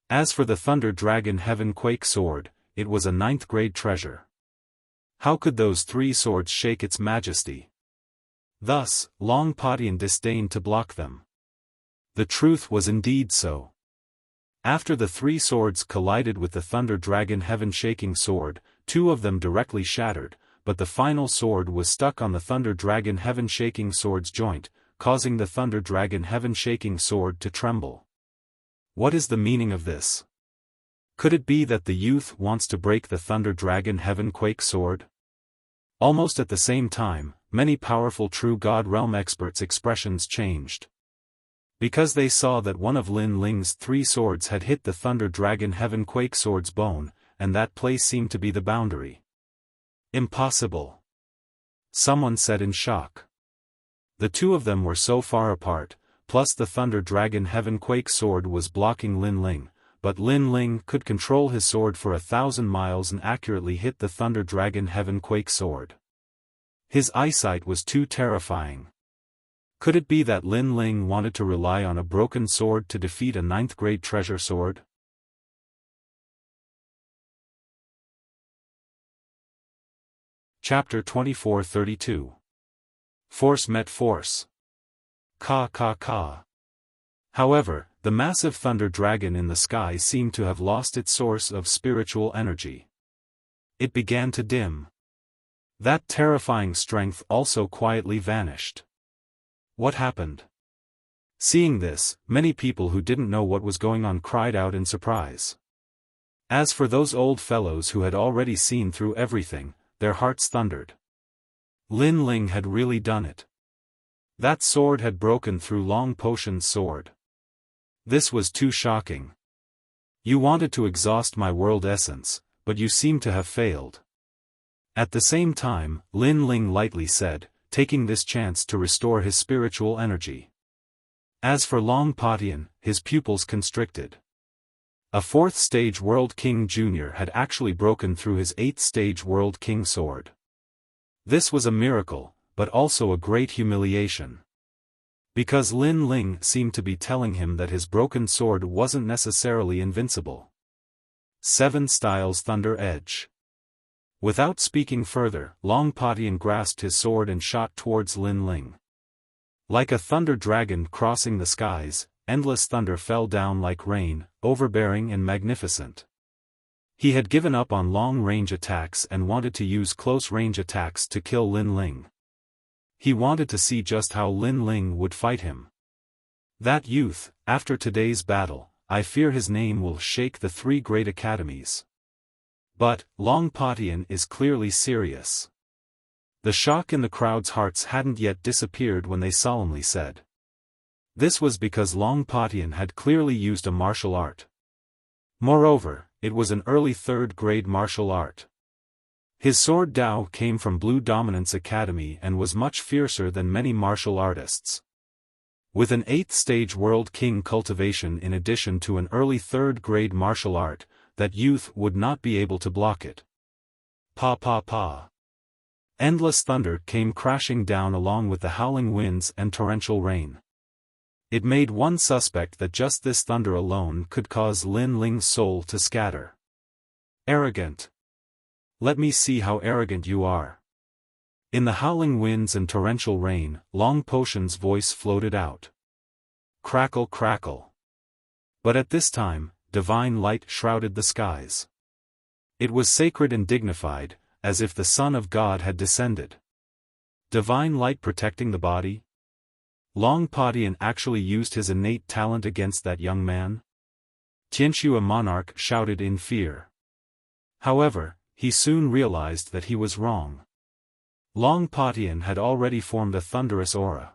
As for the Thunder Dragon Heaven Quake sword, it was a 9th grade treasure. How could those 3 swords shake its majesty? Thus, Long Patian disdained to block them. The truth was indeed so. After the 3 swords collided with the Thunder Dragon Heaven Shaking sword, 2 of them directly shattered, but the final sword was stuck on the Thunder Dragon Heaven Shaking sword's joint, causing the Thunder Dragon Heaven Shaking sword to tremble. What is the meaning of this? Could it be that the youth wants to break the Thunder Dragon Heaven Quake sword? Almost at the same time, many powerful True God Realm experts' expressions changed. Because they saw that one of Lin Ling's 3 swords had hit the Thunder Dragon Heaven Quake sword's bone, and that place seemed to be the boundary. Impossible! Someone said in shock. The 2 of them were so far apart, plus the Thunder Dragon Heaven Quake sword was blocking Lin Ling, but Lin Ling could control his sword for 1,000 miles and accurately hit the Thunder Dragon Heaven Quake sword. His eyesight was too terrifying. Could it be that Lin Ling wanted to rely on a broken sword to defeat a 9th grade treasure sword? Chapter 2432. Force met force. Ka ka ka. However, the massive thunder dragon in the sky seemed to have lost its source of spiritual energy. It began to dim. That terrifying strength also quietly vanished. What happened? Seeing this, many people who didn't know what was going on cried out in surprise. As for those old fellows who had already seen through everything, their hearts thundered. Lin Ling had really done it. That sword had broken through Long Potion's sword. This was too shocking. You wanted to exhaust my world essence, but you seem to have failed. At the same time, Lin Ling lightly said, taking this chance to restore his spiritual energy. As for Long Patian, his pupils constricted. A 4th stage World King Jr. had actually broken through his 8th stage World King sword. This was a miracle, but also a great humiliation. Because Lin Ling seemed to be telling him that his broken sword wasn't necessarily invincible. 7 Styles Thunder Edge. Without speaking further, Long Patian grasped his sword and shot towards Lin Ling. Like a thunder dragon crossing the skies, endless thunder fell down like rain, overbearing and magnificent. He had given up on long-range attacks and wanted to use close-range attacks to kill Lin Ling. He wanted to see just how Lin Ling would fight him. That youth, after today's battle, I fear his name will shake the 3 great academies. But, Long Patian is clearly serious. The shock in the crowd's hearts hadn't yet disappeared when they solemnly said. This was because Long Patian had clearly used a martial art. Moreover, it was an early 3rd grade martial art. His sword Dao came from Blue Dominance Academy and was much fiercer than many martial artists. With an 8th stage World King cultivation in addition to an early 3rd grade martial art, that youth would not be able to block it. Pa pa pa. Endless thunder came crashing down along with the howling winds and torrential rain. It made one suspect that just this thunder alone could cause Lin Ling's soul to scatter. Arrogant. Let me see how arrogant you are. In the howling winds and torrential rain, Long Potion's voice floated out. Crackle crackle. But at this time, divine light shrouded the skies. It was sacred and dignified, as if the Son of God had descended. Divine light protecting the body? Long Patian actually used his innate talent against that young man? Tianxu, a monarch, shouted in fear. However, he soon realized that he was wrong. Long Patian had already formed a thunderous aura.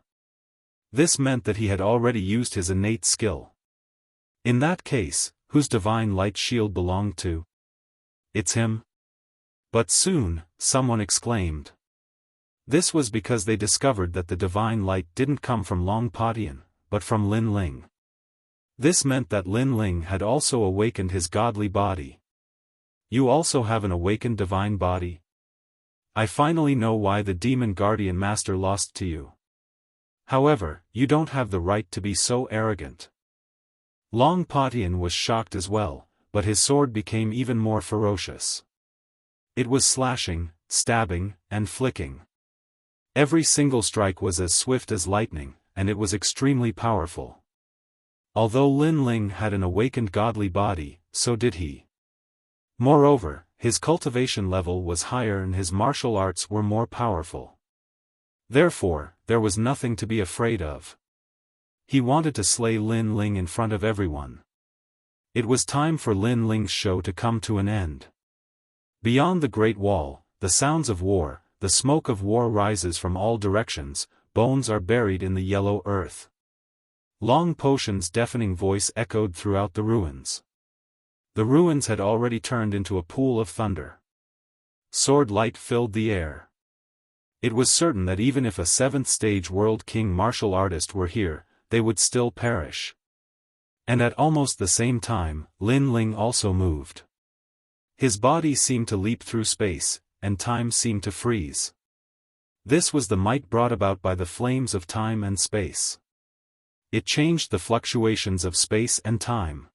This meant that he had already used his innate skill. In that case, whose divine light shield belonged to? It's him. But soon, someone exclaimed. This was because they discovered that the divine light didn't come from Long Patian, but from Lin Ling. This meant that Lin Ling had also awakened his godly body. You also have an awakened divine body? I finally know why the Demon Guardian Master lost to you. However, you don't have the right to be so arrogant. Long Patian was shocked as well, but his sword became even more ferocious. It was slashing, stabbing, and flicking. Every single strike was as swift as lightning, and it was extremely powerful. Although Lin Ling had an awakened godly body, so did he. Moreover, his cultivation level was higher and his martial arts were more powerful. Therefore, there was nothing to be afraid of. He wanted to slay Lin Ling in front of everyone. It was time for Lin Ling's show to come to an end. Beyond the Great Wall, the sounds of war, the smoke of war rises from all directions, bones are buried in the yellow earth. Long Potion's deafening voice echoed throughout the ruins. The ruins had already turned into a pool of thunder. Sword light filled the air. It was certain that even if a 7th stage World King martial artist were here, they would still perish. And at almost the same time, Lin Ling also moved. His body seemed to leap through space, and time seemed to freeze. This was the might brought about by the flames of time and space. It changed the fluctuations of space and time.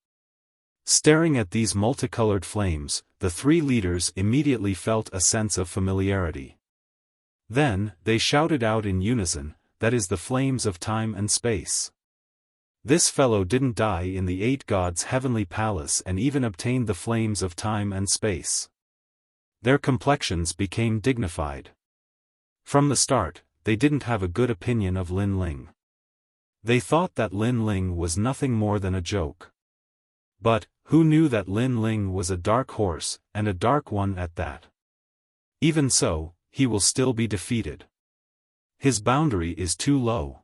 Staring at these multicolored flames, the 3 leaders immediately felt a sense of familiarity. Then, they shouted out in unison, "That is the flames of time and space." This fellow didn't die in the 8 gods' heavenly palace and even obtained the flames of time and space. Their complexions became dignified. From the start, they didn't have a good opinion of Lin Ling. They thought that Lin Ling was nothing more than a joke. But, who knew that Lin Ling was a dark horse, and a dark one at that? Even so, he will still be defeated. His boundary is too low.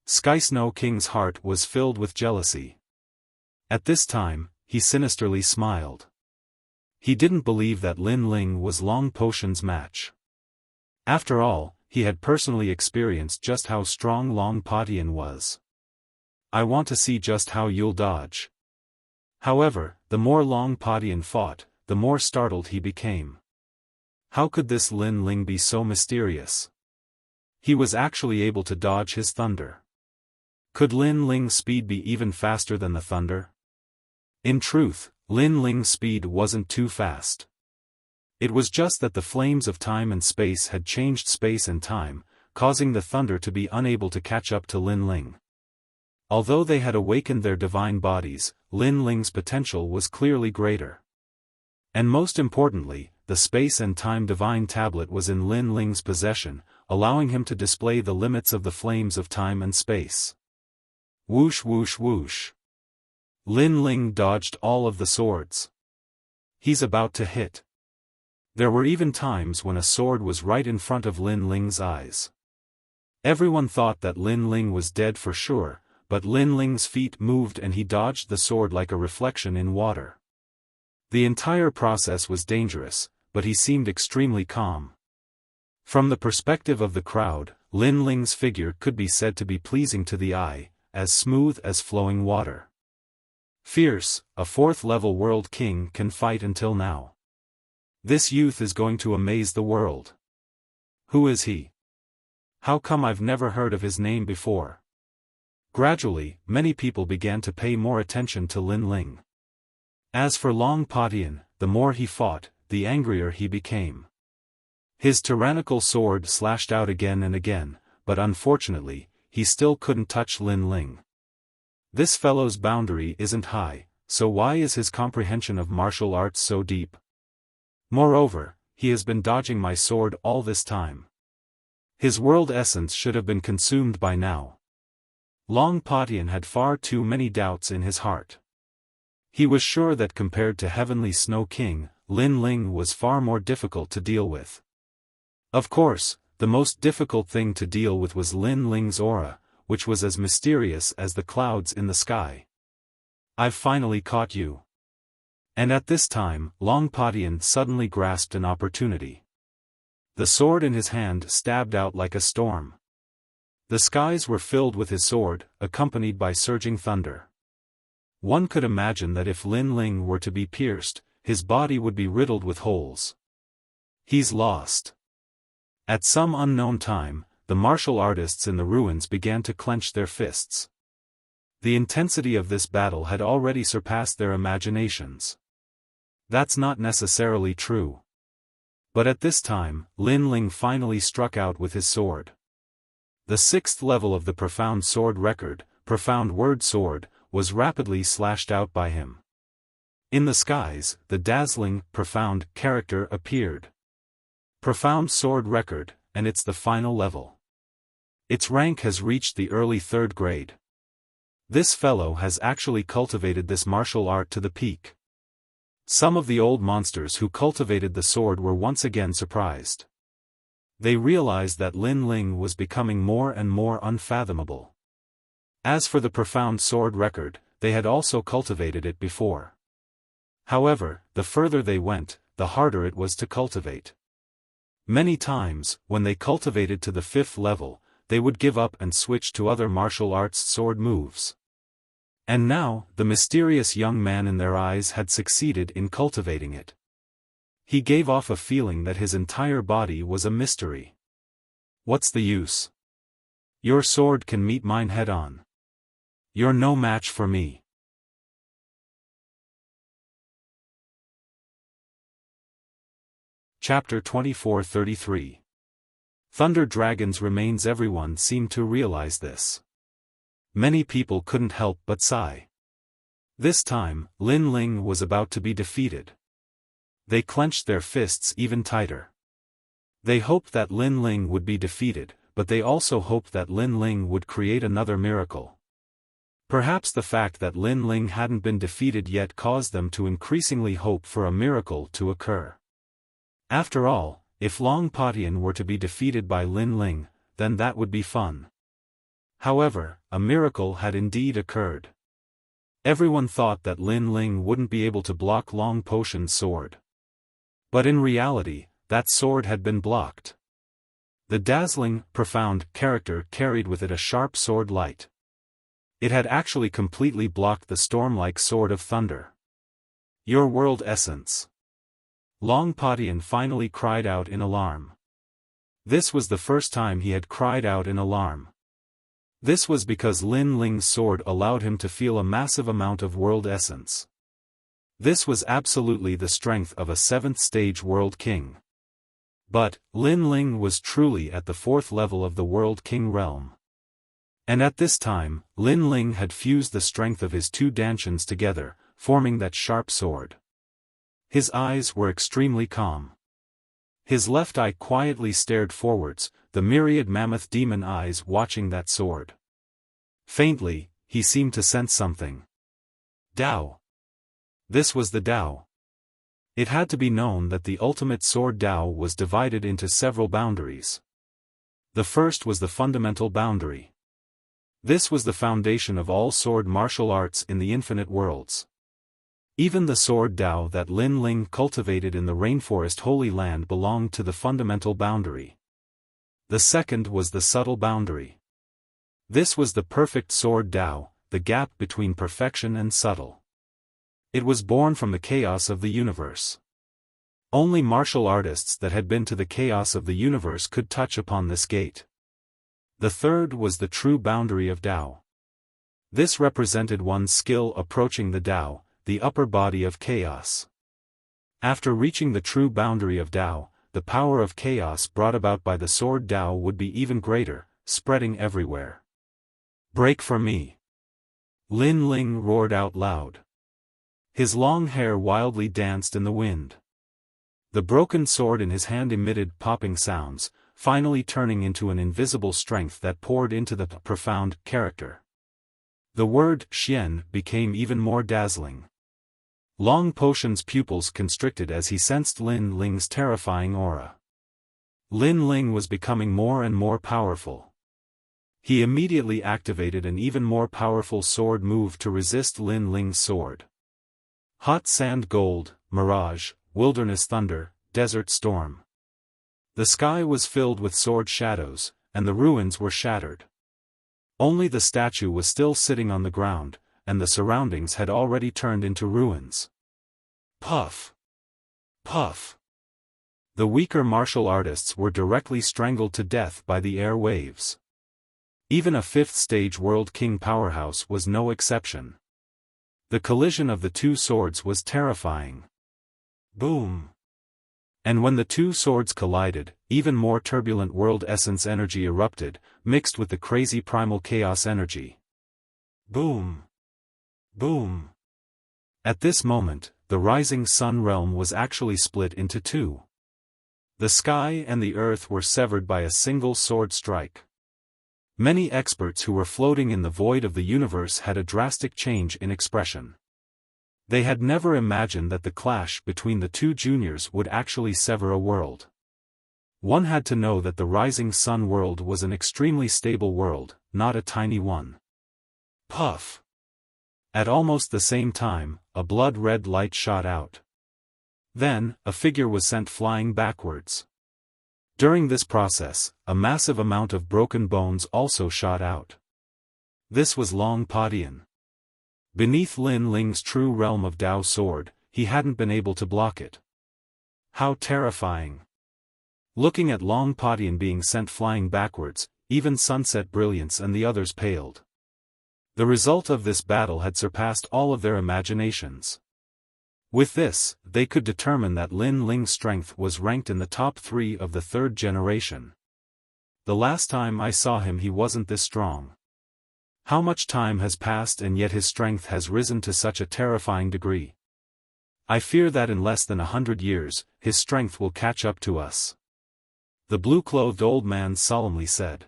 Sky Snow King's heart was filled with jealousy. At this time, he sinisterly smiled. He didn't believe that Lin Ling was Long Potion's match. After all, he had personally experienced just how strong Long Patian was. I want to see just how you'll dodge. However, the more Long Patian fought, the more startled he became. How could this Lin Ling be so mysterious? He was actually able to dodge his thunder. Could Lin Ling's speed be even faster than the thunder? In truth, Lin Ling's speed wasn't too fast. It was just that the flames of time and space had changed space and time, causing the thunder to be unable to catch up to Lin Ling. Although they had awakened their divine bodies, Lin Ling's potential was clearly greater. And most importantly, the space and time divine tablet was in Lin Ling's possession, allowing him to display the limits of the flames of time and space. Whoosh whoosh whoosh. Lin Ling dodged all of the swords. He's about to hit. There were even times when a sword was right in front of Lin Ling's eyes. Everyone thought that Lin Ling was dead for sure, but Lin Ling's feet moved and he dodged the sword like a reflection in water. The entire process was dangerous, but he seemed extremely calm. From the perspective of the crowd, Lin Ling's figure could be said to be pleasing to the eye, as smooth as flowing water. Fierce, a 4th-level world king can fight until now. This youth is going to amaze the world. Who is he? How come I've never heard of his name before? Gradually, many people began to pay more attention to Lin Ling. As for Long Patian, the more he fought, the angrier he became. His tyrannical sword slashed out again and again, but unfortunately, he still couldn't touch Lin Ling. This fellow's boundary isn't high, so why is his comprehension of martial arts so deep? Moreover, he has been dodging my sword all this time. His world essence should have been consumed by now. Long Patian had far too many doubts in his heart. He was sure that compared to Heavenly Snow King, Lin Ling was far more difficult to deal with. Of course, the most difficult thing to deal with was Lin Ling's aura, which was as mysterious as the clouds in the sky. I've finally caught you. And at this time, Long Patian suddenly grasped an opportunity. The sword in his hand stabbed out like a storm. The skies were filled with his sword, accompanied by surging thunder. One could imagine that if Lin Ling were to be pierced, his body would be riddled with holes. He's lost. At some unknown time, the martial artists in the ruins began to clench their fists. The intensity of this battle had already surpassed their imaginations. That's not necessarily true. But at this time, Lin Ling finally struck out with his sword. The 6th level of the Profound Sword record, Profound Word Sword, was rapidly slashed out by him. In the skies, the dazzling, profound character appeared. Profound Sword record, and it's the final level. Its rank has reached the early 3rd grade. This fellow has actually cultivated this martial art to the peak. Some of the old monsters who cultivated the sword were once again surprised. They realized that Lin Ling was becoming more and more unfathomable. As for the Profound Sword record, they had also cultivated it before. However, the further they went, the harder it was to cultivate. Many times, when they cultivated to the 5th level, they would give up and switch to other martial arts sword moves. And now, the mysterious young man in their eyes had succeeded in cultivating it. He gave off a feeling that his entire body was a mystery. What's the use? Your sword can meet mine head-on. You're no match for me. Chapter 24-33. Thunder Dragons remains. Everyone seemed to realize this. Many people couldn't help but sigh. This time, Lin Ling was about to be defeated. They clenched their fists even tighter. They hoped that Lin Ling would be defeated, but they also hoped that Lin Ling would create another miracle. Perhaps the fact that Lin Ling hadn't been defeated yet caused them to increasingly hope for a miracle to occur. After all, if Long Patian were to be defeated by Lin Ling, then that would be fun. However, a miracle had indeed occurred. Everyone thought that Lin Ling wouldn't be able to block Long Patian's sword. But in reality, that sword had been blocked. The dazzling, profound character carried with it a sharp sword light. It had actually completely blocked the storm-like sword of thunder. Your world essence. Long Patian finally cried out in alarm. This was the first time he had cried out in alarm. This was because Lin Ling's sword allowed him to feel a massive amount of world essence. This was absolutely the strength of a 7th stage world king. But, Lin Ling was truly at the 4th level of the world king realm. And at this time, Lin Ling had fused the strength of his 2 dantians together, forming that sharp sword. His eyes were extremely calm. His left eye quietly stared forwards, the myriad mammoth demon eyes watching that sword. Faintly, he seemed to sense something. Tao. This was the Tao. It had to be known that the ultimate sword Tao was divided into several boundaries. The first was the fundamental boundary. This was the foundation of all sword martial arts in the infinite worlds. Even the sword Tao that Lin Ling cultivated in the rainforest Holy Land belonged to the fundamental boundary. The second was the subtle boundary. This was the perfect sword Tao, the gap between perfection and subtle. It was born from the chaos of the universe. Only martial artists that had been to the chaos of the universe could touch upon this gate. The third was the true boundary of Tao. This represented one's skill approaching the Tao, the upper body of chaos. After reaching the true boundary of Tao, the power of chaos brought about by the sword Tao would be even greater, spreading everywhere. Break for me! Lin Ling roared out loud. His long hair wildly danced in the wind. The broken sword in his hand emitted popping sounds, finally turning into an invisible strength that poured into the profound character. The word Xian became even more dazzling. Long Potion's pupils constricted as he sensed Lin Ling's terrifying aura. Lin Ling was becoming more and more powerful. He immediately activated an even more powerful sword move to resist Lin Ling's sword. Hot Sand Gold, Mirage, Wilderness Thunder, Desert Storm. The sky was filled with sword shadows, and the ruins were shattered. Only the statue was still sitting on the ground, and the surroundings had already turned into ruins. Puff! Puff! The weaker martial artists were directly strangled to death by the air waves. Even a fifth-stage World King powerhouse was no exception. The collision of the two swords was terrifying. Boom! And when the two swords collided, even more turbulent world essence energy erupted, mixed with the crazy primal chaos energy. Boom! Boom! At this moment, the rising sun realm was actually split into two. The sky and the earth were severed by a single sword strike. Many experts who were floating in the void of the universe had a drastic change in expression. They had never imagined that the clash between the two juniors would actually sever a world. One had to know that the rising sun world was an extremely stable world, not a tiny one. Puff! At almost the same time, a blood-red light shot out. Then, a figure was sent flying backwards. During this process, a massive amount of broken bones also shot out. This was Long Padian. Beneath Lin Ling's true realm of Tao sword, he hadn't been able to block it. How terrifying! Looking at Long Padian being sent flying backwards, even Sunset Brilliance and the others paled. The result of this battle had surpassed all of their imaginations. With this, they could determine that Lin Ling's strength was ranked in the top 3 of the third generation. The last time I saw him he wasn't this strong. How much time has passed and yet his strength has risen to such a terrifying degree. I fear that in less than 100 years, his strength will catch up to us. The blue-clothed old man solemnly said.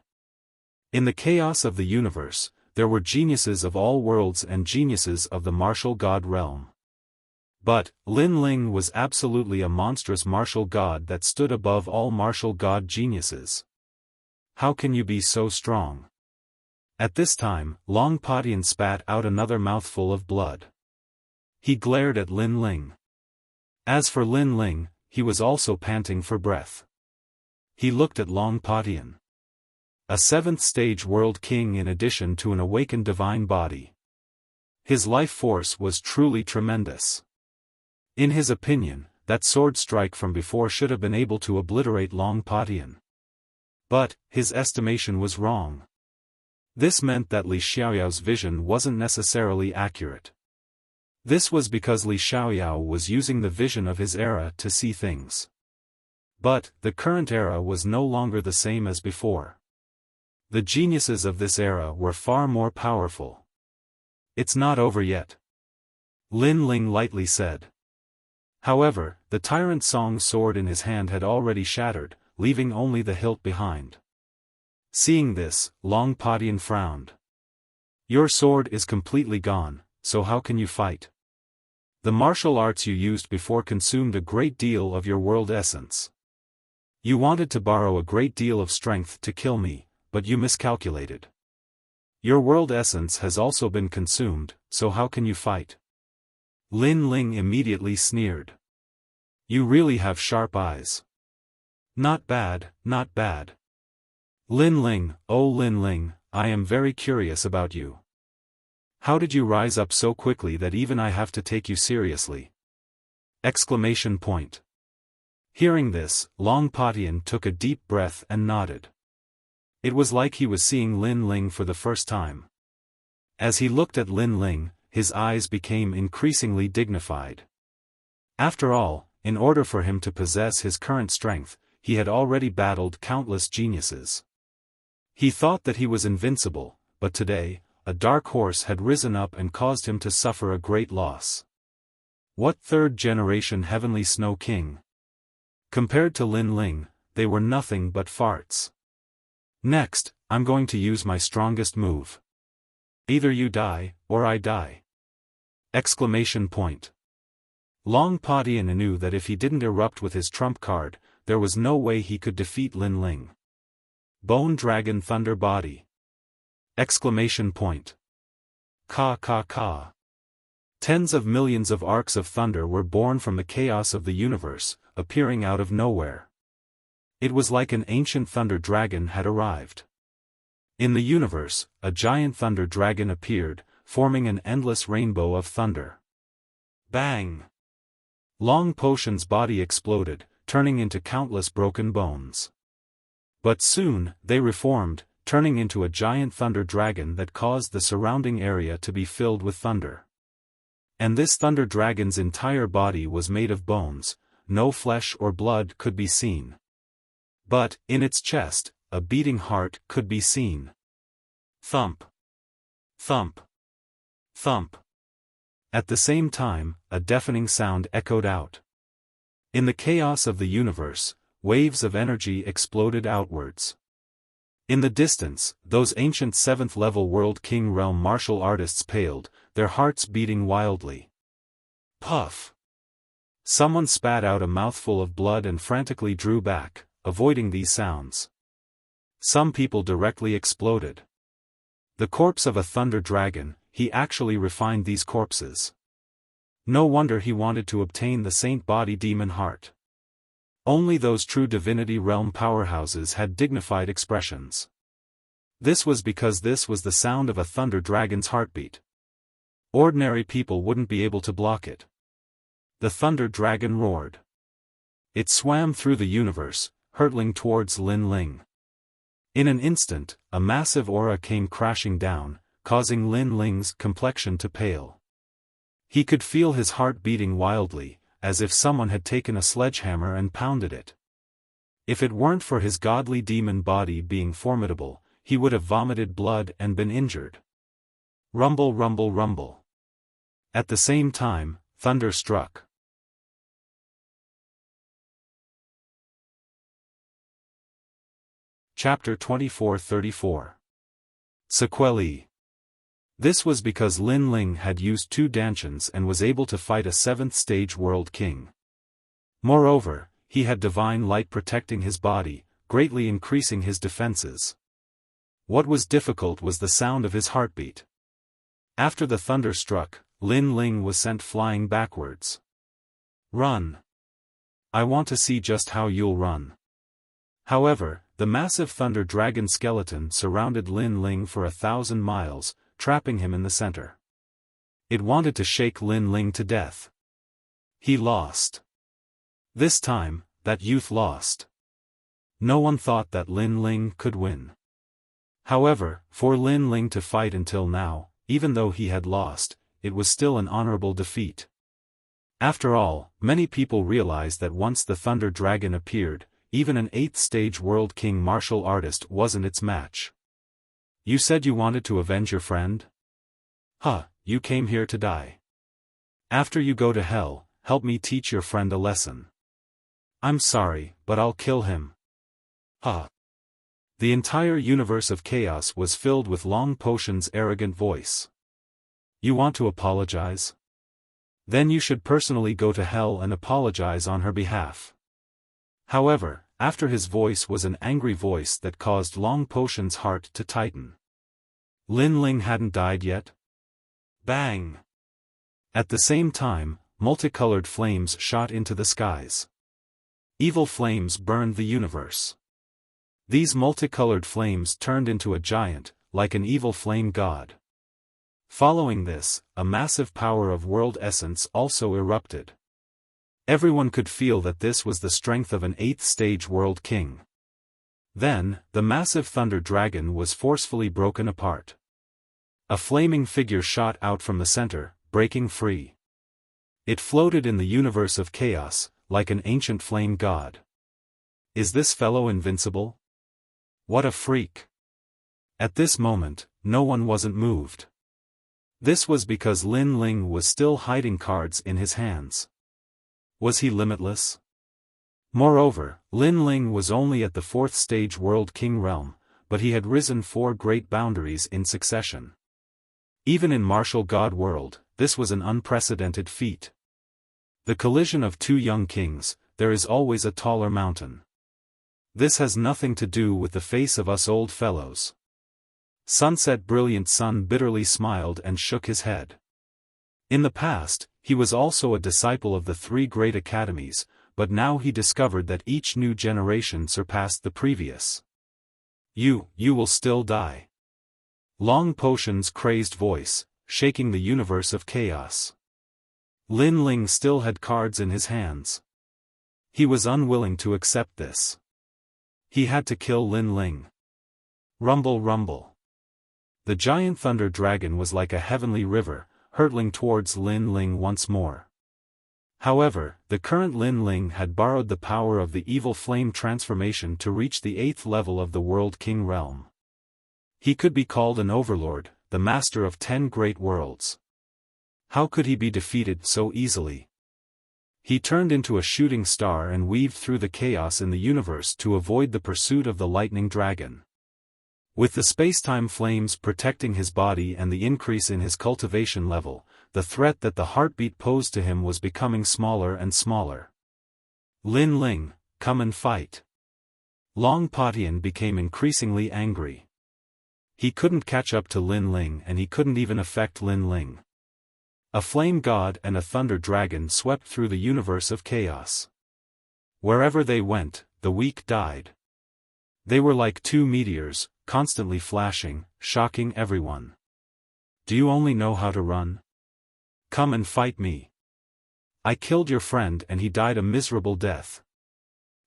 In the chaos of the universe, there were geniuses of all worlds and geniuses of the martial god realm. But, Lin Ling was absolutely a monstrous martial god that stood above all martial god geniuses. How can you be so strong? At this time, Long Padian spat out another mouthful of blood. He glared at Lin Ling. As for Lin Ling, he was also panting for breath. He looked at Long Padian. A 7th-stage world king in addition to an awakened divine body. His life force was truly tremendous. In his opinion, that sword strike from before should have been able to obliterate Long Padian. But, his estimation was wrong. This meant that Li Xiaoyao's vision wasn't necessarily accurate. This was because Li Xiaoyao was using the vision of his era to see things. But, the current era was no longer the same as before. The geniuses of this era were far more powerful. It's not over yet. Lin Ling lightly said. However, the Tyrant Song's sword in his hand had already shattered, leaving only the hilt behind. Seeing this, Long Padian frowned. Your sword is completely gone, so how can you fight? The martial arts you used before consumed a great deal of your world essence. You wanted to borrow a great deal of strength to kill me, but you miscalculated. Your world essence has also been consumed, so how can you fight? Lin Ling immediately sneered. You really have sharp eyes. Not bad, not bad. Lin Ling, oh Lin Ling, I am very curious about you. How did you rise up so quickly that even I have to take you seriously? Exclamation point. Hearing this, Long Padian took a deep breath and nodded. It was like he was seeing Lin Ling for the first time. As he looked at Lin Ling, his eyes became increasingly dignified. After all, in order for him to possess his current strength, he had already battled countless geniuses. He thought that he was invincible, but today, a dark horse had risen up and caused him to suffer a great loss. What third-generation Heavenly Snow King? Compared to Lin Ling, they were nothing but farts. Next, I'm going to use my strongest move. Either you die, or I die. Exclamation point. Long Padian knew that if he didn't erupt with his trump card, there was no way he could defeat Lin Ling. Bone Dragon Thunder Body. Exclamation point. Ka ka ka. Tens of millions of arcs of thunder were born from the chaos of the universe, appearing out of nowhere. It was like an ancient thunder dragon had arrived. In the universe, a giant thunder dragon appeared, forming an endless rainbow of thunder. Bang! Long Potion's body exploded, turning into countless broken bones. But soon, they reformed, turning into a giant thunder dragon that caused the surrounding area to be filled with thunder. And this thunder dragon's entire body was made of bones, no flesh or blood could be seen. But, in its chest, a beating heart could be seen. Thump. Thump. Thump. At the same time, a deafening sound echoed out. In the chaos of the universe, waves of energy exploded outwards. In the distance, those ancient 7th-level World King Realm martial artists paled, their hearts beating wildly. Puff! Someone spat out a mouthful of blood and frantically drew back, avoiding these sounds. Some people directly exploded. The corpse of a thunder dragon, he actually refined these corpses. No wonder he wanted to obtain the Saint Body Demon Heart. Only those true Divinity Realm powerhouses had dignified expressions. This was because this was the sound of a thunder dragon's heartbeat. Ordinary people wouldn't be able to block it. The thunder dragon roared. It swam through the universe, hurtling towards Lin Ling. In an instant, a massive aura came crashing down, causing Lin Ling's complexion to pale. He could feel his heart beating wildly, as if someone had taken a sledgehammer and pounded it. If it weren't for his godly demon body being formidable, he would have vomited blood and been injured. Rumble, rumble, rumble. At the same time, thunder struck. Chapter 24-34. Sequelae. This was because Lin Ling had used 2 dantians and was able to fight a 7th-stage world king. Moreover, he had divine light protecting his body, greatly increasing his defenses. What was difficult was the sound of his heartbeat. After the thunder struck, Lin Ling was sent flying backwards. Run. I want to see just how you'll run. However, the massive thunder dragon skeleton surrounded Lin Ling for 1,000 miles, trapping him in the center. It wanted to shake Lin Ling to death. He lost. This time, that youth lost. No one thought that Lin Ling could win. However, for Lin Ling to fight until now, even though he had lost, it was still an honorable defeat. After all, many people realized that once the Thunder Dragon appeared, even an 8th-stage World King martial artist wasn't its match. You said you wanted to avenge your friend? Huh, you came here to die. After you go to hell, help me teach your friend a lesson. I'm sorry, but I'll kill him. Ha! The entire universe of chaos was filled with Long Potion's arrogant voice. You want to apologize? Then you should personally go to hell and apologize on her behalf. However, after his voice was an angry voice that caused Long Potion's heart to tighten. Lin Ling hadn't died yet? Bang! At the same time, multicolored flames shot into the skies. Evil flames burned the universe. These multicolored flames turned into a giant, like an evil flame god. Following this, a massive power of world essence also erupted. Everyone could feel that this was the strength of an 8th-stage world king. Then, the massive thunder dragon was forcefully broken apart. A flaming figure shot out from the center, breaking free. It floated in the universe of chaos, like an ancient flame god. Is this fellow invincible? What a freak! At this moment, no one wasn't moved. This was because Lin Ling was still hiding cards in his hands. Was he limitless? Moreover, Lin Ling was only at the 4th-stage World King realm, but he had risen 4 great boundaries in succession. Even in Martial God world, this was an unprecedented feat. The collision of 2 young kings, there is always a taller mountain. This has nothing to do with the face of us old fellows. Sunset Brilliant Sun bitterly smiled and shook his head. In the past, he was also a disciple of the 3 great academies, but now he discovered that each new generation surpassed the previous. You will still die. Long Potion's crazed voice, shaking the universe of chaos. Lin Ling still had cards in his hands. He was unwilling to accept this. He had to kill Lin Ling. Rumble rumble. The giant thunder dragon was like a heavenly river, hurtling towards Lin Ling once more. However, the current Lin Ling had borrowed the power of the evil flame transformation to reach the 8th level of the World King realm. He could be called an overlord, the master of 10 great worlds. How could he be defeated so easily? He turned into a shooting star and weaved through the chaos in the universe to avoid the pursuit of the lightning dragon. With the spacetime flames protecting his body and the increase in his cultivation level, the threat that the heartbeat posed to him was becoming smaller and smaller. Lin Ling, come and fight. Long Potion became increasingly angry. He couldn't catch up to Lin Ling and he couldn't even affect Lin Ling. A flame god and a thunder dragon swept through the universe of chaos. Wherever they went, the weak died. They were like 2 meteors, constantly flashing, shocking everyone. Do you only know how to run? Come and fight me. I killed your friend and he died a miserable death.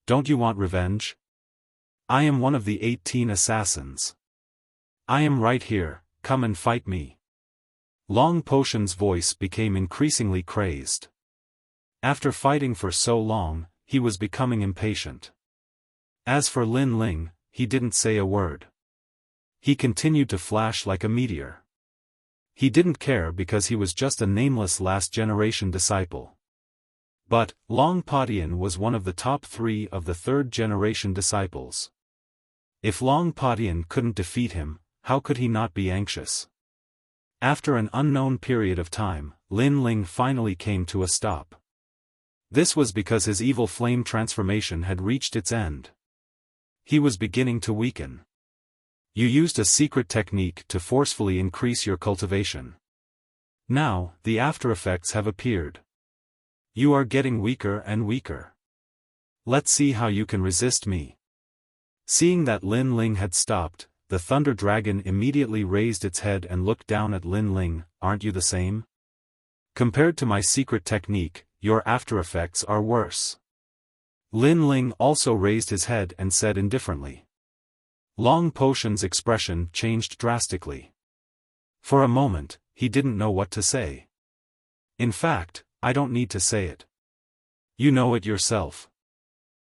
Don't you want revenge? I am one of the 18 assassins. I am right here, come and fight me. Long Potion's voice became increasingly crazed. After fighting for so long, he was becoming impatient. As for Lin Ling, he didn't say a word. He continued to flash like a meteor. He didn't care because he was just a nameless last-generation disciple. But, Long Potion was one of the top 3 of the 3rd-generation disciples. If Long Potion couldn't defeat him, how could he not be anxious? After an unknown period of time, Lin Ling finally came to a stop. This was because his evil flame transformation had reached its end. He was beginning to weaken. You used a secret technique to forcefully increase your cultivation. Now, the after effects have appeared. You are getting weaker and weaker. Let's see how you can resist me. Seeing that Lin Ling had stopped, the thunder dragon immediately raised its head and looked down at Lin Ling. Aren't you the same? Compared to my secret technique, your after effects are worse. Lin Ling also raised his head and said indifferently. Long Potion's expression changed drastically. For a moment, he didn't know what to say. In fact, I don't need to say it. You know it yourself.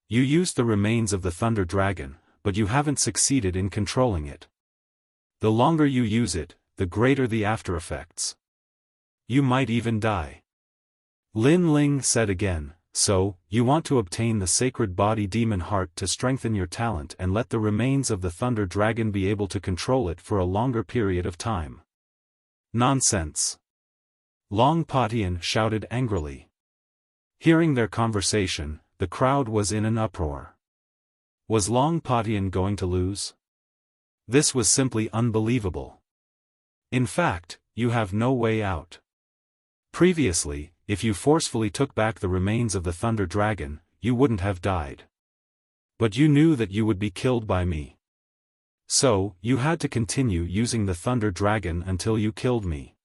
You used the remains of the thunder dragon, but you haven't succeeded in controlling it. The longer you use it, the greater the after effects. You might even die. Lin Ling said again, "So, you want to obtain the sacred body demon heart to strengthen your talent and let the remains of the thunder dragon be able to control it for a longer period of time." "Nonsense!" Long Patian shouted angrily. Hearing their conversation, the crowd was in an uproar. Was Long Patian going to lose? This was simply unbelievable. In fact, you have no way out. Previously, if you forcefully took back the remains of the Thunder Dragon, you wouldn't have died. But you knew that you would be killed by me. So, you had to continue using the Thunder Dragon until you killed me.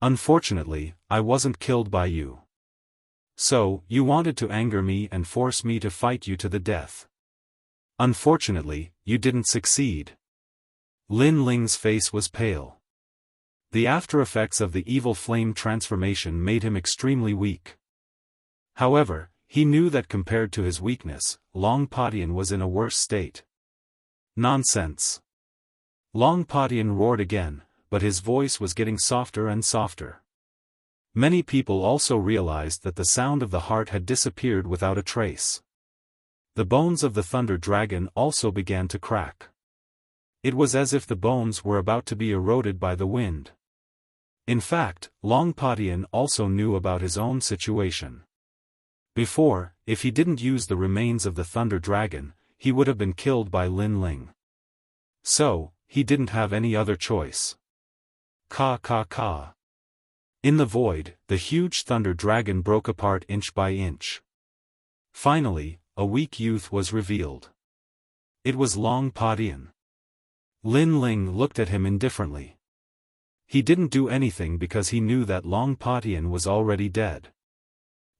Unfortunately, I wasn't killed by you. So, you wanted to anger me and force me to fight you to the death. Unfortunately, you didn't succeed. Lin Ling's face was pale. The after-effects of the evil flame transformation made him extremely weak. However, he knew that compared to his weakness, Long Patian was in a worse state. Nonsense! Long Patian roared again, but his voice was getting softer and softer. Many people also realized that the sound of the heart had disappeared without a trace. The bones of the Thunder Dragon also began to crack. It was as if the bones were about to be eroded by the wind. In fact, Long Patian also knew about his own situation. Before, if he didn't use the remains of the Thunder Dragon, he would have been killed by Lin Ling. So, he didn't have any other choice. Ka ka ka. In the void, the huge Thunder Dragon broke apart inch by inch. Finally, a weak youth was revealed. It was Long Patian. Lin Ling looked at him indifferently. He didn't do anything because he knew that Long Patian was already dead.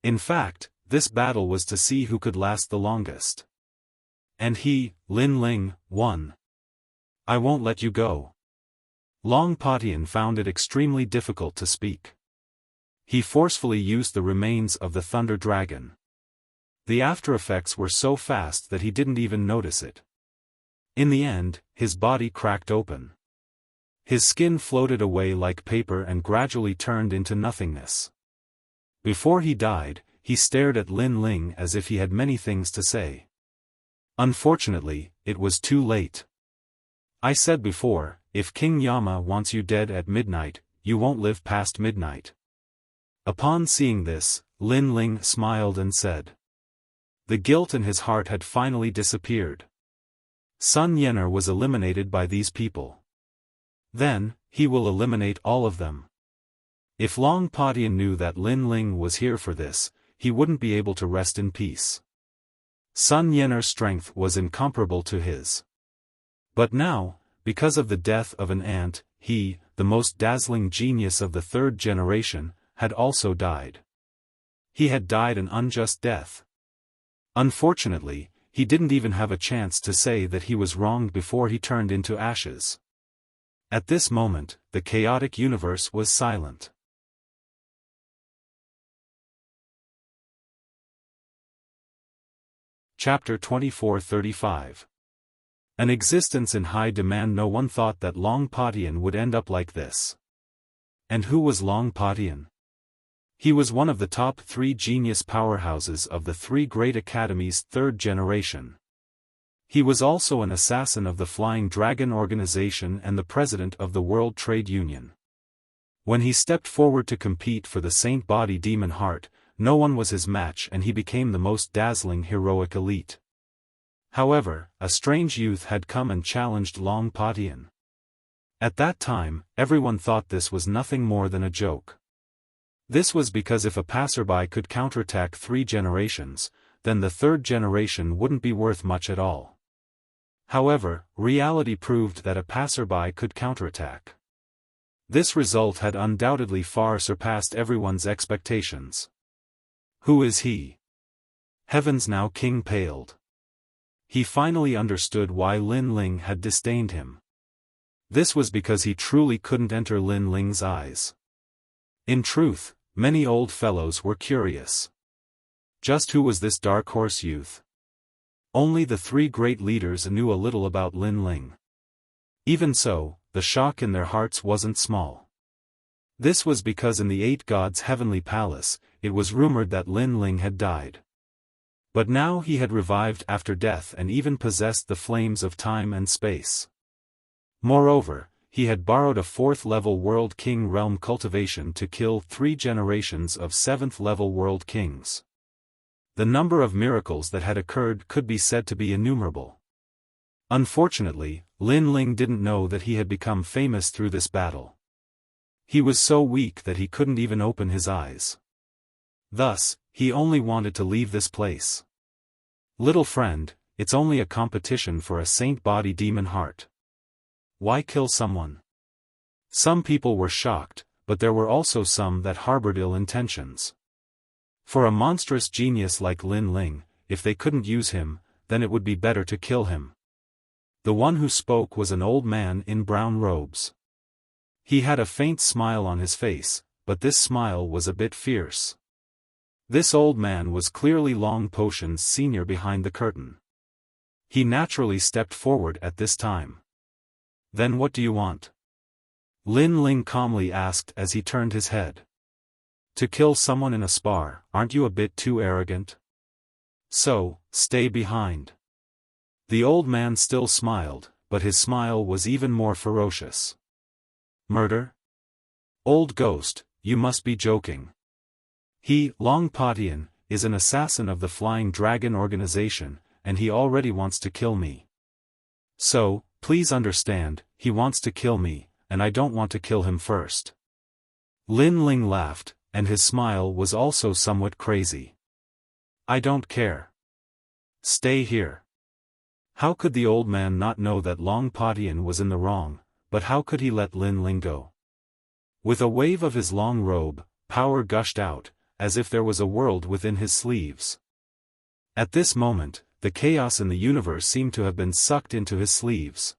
In fact, this battle was to see who could last the longest. And he, Lin Ling, won. "I won't let you go." Long Patian found it extremely difficult to speak. He forcefully used the remains of the Thunder Dragon. The after-effects were so fast that he didn't even notice it. In the end, his body cracked open. His skin floated away like paper and gradually turned into nothingness. Before he died, he stared at Lin Ling as if he had many things to say. Unfortunately, it was too late. "I said before, if King Yama wants you dead at midnight, you won't live past midnight." Upon seeing this, Lin Ling smiled and said. The guilt in his heart had finally disappeared. Sun Yener was eliminated by these people. Then, he will eliminate all of them. If Long Patian knew that Lin Ling was here for this, he wouldn't be able to rest in peace. Sun Yener's strength was incomparable to his. But now, because of the death of an ant, he, the most dazzling genius of the third generation, had also died. He had died an unjust death. Unfortunately, he didn't even have a chance to say that he was wronged before he turned into ashes. At this moment, the chaotic universe was silent. Chapter 24-35. An existence in high demand. No one thought that Long Patian would end up like this. And who was Long Patian? He was one of the top 3 genius powerhouses of the 3 great academies' third generation. He was also an assassin of the Flying Dragon Organization and the president of the World Trade Union. When he stepped forward to compete for the Saint Body Demon Heart, no one was his match and he became the most dazzling heroic elite. However, a strange youth had come and challenged Long Patian. At that time, everyone thought this was nothing more than a joke. This was because if a passerby could counterattack 3 generations, then the 3rd generation wouldn't be worth much at all. However, reality proved that a passerby could counterattack. This result had undoubtedly far surpassed everyone's expectations. Who is he? Heavens, now King paled. He finally understood why Lin Ling had disdained him. This was because he truly couldn't enter Lin Ling's eyes. In truth, many old fellows were curious. Just who was this dark horse youth? Only the 3 great leaders knew a little about Lin Ling. Even so, the shock in their hearts wasn't small. This was because in the 8 gods' heavenly palace, it was rumored that Lin Ling had died. But now he had revived after death and even possessed the flames of time and space. Moreover, he had borrowed a 4th-level World King realm cultivation to kill 3 generations of 7th-level World Kings. The number of miracles that had occurred could be said to be innumerable. Unfortunately, Lin Ling didn't know that he had become famous through this battle. He was so weak that he couldn't even open his eyes. Thus, he only wanted to leave this place. Little friend, it's only a competition for a saint body demon heart. Why kill someone? Some people were shocked, but there were also some that harbored ill intentions. For a monstrous genius like Lin Ling, if they couldn't use him, then it would be better to kill him. The one who spoke was an old man in brown robes. He had a faint smile on his face, but this smile was a bit fierce. This old man was clearly Long Potion's senior behind the curtain. He naturally stepped forward at this time. Then what do you want? Lin Ling calmly asked as he turned his head. To kill someone in a spar, aren't you a bit too arrogant? So, stay behind. The old man still smiled, but his smile was even more ferocious. Murder? Old ghost, you must be joking. He, Long Potion, is an assassin of the Flying Dragon organization, and he already wants to kill me. So, please understand, he wants to kill me, and I don't want to kill him first. Lin Ling laughed, and his smile was also somewhat crazy. I don't care. Stay here. How could the old man not know that Long Potion was in the wrong, but how could he let Lin Ling go? With a wave of his long robe, power gushed out, as if there was a world within his sleeves. At this moment, the chaos in the universe seemed to have been sucked into his sleeves.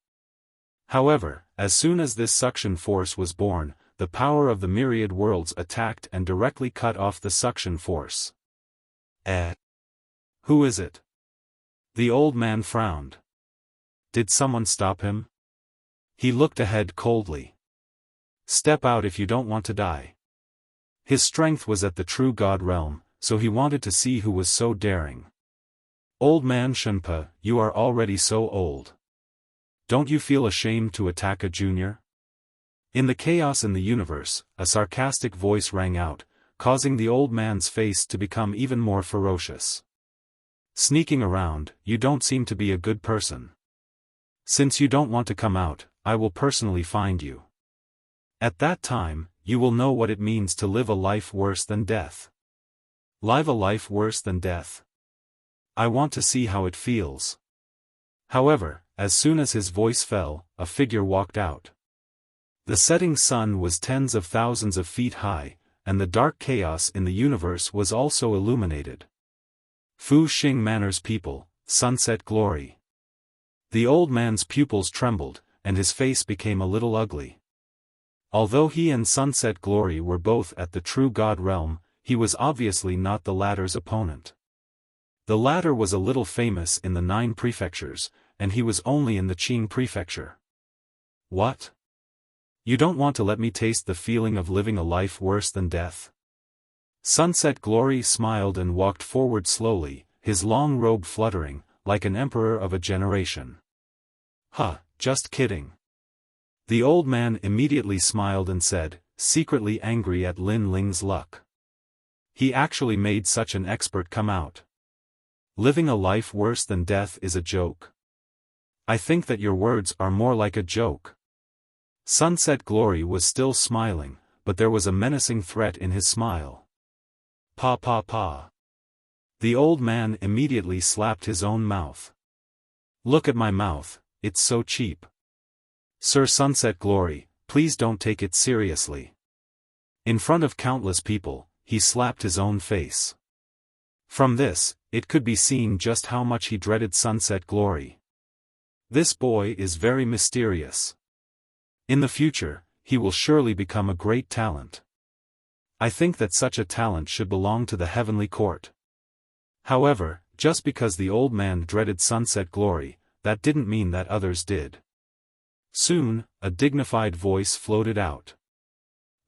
However, as soon as this suction force was born, the power of the myriad worlds attacked and directly cut off the suction force. Who is it? The old man frowned. Did someone stop him? He looked ahead coldly. Step out if you don't want to die. His strength was at the true God realm, so he wanted to see who was so daring. Old man Shenpa, you are already so old. Don't you feel ashamed to attack a junior? In the chaos in the universe, a sarcastic voice rang out, causing the old man's face to become even more ferocious. Sneaking around, you don't seem to be a good person. Since you don't want to come out, I will personally find you. At that time, you will know what it means to live a life worse than death. Live a life worse than death. I want to see how it feels. However, as soon as his voice fell, a figure walked out. The setting sun was tens of thousands of feet high, and the dark chaos in the universe was also illuminated. Fu Xing Manor's people, Sunset Glory. The old man's pupils trembled, and his face became a little ugly. Although he and Sunset Glory were both at the true God realm, he was obviously not the latter's opponent. The latter was a little famous in the 9 prefectures, and he was only in the Qing prefecture. What? You don't want to let me taste the feeling of living a life worse than death? Sunset Glory smiled and walked forward slowly, his long robe fluttering, like an emperor of a generation. Just kidding. The old man immediately smiled and said, secretly angry at Lin Ling's luck. He actually made such an expert come out. Living a life worse than death is a joke. I think that your words are more like a joke. Sunset Glory was still smiling, but there was a menacing threat in his smile. Pa. The old man immediately slapped his own mouth. Look at my mouth, it's so cheap. Sir Sunset Glory, please don't take it seriously. In front of countless people, he slapped his own face. From this, it could be seen just how much he dreaded Sunset Glory. This boy is very mysterious. In the future, he will surely become a great talent. I think that such a talent should belong to the heavenly court. However, just because the old man dreaded Sunset Glory, that didn't mean that others did. Soon, a dignified voice floated out.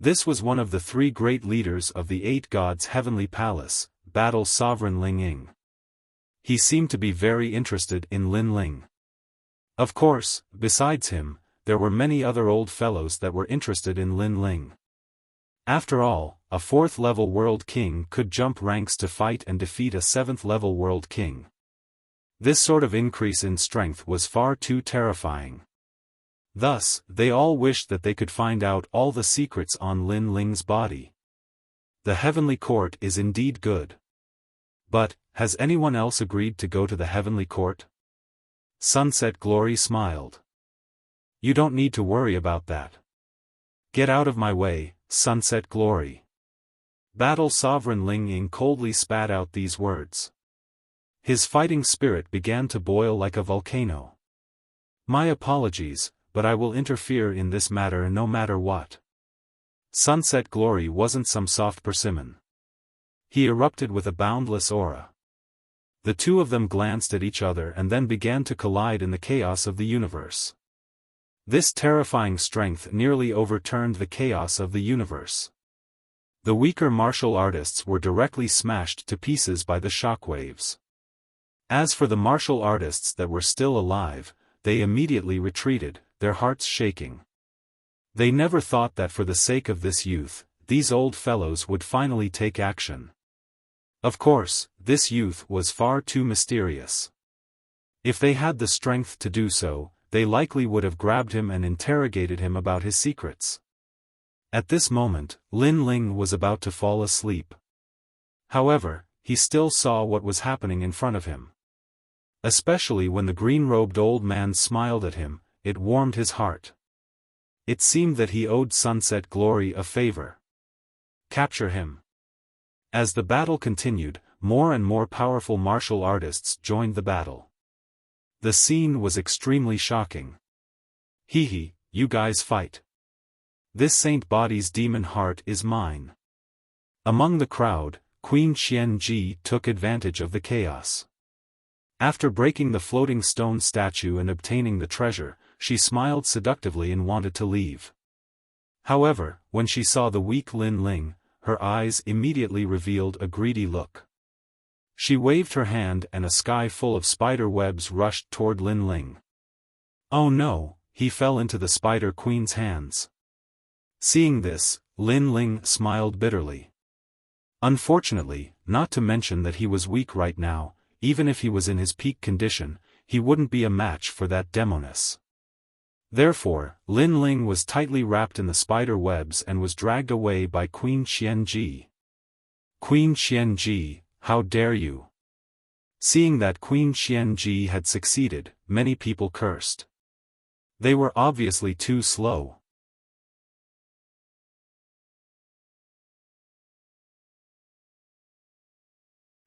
This was one of the three great leaders of the eight gods' heavenly palace, Battle Sovereign Ling Ying. He seemed to be very interested in Lin Ling. Of course, besides him, there were many other old fellows that were interested in Lin Ling. After all, a 4th-level world king could jump ranks to fight and defeat a 7th-level world king. This sort of increase in strength was far too terrifying. Thus, they all wished that they could find out all the secrets on Lin Ling's body. The heavenly court is indeed good. But, has anyone else agreed to go to the heavenly court? Sunset Glory smiled. You don't need to worry about that. Get out of my way, Sunset Glory. Battle Sovereign Ling Ying coldly spat out these words. His fighting spirit began to boil like a volcano. My apologies, but I will interfere in this matter no matter what. Sunset Glory wasn't some soft persimmon. He erupted with a boundless aura. The two of them glanced at each other and then began to collide in the chaos of the universe. This terrifying strength nearly overturned the chaos of the universe. The weaker martial artists were directly smashed to pieces by the shockwaves. As for the martial artists that were still alive, they immediately retreated, their hearts shaking. They never thought that for the sake of this youth, these old fellows would finally take action. Of course, this youth was far too mysterious. If they had the strength to do so, they likely would have grabbed him and interrogated him about his secrets. At this moment, Lin Ling was about to fall asleep. However, he still saw what was happening in front of him. Especially when the green-robed old man smiled at him, it warmed his heart. It seemed that he owed Sunset Glory a favor. Capture him. As the battle continued, more and more powerful martial artists joined the battle. The scene was extremely shocking. Hee, you guys fight. This Saint Body's demon heart is mine. Among the crowd, Queen Qianji took advantage of the chaos. After breaking the floating stone statue and obtaining the treasure, she smiled seductively and wanted to leave. However, when she saw the weak Lin Ling, her eyes immediately revealed a greedy look. She waved her hand and a sky full of spider webs rushed toward Lin Ling. Oh no, he fell into the Spider Queen's hands. Seeing this, Lin Ling smiled bitterly. Unfortunately, not to mention that he was weak right now, even if he was in his peak condition, he wouldn't be a match for that demoness. Therefore, Lin Ling was tightly wrapped in the spider webs and was dragged away by Queen Qianji. Queen Qianji, how dare you! Seeing that Queen Qianji had succeeded, many people cursed. They were obviously too slow.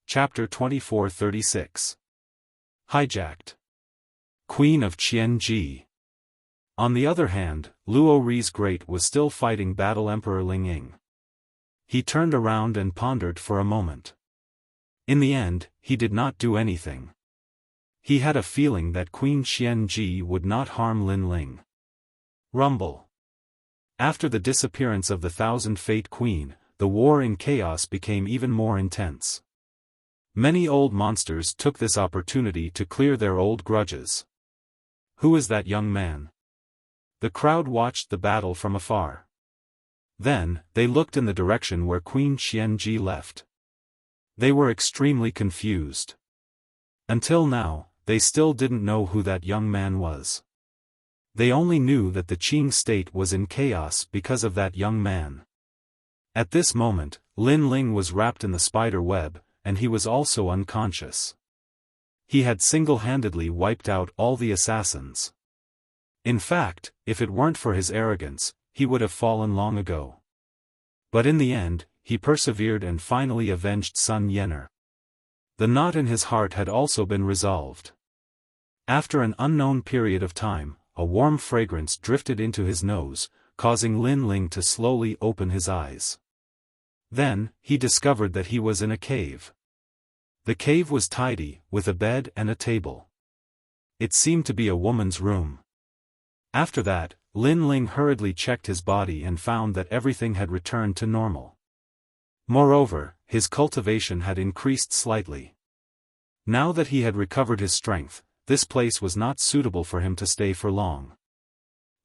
Chapter 2436. Hijacked. Queen of Qianji. On the other hand, Luo Ri's Great was still fighting Battle Emperor Ling Ying. He turned around and pondered for a moment. In the end, he did not do anything. He had a feeling that Queen Qianji would not harm Lin Ling. Rumble. After the disappearance of the Thousand Fate Queen, the war in chaos became even more intense. Many old monsters took this opportunity to clear their old grudges. Who is that young man? The crowd watched the battle from afar. Then, they looked in the direction where Queen Qianji left. They were extremely confused. Until now, they still didn't know who that young man was. They only knew that the Qing state was in chaos because of that young man. At this moment, Lin Ling was wrapped in the spider web, and he was also unconscious. He had single-handedly wiped out all the assassins. In fact, if it weren't for his arrogance, he would have fallen long ago. But in the end, he persevered and finally avenged Sun Yener. The knot in his heart had also been resolved. After an unknown period of time, a warm fragrance drifted into his nose, causing Lin Ling to slowly open his eyes. Then, he discovered that he was in a cave. The cave was tidy, with a bed and a table. It seemed to be a woman's room. After that, Lin Ling hurriedly checked his body and found that everything had returned to normal. Moreover, his cultivation had increased slightly. Now that he had recovered his strength, this place was not suitable for him to stay for long.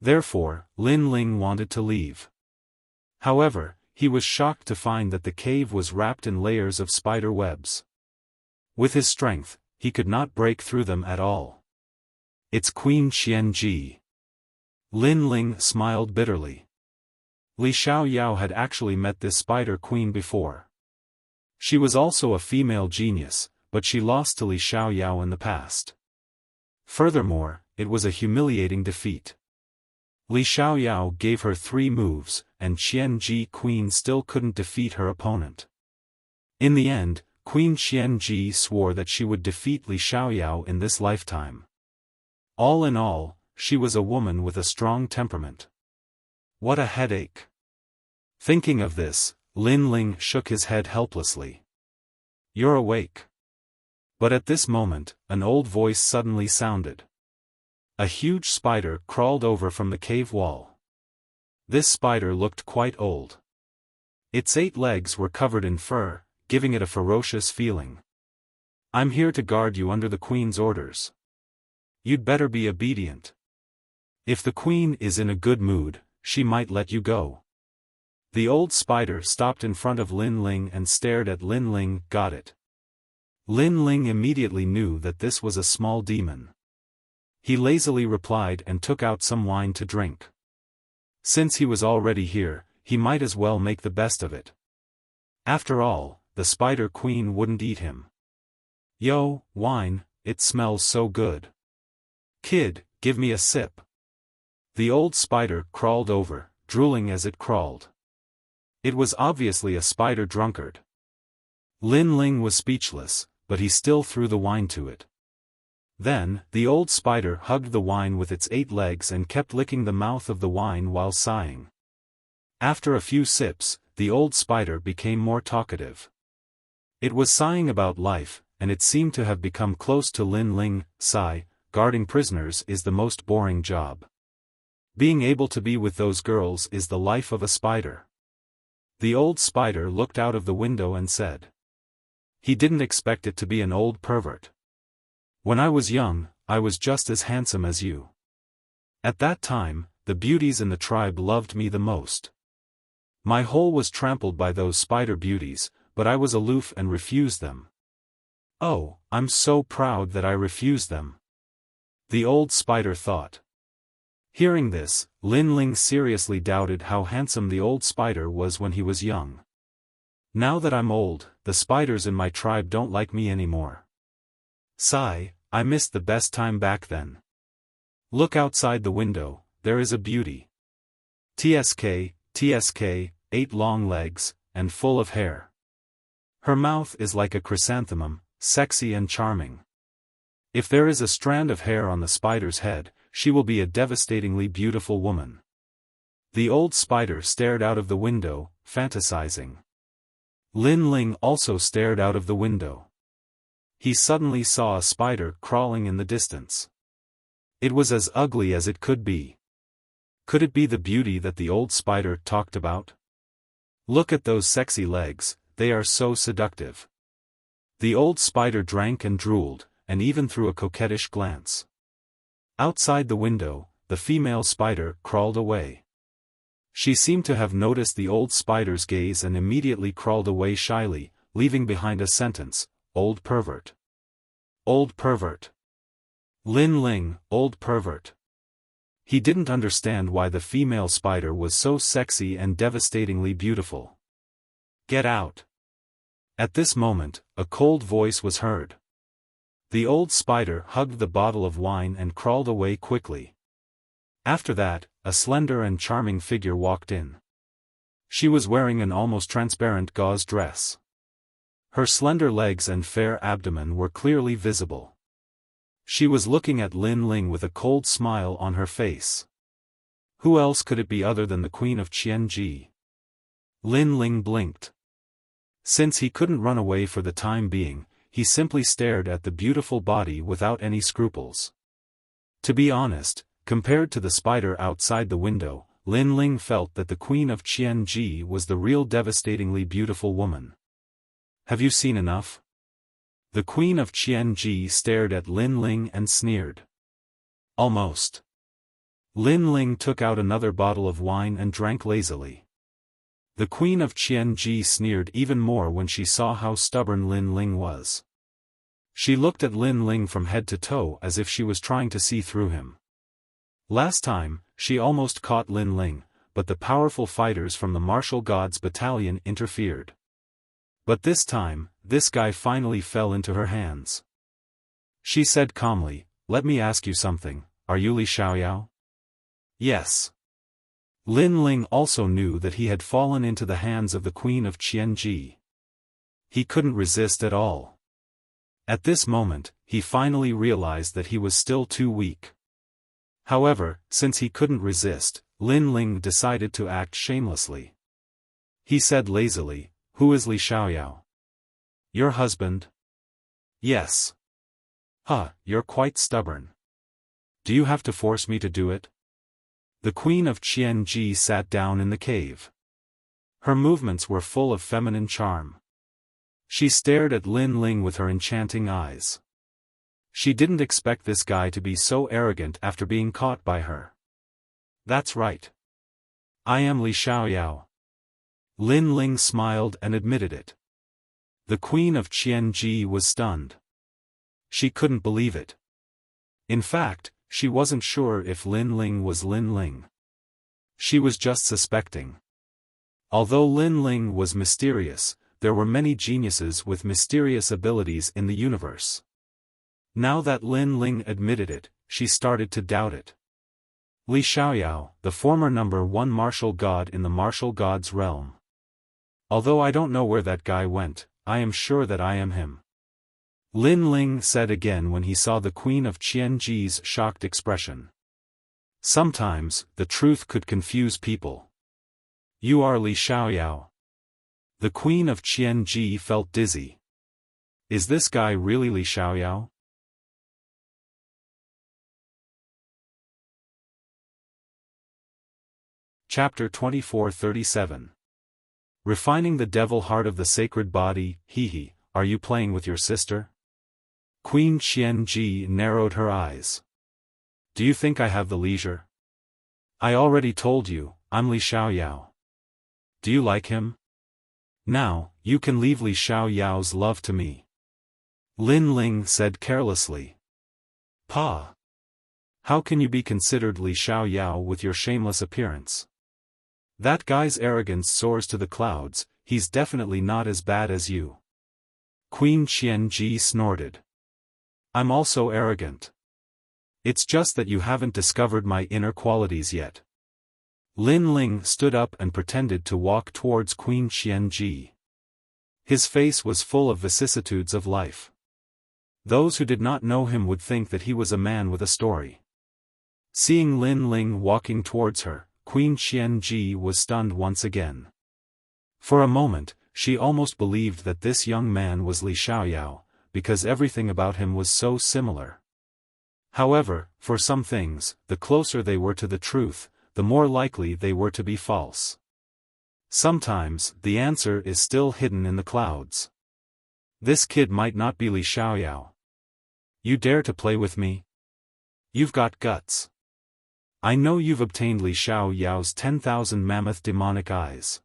Therefore, Lin Ling wanted to leave. However, he was shocked to find that the cave was wrapped in layers of spider webs. With his strength, he could not break through them at all. It's Queen Qianji. Lin Ling smiled bitterly. Li Xiaoyao had actually met this spider queen before. She was also a female genius, but she lost to Li Xiaoyao in the past. Furthermore, it was a humiliating defeat. Li Xiaoyao gave her 3 moves, and Qianji Queen still couldn't defeat her opponent. In the end, Queen Qianji swore that she would defeat Li Xiaoyao in this lifetime. All in all, she was a woman with a strong temperament. What a headache. Thinking of this, Lin Ling shook his head helplessly. You're awake. But at this moment, an old voice suddenly sounded. A huge spider crawled over from the cave wall. This spider looked quite old. Its 8 legs were covered in fur, giving it a ferocious feeling. I'm here to guard you under the queen's orders. You'd better be obedient. If the queen is in a good mood, she might let you go. The old spider stopped in front of Lin Ling and stared at Lin Ling. Got it. Lin Ling immediately knew that this was a small demon. He lazily replied and took out some wine to drink. Since he was already here, he might as well make the best of it. After all, the spider queen wouldn't eat him. Yo, wine, it smells so good. Kid, give me a sip. The old spider crawled over, drooling as it crawled. It was obviously a spider drunkard. Lin Ling was speechless, but he still threw the wine to it. Then, the old spider hugged the wine with its 8 legs and kept licking the mouth of the wine while sighing. After a few sips, the old spider became more talkative. It was sighing about life, and it seemed to have become close to Lin Ling. Sigh, guarding prisoners is the most boring job. Being able to be with those girls is the life of a spider. The old spider looked out of the window and said. He didn't expect it to be an old pervert. When I was young, I was just as handsome as you. At that time, the beauties in the tribe loved me the most. My hole was trampled by those spider beauties, but I was aloof and refused them. Oh, I'm so proud that I refused them. The old spider thought. Hearing this, Lin Ling seriously doubted how handsome the old spider was when he was young. Now that I'm old, the spiders in my tribe don't like me anymore. Sigh, I missed the best time back then. Look outside the window, there is a beauty. TSK, 8 long legs, and full of hair. Her mouth is like a chrysanthemum, sexy and charming. If there is a strand of hair on the spider's head, she will be a devastatingly beautiful woman. The old spider stared out of the window, fantasizing. Lin Ling also stared out of the window. He suddenly saw a spider crawling in the distance. It was as ugly as it could be. Could it be the beauty that the old spider talked about? Look at those sexy legs, they are so seductive. The old spider drank and drooled, and even threw a coquettish glance. Outside the window, the female spider crawled away. She seemed to have noticed the old spider's gaze and immediately crawled away shyly, leaving behind a sentence, old pervert. Old pervert. Lin Ling, old pervert. He didn't understand why the female spider was so sexy and devastatingly beautiful. Get out. At this moment, a cold voice was heard. The old spider hugged the bottle of wine and crawled away quickly. After that, a slender and charming figure walked in. She was wearing an almost transparent gauze dress. Her slender legs and fair abdomen were clearly visible. She was looking at Lin Ling with a cold smile on her face. Who else could it be other than the Queen of Qianji? Lin Ling blinked. Since he couldn't run away for the time being, he simply stared at the beautiful body without any scruples. To be honest, Compared to the spider outside the window, Lin Ling felt that the Queen of Qianji was the real devastatingly beautiful woman. Have you seen enough? The Queen of Qianji stared at Lin Ling and sneered. Almost. Lin Ling took out another bottle of wine and drank lazily. The Queen of Qianji sneered even more when she saw how stubborn Lin Ling was. She looked at Lin Ling from head to toe as if she was trying to see through him. Last time, she almost caught Lin Ling, but the powerful fighters from the Martial Gods Battalion interfered. But this time, this guy finally fell into her hands. She said calmly, "Let me ask you something, are you Li Xiaoyao?" "Yes." Lin Ling also knew that he had fallen into the hands of the Queen of Qianji. He couldn't resist at all. At this moment, he finally realized that he was still too weak. However, since he couldn't resist, Lin Ling decided to act shamelessly. He said lazily, "Who is Li Xiaoyao?" "Your husband?" "Yes." "Huh, you're quite stubborn. Do you have to force me to do it?" The Queen of Qianji sat down in the cave. Her movements were full of feminine charm. She stared at Lin Ling with her enchanting eyes. She didn't expect this guy to be so arrogant after being caught by her. "That's right. I am Li Xiaoyao." Lin Ling smiled and admitted it. The Queen of Qianji was stunned. She couldn't believe it. In fact, she wasn't sure if Lin Ling was Lin Ling. She was just suspecting. Although Lin Ling was mysterious, there were many geniuses with mysterious abilities in the universe. Now that Lin Ling admitted it, she started to doubt it. Li Xiaoyao, the former #1 martial god in the martial gods realm. Although I don't know where that guy went, I am sure that I am him. Lin Ling said again when he saw the Queen of Qianji's shocked expression. Sometimes, the truth could confuse people. "You are Li Xiaoyao." The Queen of Qianji felt dizzy. Is this guy really Li Xiaoyao? Chapter 2437. Refining the devil heart of the sacred body. Hee, are you playing with your sister? Queen Qianji narrowed her eyes. Do you think I have the leisure? I already told you, I'm Li Xiaoyao. Do you like him? Now, you can leave Li Xiaoyao's love to me. Lin Ling said carelessly. Pa! How can you be considered Li Xiaoyao with your shameless appearance? That guy's arrogance soars to the clouds, he's definitely not as bad as you. Queen Qianji snorted. I'm also arrogant. It's just that you haven't discovered my inner qualities yet. Lin Ling stood up and pretended to walk towards Queen Qianji. His face was full of vicissitudes of life. Those who did not know him would think that he was a man with a story. Seeing Lin Ling walking towards her, Queen Qianji was stunned once again. For a moment, she almost believed that this young man was Li Xiaoyao, because everything about him was so similar. However, for some things, the closer they were to the truth, the more likely they were to be false. Sometimes, the answer is still hidden in the clouds. This kid might not be Li Xiaoyao. You dare to play with me? You've got guts. I know you've obtained Li Xiaoyao's 10,000 mammoth demonic eyes.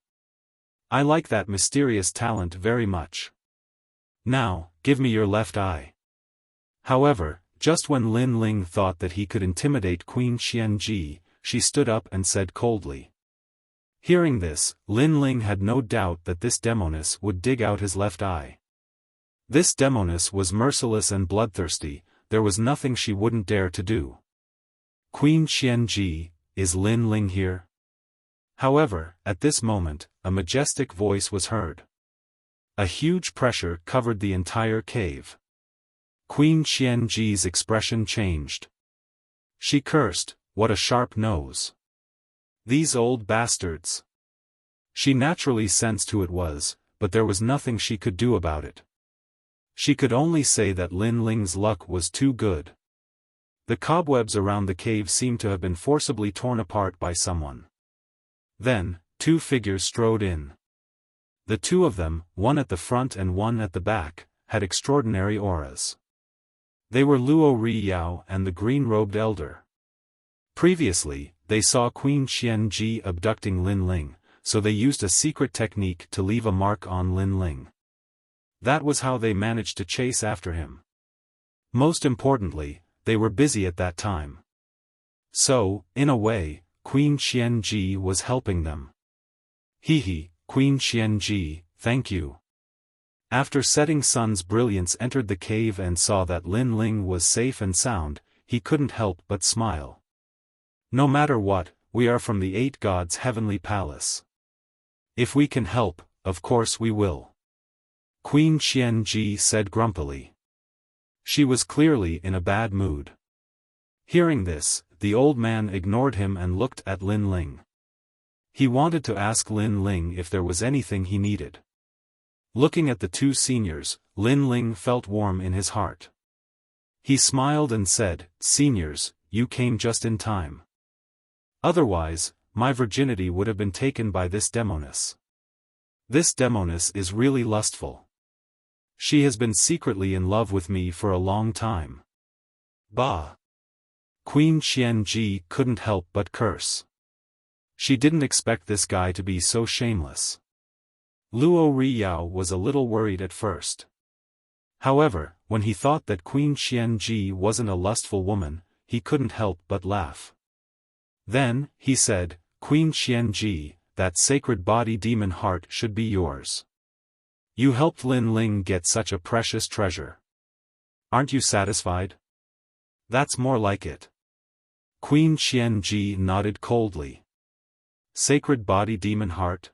I like that mysterious talent very much. Now, give me your left eye. However, just when Lin Ling thought that he could intimidate Queen Qianji, she stood up and said coldly. Hearing this, Lin Ling had no doubt that this demoness would dig out his left eye. This demoness was merciless and bloodthirsty, there was nothing she wouldn't dare to do. Queen Qianji, is Lin Ling here? However, at this moment, a majestic voice was heard. A huge pressure covered the entire cave. Queen Qianji's expression changed. She cursed, what a sharp nose. These old bastards. She naturally sensed who it was, but there was nothing she could do about it. She could only say that Lin Ling's luck was too good. The cobwebs around the cave seemed to have been forcibly torn apart by someone. Then, two figures strode in. The two of them, one at the front and one at the back, had extraordinary auras. They were Luo Riyao and the green-robed elder. Previously, they saw Queen Xianji abducting Lin Ling, so they used a secret technique to leave a mark on Lin Ling. That was how they managed to chase after him. Most importantly, they were busy at that time. So, in a way, Queen Xianji was helping them. Hee, Queen Xianji, thank you. After Setting Sun's brilliance entered the cave and saw that Lin Ling was safe and sound, he couldn't help but smile. No matter what, we are from the Eight Gods' heavenly palace. If we can help, of course we will. Queen Xianji said grumpily. She was clearly in a bad mood. Hearing this, the old man ignored him and looked at Lin Ling. He wanted to ask Lin Ling if there was anything he needed. Looking at the two seniors, Lin Ling felt warm in his heart. He smiled and said, "Seniors, you came just in time. Otherwise, my virginity would have been taken by this demoness. This demoness is really lustful. She has been secretly in love with me for a long time." Bah! Queen Xianji couldn't help but curse. She didn't expect this guy to be so shameless. Luo Riyao was a little worried at first. However, when he thought that Queen Xianji wasn't a lustful woman, he couldn't help but laugh. Then, he said, "Queen Xianji, that sacred body demon heart should be yours. You helped Lin Ling get such a precious treasure. Aren't you satisfied?" "That's more like it." Queen Xianji nodded coldly. Sacred body demon heart?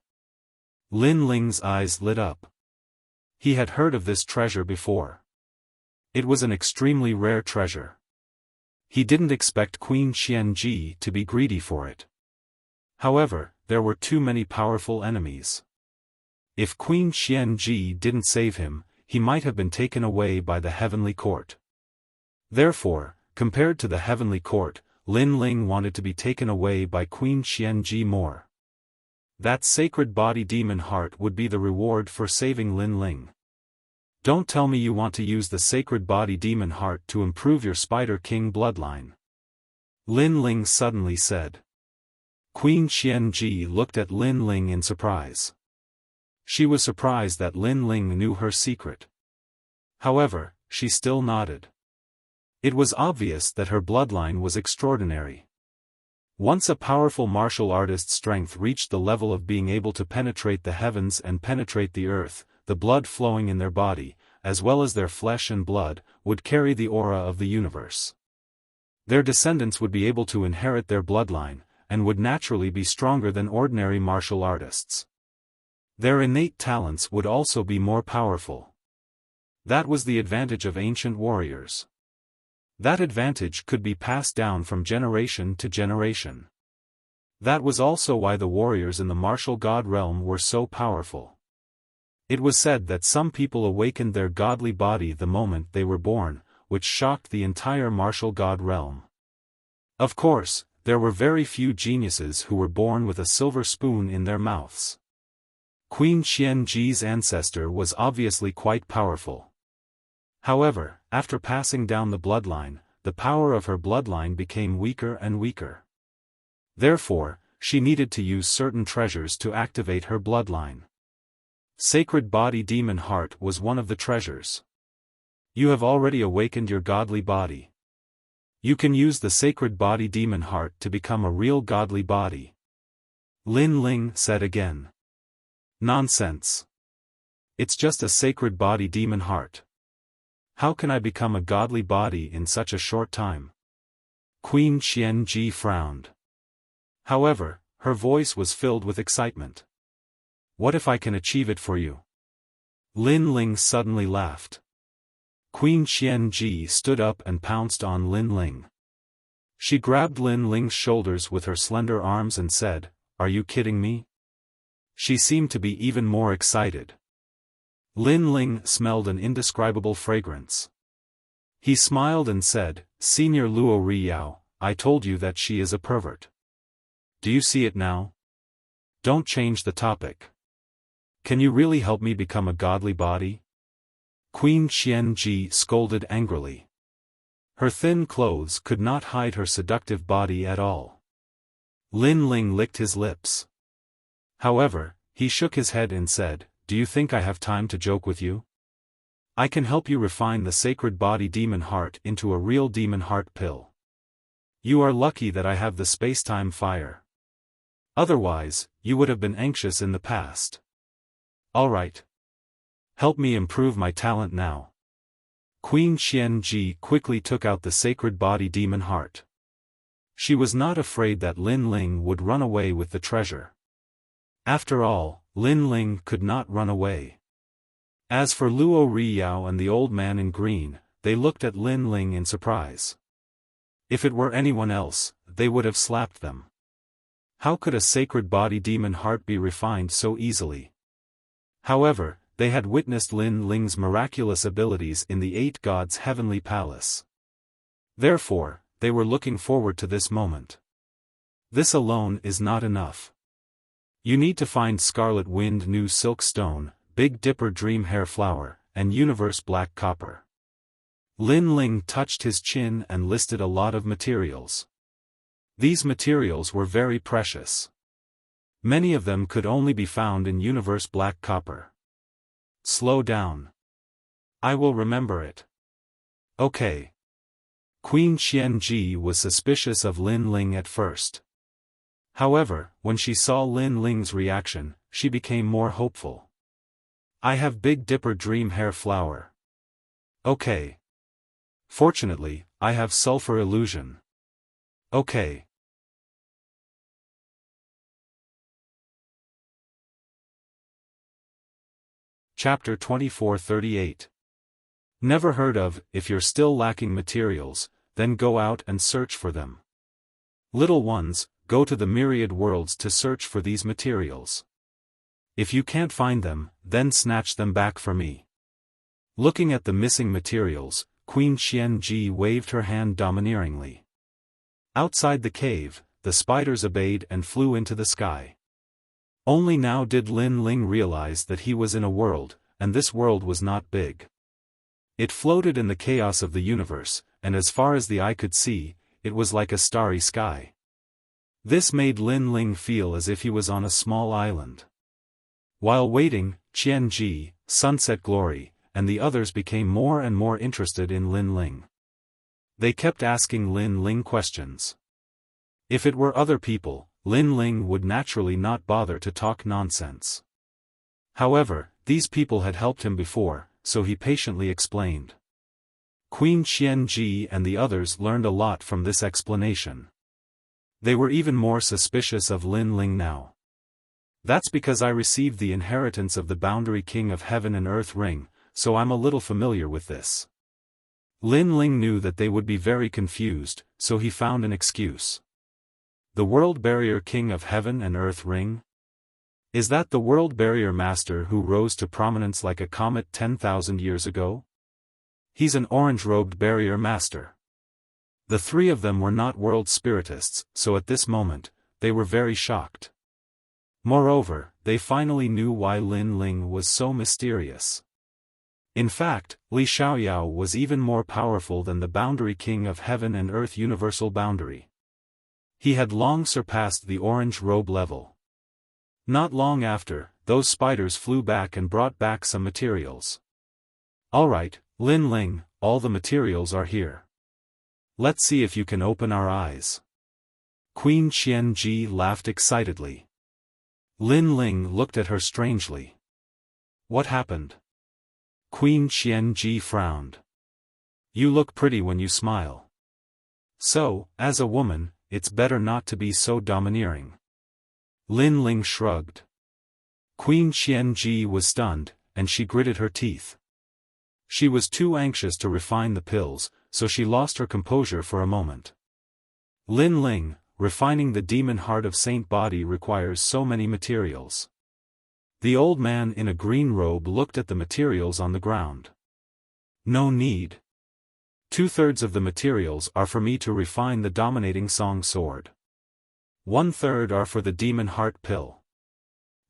Lin Ling's eyes lit up. He had heard of this treasure before. It was an extremely rare treasure. He didn't expect Queen Xianji to be greedy for it. However, there were too many powerful enemies. If Queen Xianji didn't save him, he might have been taken away by the heavenly court. Therefore, compared to the heavenly court, Lin Ling wanted to be taken away by Queen Xianji more. That sacred body demon heart would be the reward for saving Lin Ling. Don't tell me you want to use the sacred body demon heart to improve your Spider King bloodline. Lin Ling suddenly said. Queen Xianji looked at Lin Ling in surprise. She was surprised that Lin Ling knew her secret. However, she still nodded. It was obvious that her bloodline was extraordinary. Once a powerful martial artist's strength reached the level of being able to penetrate the heavens and penetrate the earth, the blood flowing in their body, as well as their flesh and blood, would carry the aura of the universe. Their descendants would be able to inherit their bloodline, and would naturally be stronger than ordinary martial artists. Their innate talents would also be more powerful. That was the advantage of ancient warriors. That advantage could be passed down from generation to generation. That was also why the warriors in the martial god realm were so powerful. It was said that some people awakened their godly body the moment they were born, which shocked the entire martial god realm. Of course, there were very few geniuses who were born with a silver spoon in their mouths. Queen Xianji's ancestor was obviously quite powerful. However, after passing down the bloodline, the power of her bloodline became weaker and weaker. Therefore, she needed to use certain treasures to activate her bloodline. Sacred Body Demon Heart was one of the treasures. You have already awakened your godly body. You can use the Sacred Body Demon Heart to become a real godly body. Lin Ling said again. Nonsense. It's just a Sacred Body Demon Heart. How can I become a godly body in such a short time? Queen Xianji frowned. However, her voice was filled with excitement. What if I can achieve it for you? Lin Ling suddenly laughed. Queen Xianji stood up and pounced on Lin Ling. She grabbed Lin Ling's shoulders with her slender arms and said, "Are you kidding me?" She seemed to be even more excited. Lin Ling smelled an indescribable fragrance. He smiled and said, Senior Luo Riyao, I told you that she is a pervert. Do you see it now? Don't change the topic. Can you really help me become a godly body? Queen Qianji scolded angrily. Her thin clothes could not hide her seductive body at all. Lin Ling licked his lips. However, he shook his head and said, Do you think I have time to joke with you? I can help you refine the sacred body demon heart into a real demon heart pill. You are lucky that I have the space-time fire. Otherwise, you would have been anxious in the past. Alright. Help me improve my talent now. Queen Qianji quickly took out the sacred body demon heart. She was not afraid that Lin Ling would run away with the treasure. After all, Lin Ling could not run away. As for Luo Riyao and the old man in green, they looked at Lin Ling in surprise. If it were anyone else, they would have slapped them. How could a sacred body demon heart be refined so easily? However, they had witnessed Lin Ling's miraculous abilities in the 8 gods' heavenly palace. Therefore, they were looking forward to this moment. This alone is not enough. You need to find Scarlet Wind New Silk Stone, Big Dipper Dream Hair Flower, and Universe Black Copper. Lin Ling touched his chin and listed a lot of materials. These materials were very precious. Many of them could only be found in Universe Black Copper. Slow down. I will remember it. Okay. Queen Qianji was suspicious of Lin Ling at first. However, when she saw Lin Ling's reaction, she became more hopeful. I have Big Dipper Dream Hair Flower. Okay. Fortunately, I have Sulfur Illusion. Okay. Chapter 2438. Never heard of. If you're still lacking materials, then go out and search for them. Little ones, go to the myriad worlds to search for these materials. If you can't find them, then snatch them back for me. Looking at the missing materials, Queen Qianji waved her hand domineeringly. Outside the cave, the spiders obeyed and flew into the sky. Only now did Lin Ling realize that he was in a world, and this world was not big. It floated in the chaos of the universe, and as far as the eye could see, it was like a starry sky. This made Lin Ling feel as if he was on a small island. While waiting, Qianji, Sunset Glory, and the others became more and more interested in Lin Ling. They kept asking Lin Ling questions. If it were other people, Lin Ling would naturally not bother to talk nonsense. However, these people had helped him before, so he patiently explained. Queen Qianji and the others learned a lot from this explanation. They were even more suspicious of Lin Ling now. That's because I received the inheritance of the Boundary King of Heaven and Earth ring, so I'm a little familiar with this. Lin Ling knew that they would be very confused, so he found an excuse. The World Barrier King of Heaven and Earth ring? Is that the World Barrier Master who rose to prominence like a comet 10,000 years ago? He's an orange-robed Barrier Master. The 3 of them were not world spiritists, so at this moment, they were very shocked. Moreover, they finally knew why Lin Ling was so mysterious. In fact, Li Xiaoyao was even more powerful than the Boundary King of Heaven and Earth Universal Boundary. He had long surpassed the orange robe level. Not long after, those spiders flew back and brought back some materials. Alright, Lin Ling, all the materials are here. Let's see if you can open our eyes. Queen Qianji laughed excitedly. Lin Ling looked at her strangely. What happened? Queen Qianji frowned. You look pretty when you smile. So, as a woman, it's better not to be so domineering. Lin Ling shrugged. Queen Qianji was stunned, and she gritted her teeth. She was too anxious to refine the pills, so she lost her composure for a moment. Lin Ling, refining the demon heart of Saint Body requires so many materials. The old man in a green robe looked at the materials on the ground. No need. 2/3 of the materials are for me to refine the dominating song sword. 1/3 are for the demon heart pill.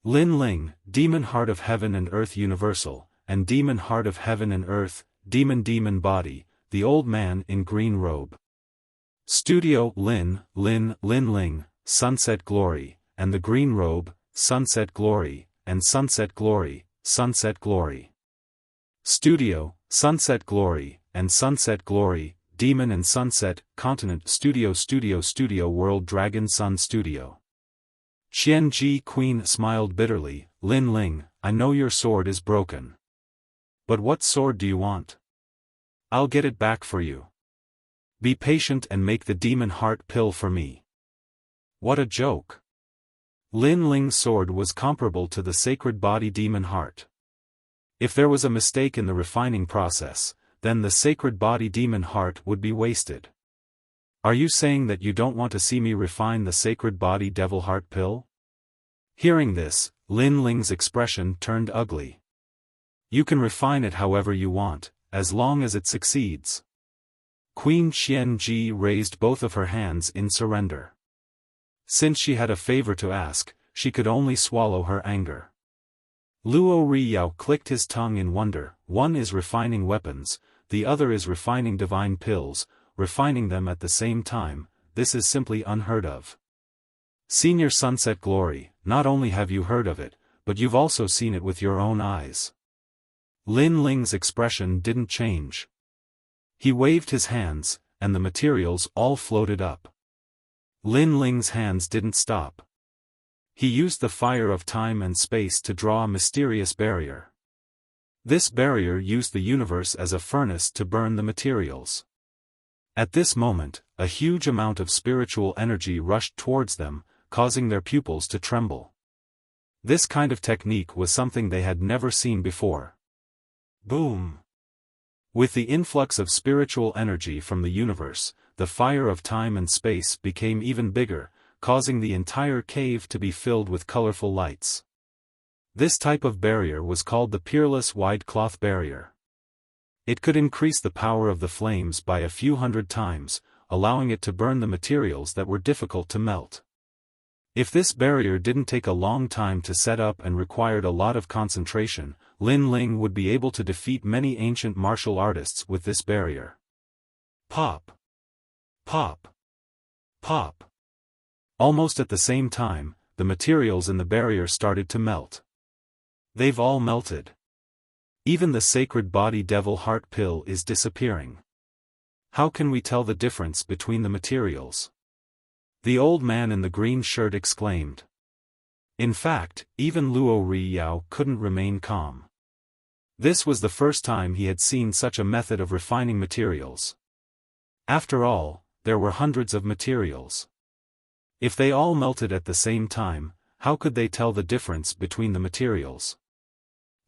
Lin Ling, demon heart of heaven and earth universal, and demon heart of heaven and earth, demon body, the old man in green robe. Studio Lin Ling, sunset glory, and the green robe, sunset glory, and sunset glory, sunset glory. Studio, sunset glory, and sunset glory, demon and sunset, continent, studio world dragon sun studio. Qianji Queen smiled bitterly, Lin Ling, I know your sword is broken. But what sword do you want? I'll get it back for you. Be patient and make the demon heart pill for me. What a joke. Lin Ling's sword was comparable to the sacred body demon heart. If there was a mistake in the refining process, then the sacred body demon heart would be wasted. Are you saying that you don't want to see me refine the sacred body devil heart pill? Hearing this, Lin Ling's expression turned ugly. You can refine it however you want, as long as it succeeds. Queen Qianji raised both of her hands in surrender. Since she had a favor to ask, she could only swallow her anger. Luo Riyao clicked his tongue in wonder, one is refining weapons, the other is refining divine pills, refining them at the same time, this is simply unheard of. Senior Sunset Glory, not only have you heard of it, but you've also seen it with your own eyes. Lin Ling's expression didn't change. He waved his hands, and the materials all floated up. Lin Ling's hands didn't stop. He used the fire of time and space to draw a mysterious barrier. This barrier used the universe as a furnace to burn the materials. At this moment, a huge amount of spiritual energy rushed towards them, causing their pupils to tremble. This kind of technique was something they had never seen before. Boom! With the influx of spiritual energy from the universe, the fire of time and space became even bigger, causing the entire cave to be filled with colorful lights. This type of barrier was called the Peerless Wide Cloth Barrier. It could increase the power of the flames by a few hundred times, allowing it to burn the materials that were difficult to melt. If this barrier didn't take a long time to set up and required a lot of concentration, Lin Ling would be able to defeat many ancient martial artists with this barrier. Pop! Pop! Pop! Almost at the same time, the materials in the barrier started to melt. They've all melted. Even the sacred body devil heart pill is disappearing. How can we tell the difference between the materials? The old man in the green shirt exclaimed. In fact, even Luo Riyao couldn't remain calm. This was the first time he had seen such a method of refining materials. After all, there were hundreds of materials. If they all melted at the same time, how could they tell the difference between the materials?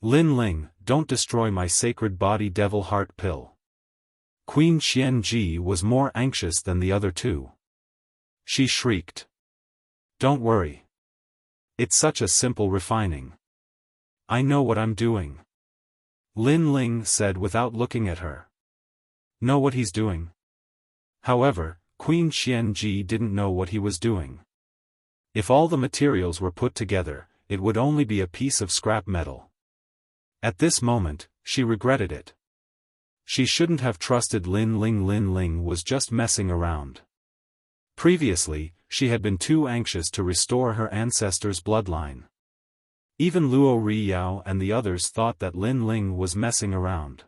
Lin Ling, don't destroy my sacred body devil heart pill. Queen Qianji was more anxious than the other two. She shrieked. Don't worry. It's such a simple refining. I know what I'm doing. Lin Ling said without looking at her. Know what he's doing? However, Queen Qianji didn't know what he was doing. If all the materials were put together, it would only be a piece of scrap metal. At this moment, she regretted it. She shouldn't have trusted Lin Ling. Lin Ling was just messing around. Previously, she had been too anxious to restore her ancestors' bloodline. Even Luo Riyao and the others thought that Lin Ling was messing around.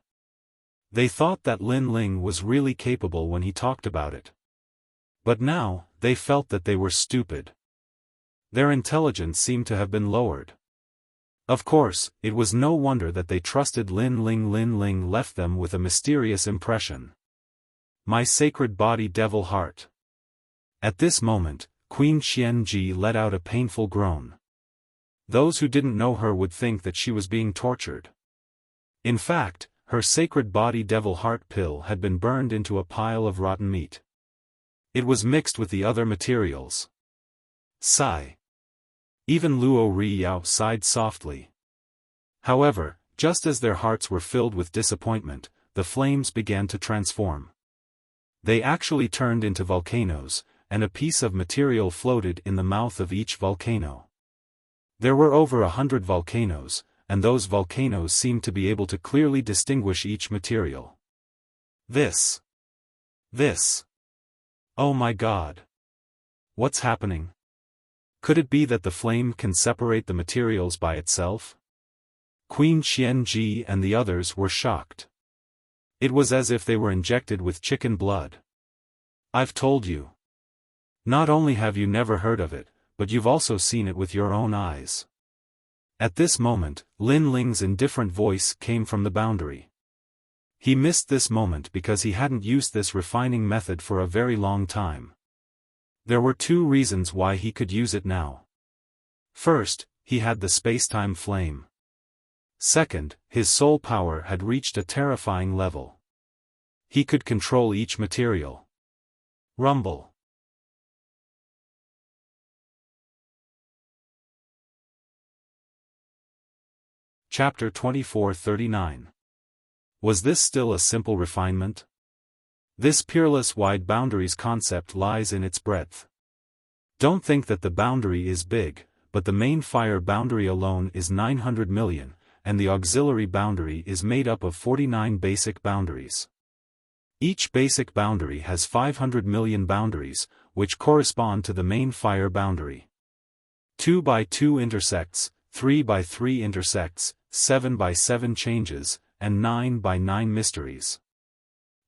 They thought that Lin Ling was really capable when he talked about it. But now, they felt that they were stupid. Their intelligence seemed to have been lowered. Of course, it was no wonder that they trusted Lin Ling. Lin Ling left them with a mysterious impression. My sacred body devil heart. At this moment, Queen Qianji let out a painful groan. Those who didn't know her would think that she was being tortured. In fact, her sacred body devil heart pill had been burned into a pile of rotten meat. It was mixed with the other materials. Sigh. Even Luo Riyao sighed softly. However, just as their hearts were filled with disappointment, the flames began to transform. They actually turned into volcanoes, and a piece of material floated in the mouth of each volcano. There were over 100 volcanoes, and those volcanoes seemed to be able to clearly distinguish each material. This. Oh my God. What's happening? Could it be that the flame can separate the materials by itself? Queen Xianji and the others were shocked. It was as if they were injected with chicken blood. I've told you. Not only have you never heard of it, but you've also seen it with your own eyes. At this moment, Lin Ling's indifferent voice came from the boundary. He missed this moment because he hadn't used this refining method for a very long time. There were two reasons why he could use it now. First, he had the space-time flame. Second, his soul power had reached a terrifying level. He could control each material. Rumble. Chapter 2439. Was this still a simple refinement? This peerless wide boundaries concept lies in its breadth. Don't think that the boundary is big, but the main fire boundary alone is 900 million, and the auxiliary boundary is made up of 49 basic boundaries. Each basic boundary has 500 million boundaries, which correspond to the main fire boundary. 2 by 2 intersects, 3 by 3 intersects, 7 by 7 changes, and 9 by 9 mysteries.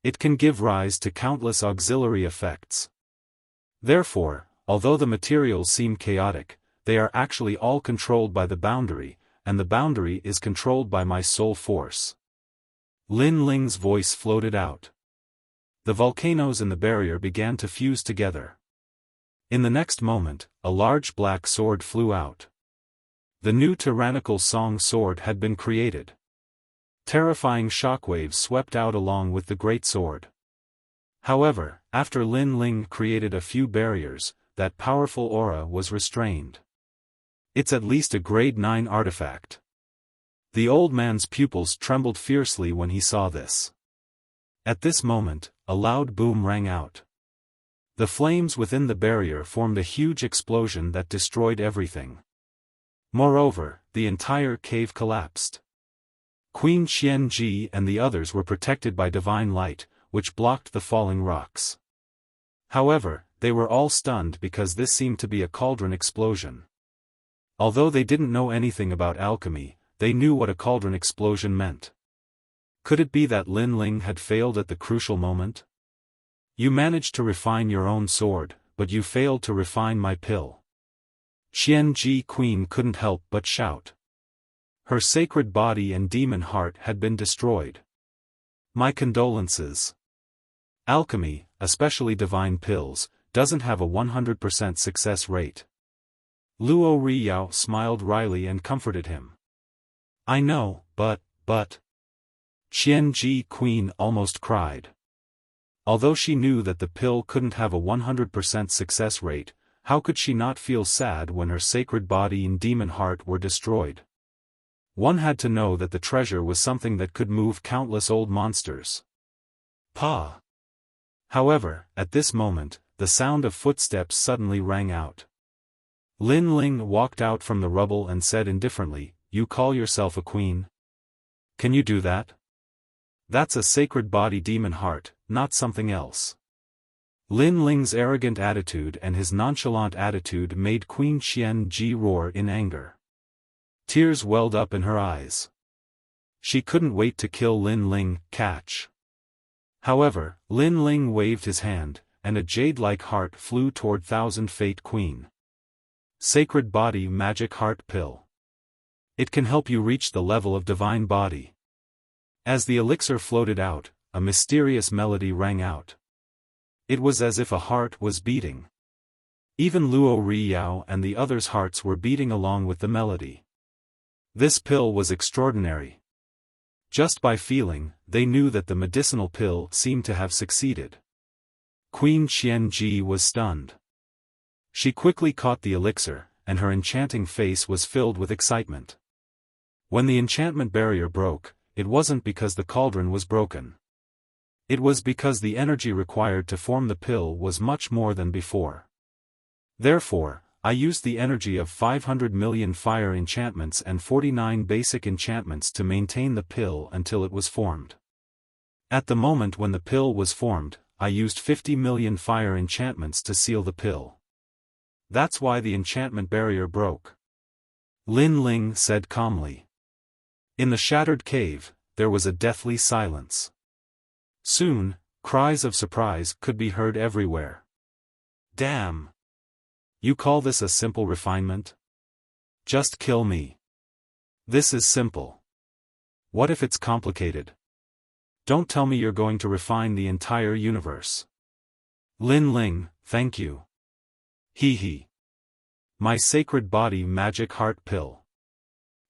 It can give rise to countless auxiliary effects. Therefore, although the materials seem chaotic, they are actually all controlled by the boundary, and the boundary is controlled by my soul force. Lin Ling's voice floated out. The volcanoes in the barrier began to fuse together. In the next moment, a large black sword flew out. The new tyrannical song sword had been created. Terrifying shockwaves swept out along with the great sword. However, after Lin Ling created a few barriers, that powerful aura was restrained. It's at least a grade 9 artifact. The old man's pupils trembled fiercely when he saw this. At this moment, a loud boom rang out. The flames within the barrier formed a huge explosion that destroyed everything. Moreover, the entire cave collapsed. Queen Xianji and the others were protected by divine light, which blocked the falling rocks. However, they were all stunned because this seemed to be a cauldron explosion. Although they didn't know anything about alchemy, they knew what a cauldron explosion meant. Could it be that Lin Ling had failed at the crucial moment? You managed to refine your own sword, but you failed to refine my pill. Xianji Queen couldn't help but shout. Her sacred body and demon heart had been destroyed. My condolences. Alchemy, especially divine pills, doesn't have a 100% success rate. Luo Riyao smiled wryly and comforted him. I know, but... Xianji Queen almost cried. Although she knew that the pill couldn't have a 100% success rate, how could she not feel sad when her sacred body and demon heart were destroyed? One had to know that the treasure was something that could move countless old monsters. Pa! However, at this moment, the sound of footsteps suddenly rang out. Lin Ling walked out from the rubble and said indifferently, You call yourself a queen? Can you do that? That's a sacred body demon heart, not something else. Lin Ling's arrogant attitude and his nonchalant attitude made Queen Xianji roar in anger. Tears welled up in her eyes. She couldn't wait to kill Lin Ling, catch. However, Lin Ling waved his hand, and a jade-like heart flew toward Thousand Fate Queen. Sacred Body Magic Heart Pill. It can help you reach the level of Divine Body. As the elixir floated out, a mysterious melody rang out. It was as if a heart was beating. Even Luo Riyao and the others' hearts were beating along with the melody. This pill was extraordinary. Just by feeling, they knew that the medicinal pill seemed to have succeeded. Queen Xianji was stunned. She quickly caught the elixir, and her enchanting face was filled with excitement. When the enchantment barrier broke, it wasn't because the cauldron was broken. It was because the energy required to form the pill was much more than before. Therefore, I used the energy of 500 million fire enchantments and 49 basic enchantments to maintain the pill until it was formed. At the moment when the pill was formed, I used 50 million fire enchantments to seal the pill. That's why the enchantment barrier broke. Lin Ling said calmly. In the shattered cave, there was a deathly silence. Soon, cries of surprise could be heard everywhere. Damn! You call this a simple refinement? Just kill me. This is simple. What if it's complicated? Don't tell me you're going to refine the entire universe. Lin Ling, thank you. Hee hee. My sacred body magic heart pill.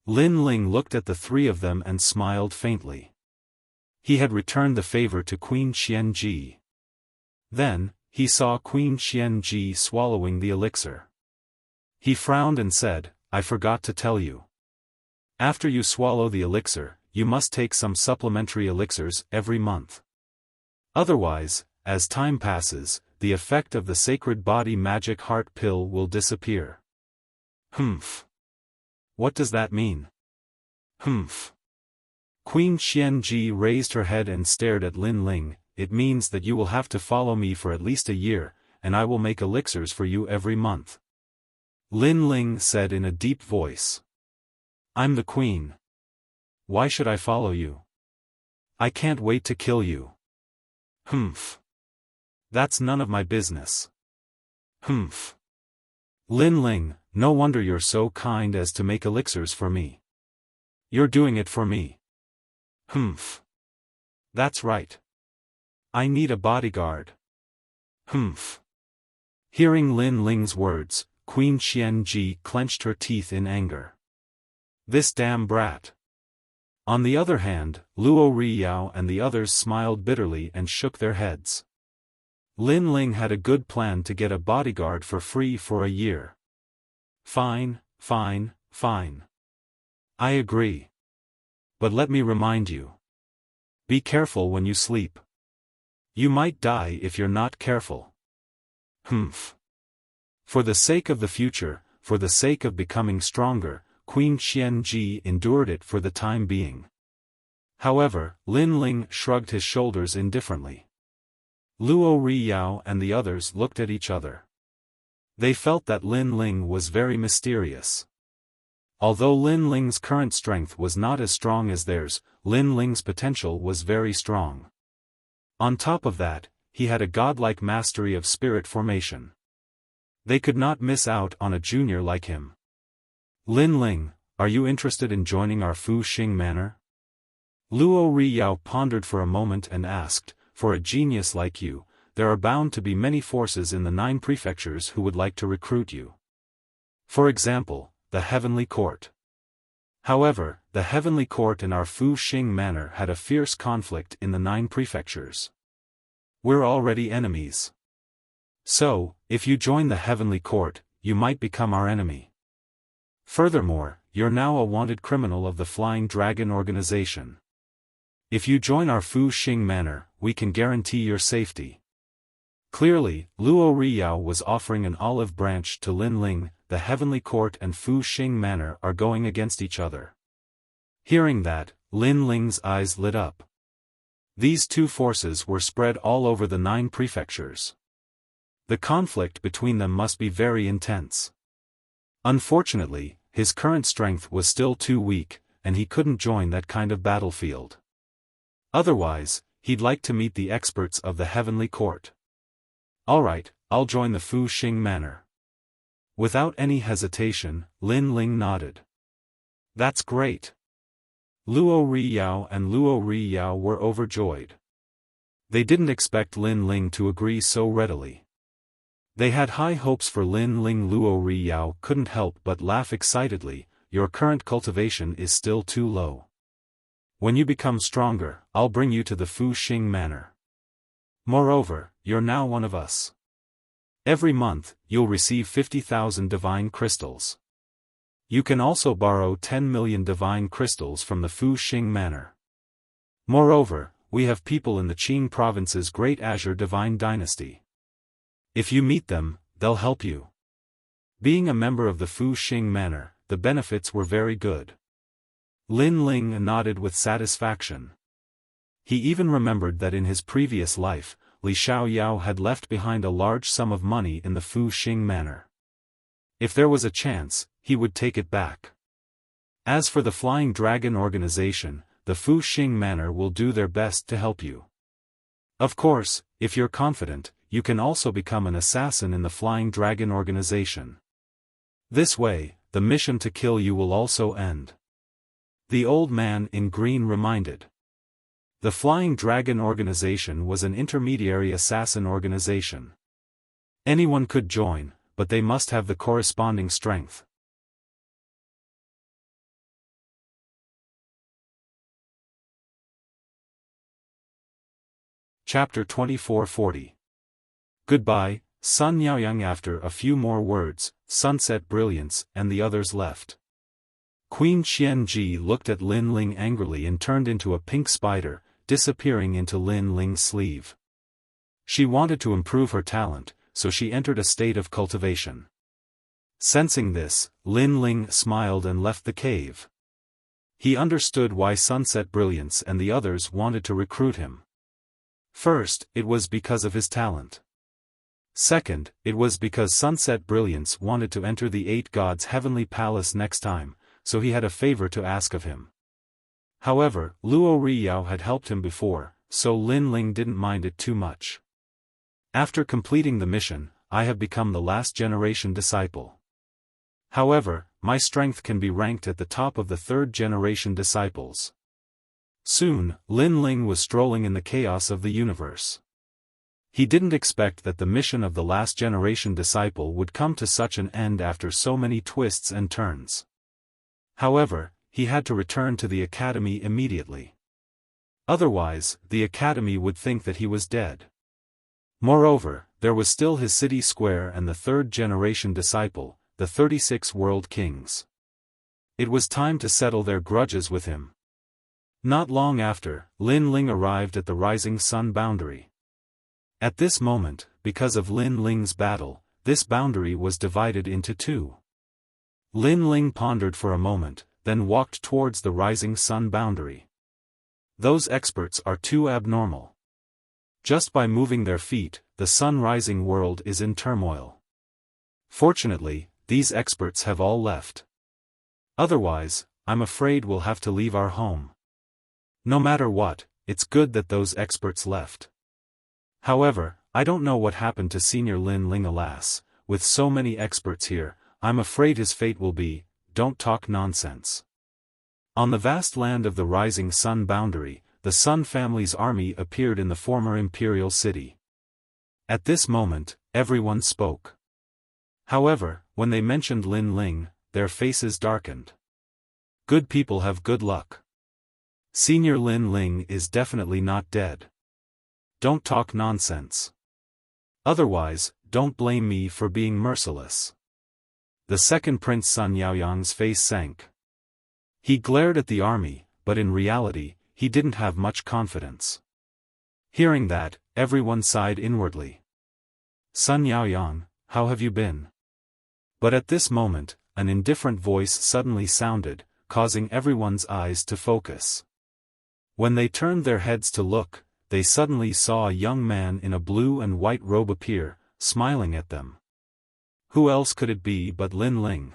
Lin Ling looked at the three of them and smiled faintly. He had returned the favor to Queen Xianji. Then, he saw Queen Xianji swallowing the elixir. He frowned and said, I forgot to tell you. After you swallow the elixir, you must take some supplementary elixirs every month. Otherwise, as time passes, the effect of the sacred body magic heart pill will disappear. Humph. What does that mean? Humph. Queen Xianji raised her head and stared at Lin Ling. It means that you will have to follow me for at least a year, and I will make elixirs for you every month. Lin Ling said in a deep voice. I'm the queen. Why should I follow you? I can't wait to kill you. Humph. That's none of my business. Humph. Lin Ling, no wonder you're so kind as to make elixirs for me. You're doing it for me. Humph. That's right. I need a bodyguard. Humph. Hearing Lin Ling's words, Queen Xianji clenched her teeth in anger. This damn brat. On the other hand, Luo Riyao and the others smiled bitterly and shook their heads. Lin Ling had a good plan to get a bodyguard for free for a year. Fine, fine, fine. I agree. But let me remind you. Be careful when you sleep. You might die if you're not careful. Humph. For the sake of the future, for the sake of becoming stronger, Queen Xianji endured it for the time being. However, Lin Ling shrugged his shoulders indifferently. Luo Riyao and the others looked at each other. They felt that Lin Ling was very mysterious. Although Lin Ling's current strength was not as strong as theirs, Lin Ling's potential was very strong. On top of that, he had a godlike mastery of spirit formation. They could not miss out on a junior like him. Lin Ling, are you interested in joining our Fu Xing manor? Luo Riyao pondered for a moment and asked, for a genius like you, there are bound to be many forces in the 9 prefectures who would like to recruit you. For example, the Heavenly Court. However, the Heavenly Court and our Fu Xing manor had a fierce conflict in the 9 prefectures. We're already enemies. So, if you join the Heavenly Court, you might become our enemy. Furthermore, you're now a wanted criminal of the Flying Dragon organization. If you join our Fu Xing manor, we can guarantee your safety. Clearly, Luo Riyao was offering an olive branch to Lin Ling. The Heavenly Court and Fu Xing manor are going against each other. Hearing that, Lin Ling's eyes lit up. These two forces were spread all over the 9 prefectures. The conflict between them must be very intense. Unfortunately, his current strength was still too weak, and he couldn't join that kind of battlefield. Otherwise, he'd like to meet the experts of the Heavenly Court. Alright, I'll join the Fu Xing manor. Without any hesitation, Lin Ling nodded. That's great. Luo Riyao and Luo Riyao were overjoyed. They didn't expect Lin Ling to agree so readily. They had high hopes for Lin Ling. Luo Riyao couldn't help but laugh excitedly. Your current cultivation is still too low. When you become stronger, I'll bring you to the Fu Xing manor. Moreover, you're now one of us. Every month, you'll receive 50,000 divine crystals. You can also borrow 10 million divine crystals from the Fu Xing manor. Moreover, we have people in the Qing province's Great Azure Divine Dynasty. If you meet them, they'll help you. Being a member of the Fu Xing Manor, the benefits were very good. Lin Ling nodded with satisfaction. He even remembered that in his previous life, Li Xiaoyao had left behind a large sum of money in the Fu Xing Manor. If there was a chance, he would take it back. As for the Flying Dragon organization, the Fu Xing Manor will do their best to help you. Of course, if you're confident, you can also become an assassin in the Flying Dragon organization. This way, the mission to kill you will also end. The old man in green reminded. The Flying Dragon organization was an intermediary assassin organization. Anyone could join, but they must have the corresponding strength. Chapter 2440. Goodbye, Sun Yaoyang. After a few more words, Sunset Brilliance and the others left. Queen Qianji looked at Lin Ling angrily and turned into a pink spider, disappearing into Lin Ling's sleeve. She wanted to improve her talent, so she entered a state of cultivation. Sensing this, Lin Ling smiled and left the cave. He understood why Sunset Brilliance and the others wanted to recruit him. First, it was because of his talent. Second, it was because Sunset Brilliance wanted to enter the Eight Gods' Heavenly Palace next time, so he had a favor to ask of him. However, Luo Riyao had helped him before, so Lin Ling didn't mind it too much. After completing the mission, I have become the last generation disciple. However, my strength can be ranked at the top of the third generation disciples. Soon, Lin Ling was strolling in the chaos of the universe. He didn't expect that the mission of the last generation disciple would come to such an end after so many twists and turns. However, he had to return to the academy immediately. Otherwise, the academy would think that he was dead. Moreover, there was still his city square and the third generation disciple, the 36 world kings. It was time to settle their grudges with him. Not long after, Lin Ling arrived at the rising sun boundary. At this moment, because of Lin Ling's battle, this boundary was divided into two. Lin Ling pondered for a moment, then walked towards the rising sun boundary. Those experts are too abnormal. Just by moving their feet, the sun-rising world is in turmoil. Fortunately, these experts have all left. Otherwise, I'm afraid we'll have to leave our home. No matter what, it's good that those experts left. However, I don't know what happened to Senior Lin Ling. Alas, with so many experts here, I'm afraid his fate will be, don't talk nonsense. On the vast land of the rising sun boundary, the Sun family's army appeared in the former imperial city. At this moment, everyone spoke. However, when they mentioned Lin Ling, their faces darkened. Good people have good luck. Senior Lin Ling is definitely not dead. Don't talk nonsense. Otherwise, don't blame me for being merciless. The second Prince Sun Yaoyang's face sank. He glared at the army, but in reality, he didn't have much confidence. Hearing that, everyone sighed inwardly. Sun Yaoyang, how have you been? But at this moment, an indifferent voice suddenly sounded, causing everyone's eyes to focus. When they turned their heads to look, they suddenly saw a young man in a blue and white robe appear, smiling at them. Who else could it be but Lin Ling?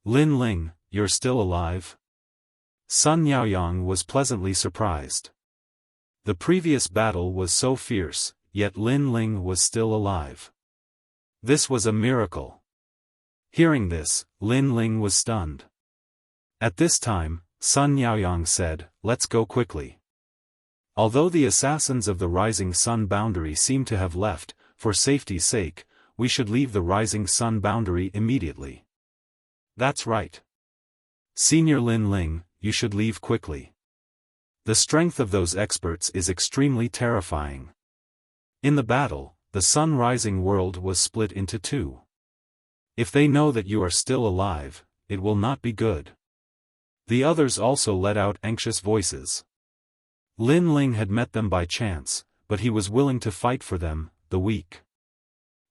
Lin Ling, you're still alive? Sun Yaoyang was pleasantly surprised. The previous battle was so fierce, yet Lin Ling was still alive. This was a miracle. Hearing this, Lin Ling was stunned. At this time, Sun Yaoyang said, "Let's go quickly." Although the assassins of the rising sun boundary seem to have left, for safety's sake, we should leave the rising sun boundary immediately. That's right. Senior Lin Ling, you should leave quickly. The strength of those experts is extremely terrifying. In the battle, the sun-rising world was split into two. If they know that you are still alive, it will not be good. The others also let out anxious voices. Lin Ling had met them by chance, but he was willing to fight for them, the weak.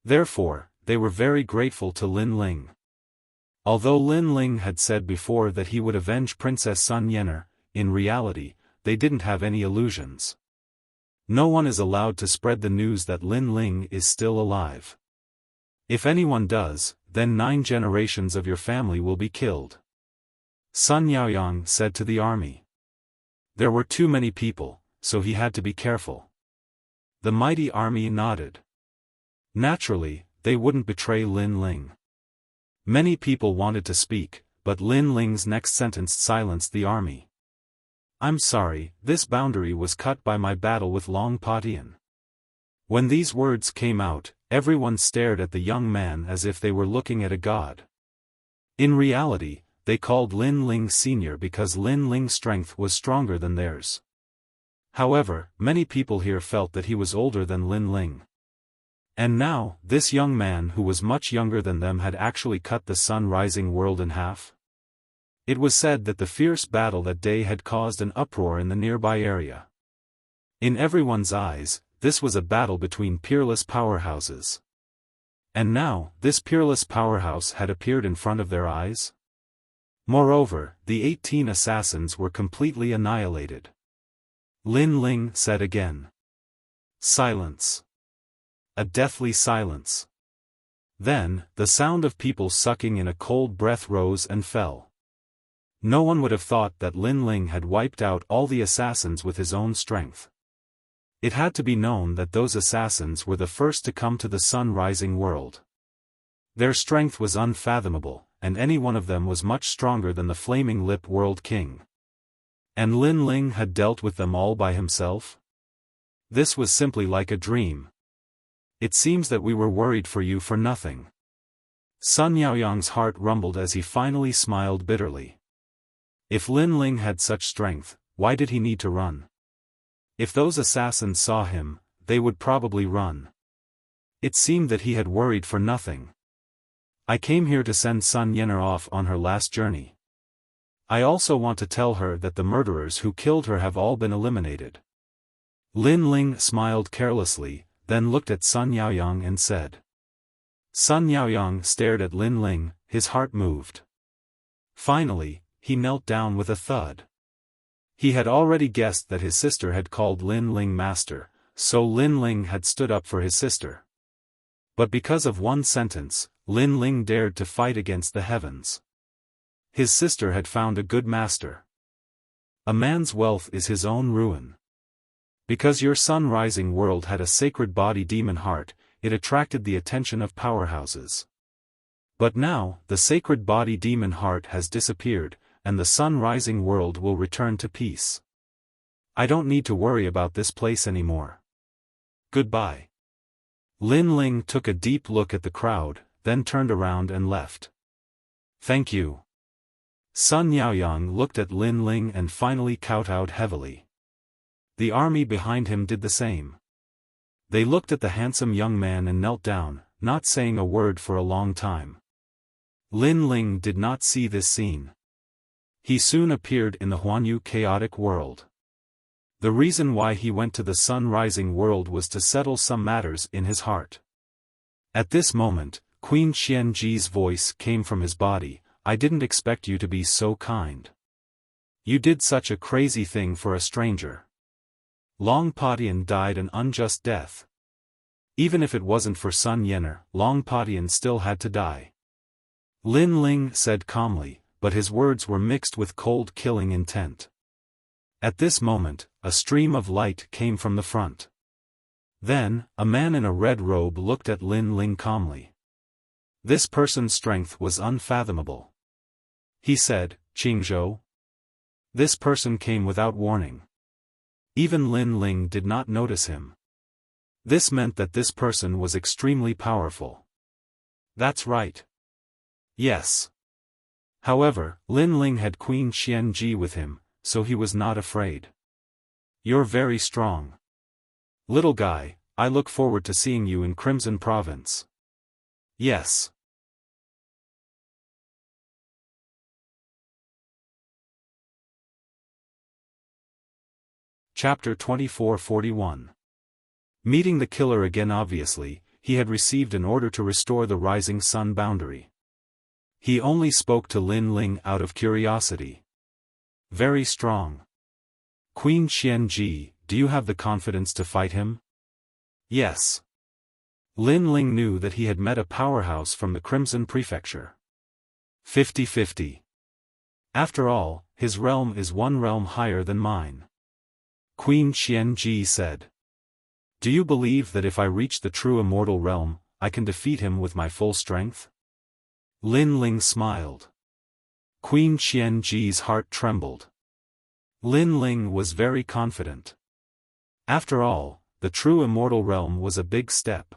Therefore, they were very grateful to Lin Ling. Although Lin Ling had said before that he would avenge Princess Sun Yener, in reality, they didn't have any illusions. No one is allowed to spread the news that Lin Ling is still alive. If anyone does, then 9 generations of your family will be killed. Sun Yaoyang said to the army. There were too many people, so he had to be careful. The mighty army nodded. Naturally, they wouldn't betray Lin Ling. Many people wanted to speak, but Lin Ling's next sentence silenced the army. I'm sorry, this boundary was cut by my battle with Long Patian. When these words came out, everyone stared at the young man as if they were looking at a god. In reality, they called Lin Ling senior because Lin Ling's strength was stronger than theirs. However, many people here felt that he was older than Lin Ling. And now, this young man who was much younger than them had actually cut the sun-rising world in half. It was said that the fierce battle that day had caused an uproar in the nearby area. In everyone's eyes, this was a battle between peerless powerhouses. And now, this peerless powerhouse had appeared in front of their eyes? Moreover, the 18 assassins were completely annihilated. Lin Ling said again. Silence. A deathly silence. Then, the sound of people sucking in a cold breath rose and fell. No one would have thought that Lin Ling had wiped out all the assassins with his own strength. It had to be known that those assassins were the first to come to the sun-rising world. Their strength was unfathomable, and any one of them was much stronger than the Flaming Lip World King. And Lin Ling had dealt with them all by himself? This was simply like a dream. It seems that we were worried for you for nothing. Sun Yaoyang's heart rumbled as he finally smiled bitterly. If Lin Ling had such strength, why did he need to run? If those assassins saw him, they would probably run. It seemed that he had worried for nothing. I came here to send Sun Yener off on her last journey. I also want to tell her that the murderers who killed her have all been eliminated. Lin Ling smiled carelessly, then looked at Sun Yaoyang and said. Sun Yaoyang stared at Lin Ling, his heart moved. Finally, he knelt down with a thud. He had already guessed that his sister had called Lin Ling master, so Lin Ling had stood up for his sister. But because of one sentence, Lin Ling dared to fight against the heavens. His sister had found a good master. A man's wealth is his own ruin. Because your sun-rising world had a sacred body demon heart, it attracted the attention of powerhouses. But now, the sacred body demon heart has disappeared, and the sun-rising world will return to peace. I don't need to worry about this place anymore. Goodbye. Lin Ling took a deep look at the crowd, then turned around and left. Thank you. Sun Yaoyang looked at Lin Ling and finally kowtowed heavily. The army behind him did the same. They looked at the handsome young man and knelt down, not saying a word for a long time. Lin Ling did not see this scene. He soon appeared in the Huanyu chaotic world. The reason why he went to the sun-rising world was to settle some matters in his heart. At this moment, Queen Xianji's voice came from his body. I didn't expect you to be so kind. You did such a crazy thing for a stranger. Long Patian died an unjust death. Even if it wasn't for Sun Yener, Long Patian still had to die. Lin Ling said calmly, but his words were mixed with cold killing intent. At this moment, a stream of light came from the front. Then, a man in a red robe looked at Lin Ling calmly. This person's strength was unfathomable. He said, Qingzhou. This person came without warning. Even Lin Ling did not notice him. This meant that this person was extremely powerful. That's right. Yes. However, Lin Ling had Queen Xianji with him, so he was not afraid. You're very strong. Little guy, I look forward to seeing you in Crimson Province. Yes. Chapter 2441. Meeting the killer again. Obviously, he had received an order to restore the rising sun boundary. He only spoke to Lin Ling out of curiosity. Very strong. Queen Xianji, do you have the confidence to fight him? Yes. Lin Ling knew that he had met a powerhouse from the Crimson Prefecture. 50-50. After all, his realm is one realm higher than mine. Queen Xianji said. Do you believe that if I reach the true immortal realm, I can defeat him with my full strength? Lin Ling smiled. Queen Xianji's heart trembled. Lin Ling was very confident. After all, the true immortal realm was a big step.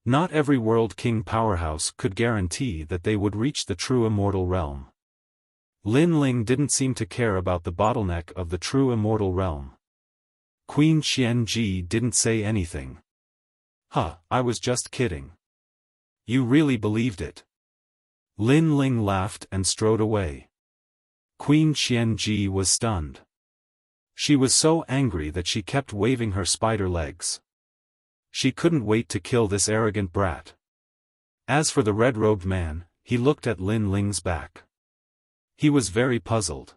Not every world king powerhouse could guarantee that they would reach the true immortal realm. Lin Ling didn't seem to care about the bottleneck of the true immortal realm. Queen Xianji didn't say anything. I was just kidding. You really believed it? Lin Ling laughed and strode away. Queen Xianji was stunned. She was so angry that she kept waving her spider legs. She couldn't wait to kill this arrogant brat. As for the red-robed man, he looked at Lin Ling's back. He was very puzzled.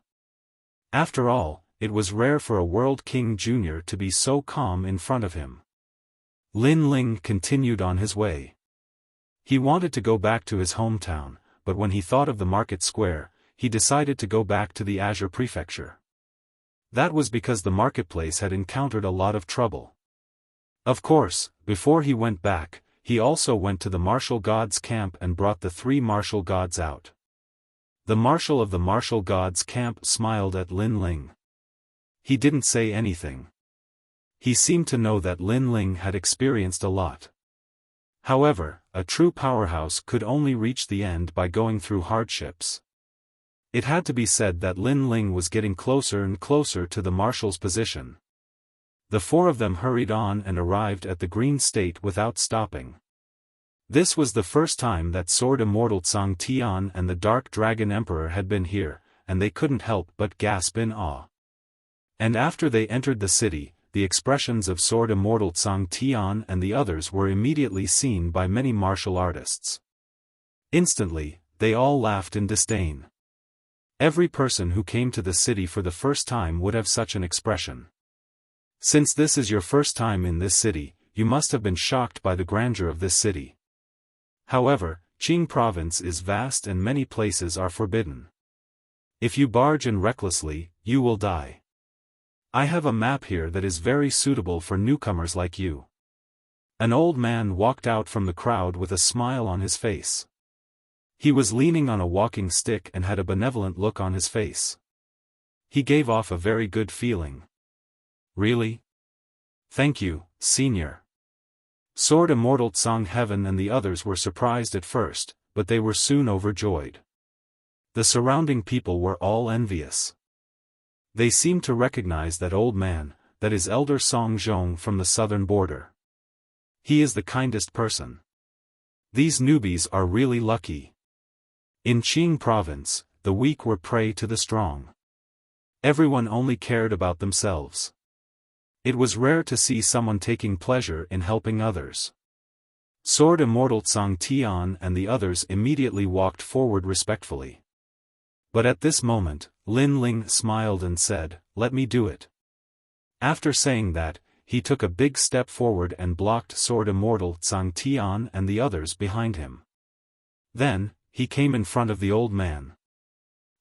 After all, it was rare for a World King Jr. to be so calm in front of him. Lin Ling continued on his way. He wanted to go back to his hometown, but when he thought of the market square, he decided to go back to the Azure Prefecture. That was because the marketplace had encountered a lot of trouble. Of course, before he went back, he also went to the martial gods' camp and brought the 3 martial gods out. The marshal of the martial gods' camp smiled at Lin Ling. He didn't say anything. He seemed to know that Lin Ling had experienced a lot. However, a true powerhouse could only reach the end by going through hardships. It had to be said that Lin Ling was getting closer and closer to the marshal's position. The 4 of them hurried on and arrived at the Green State without stopping. This was the first time that Sword Immortal Tsang Tian and the Dark Dragon Emperor had been here, and they couldn't help but gasp in awe. And after they entered the city, the expressions of Sword Immortal Tsang Tian and the others were immediately seen by many martial artists. Instantly, they all laughed in disdain. Every person who came to the city for the first time would have such an expression. Since this is your first time in this city, you must have been shocked by the grandeur of this city. However, Qing province is vast and many places are forbidden. If you barge in recklessly, you will die. I have a map here that is very suitable for newcomers like you. An old man walked out from the crowd with a smile on his face. He was leaning on a walking stick and had a benevolent look on his face. He gave off a very good feeling. Really? Thank you, senior. Sword Immortal Tsang Heaven and the others were surprised at first, but they were soon overjoyed. The surrounding people were all envious. They seemed to recognize that old man, that is Elder Song Zhong from the southern border. He is the kindest person. These newbies are really lucky. In Qing province, the weak were prey to the strong. Everyone only cared about themselves. It was rare to see someone taking pleasure in helping others. Sword Immortal Tsang Tian and the others immediately walked forward respectfully. But at this moment, Lin Ling smiled and said, "Let me do it." After saying that, he took a big step forward and blocked Sword Immortal Tsang Tian and the others behind him. Then, he came in front of the old man.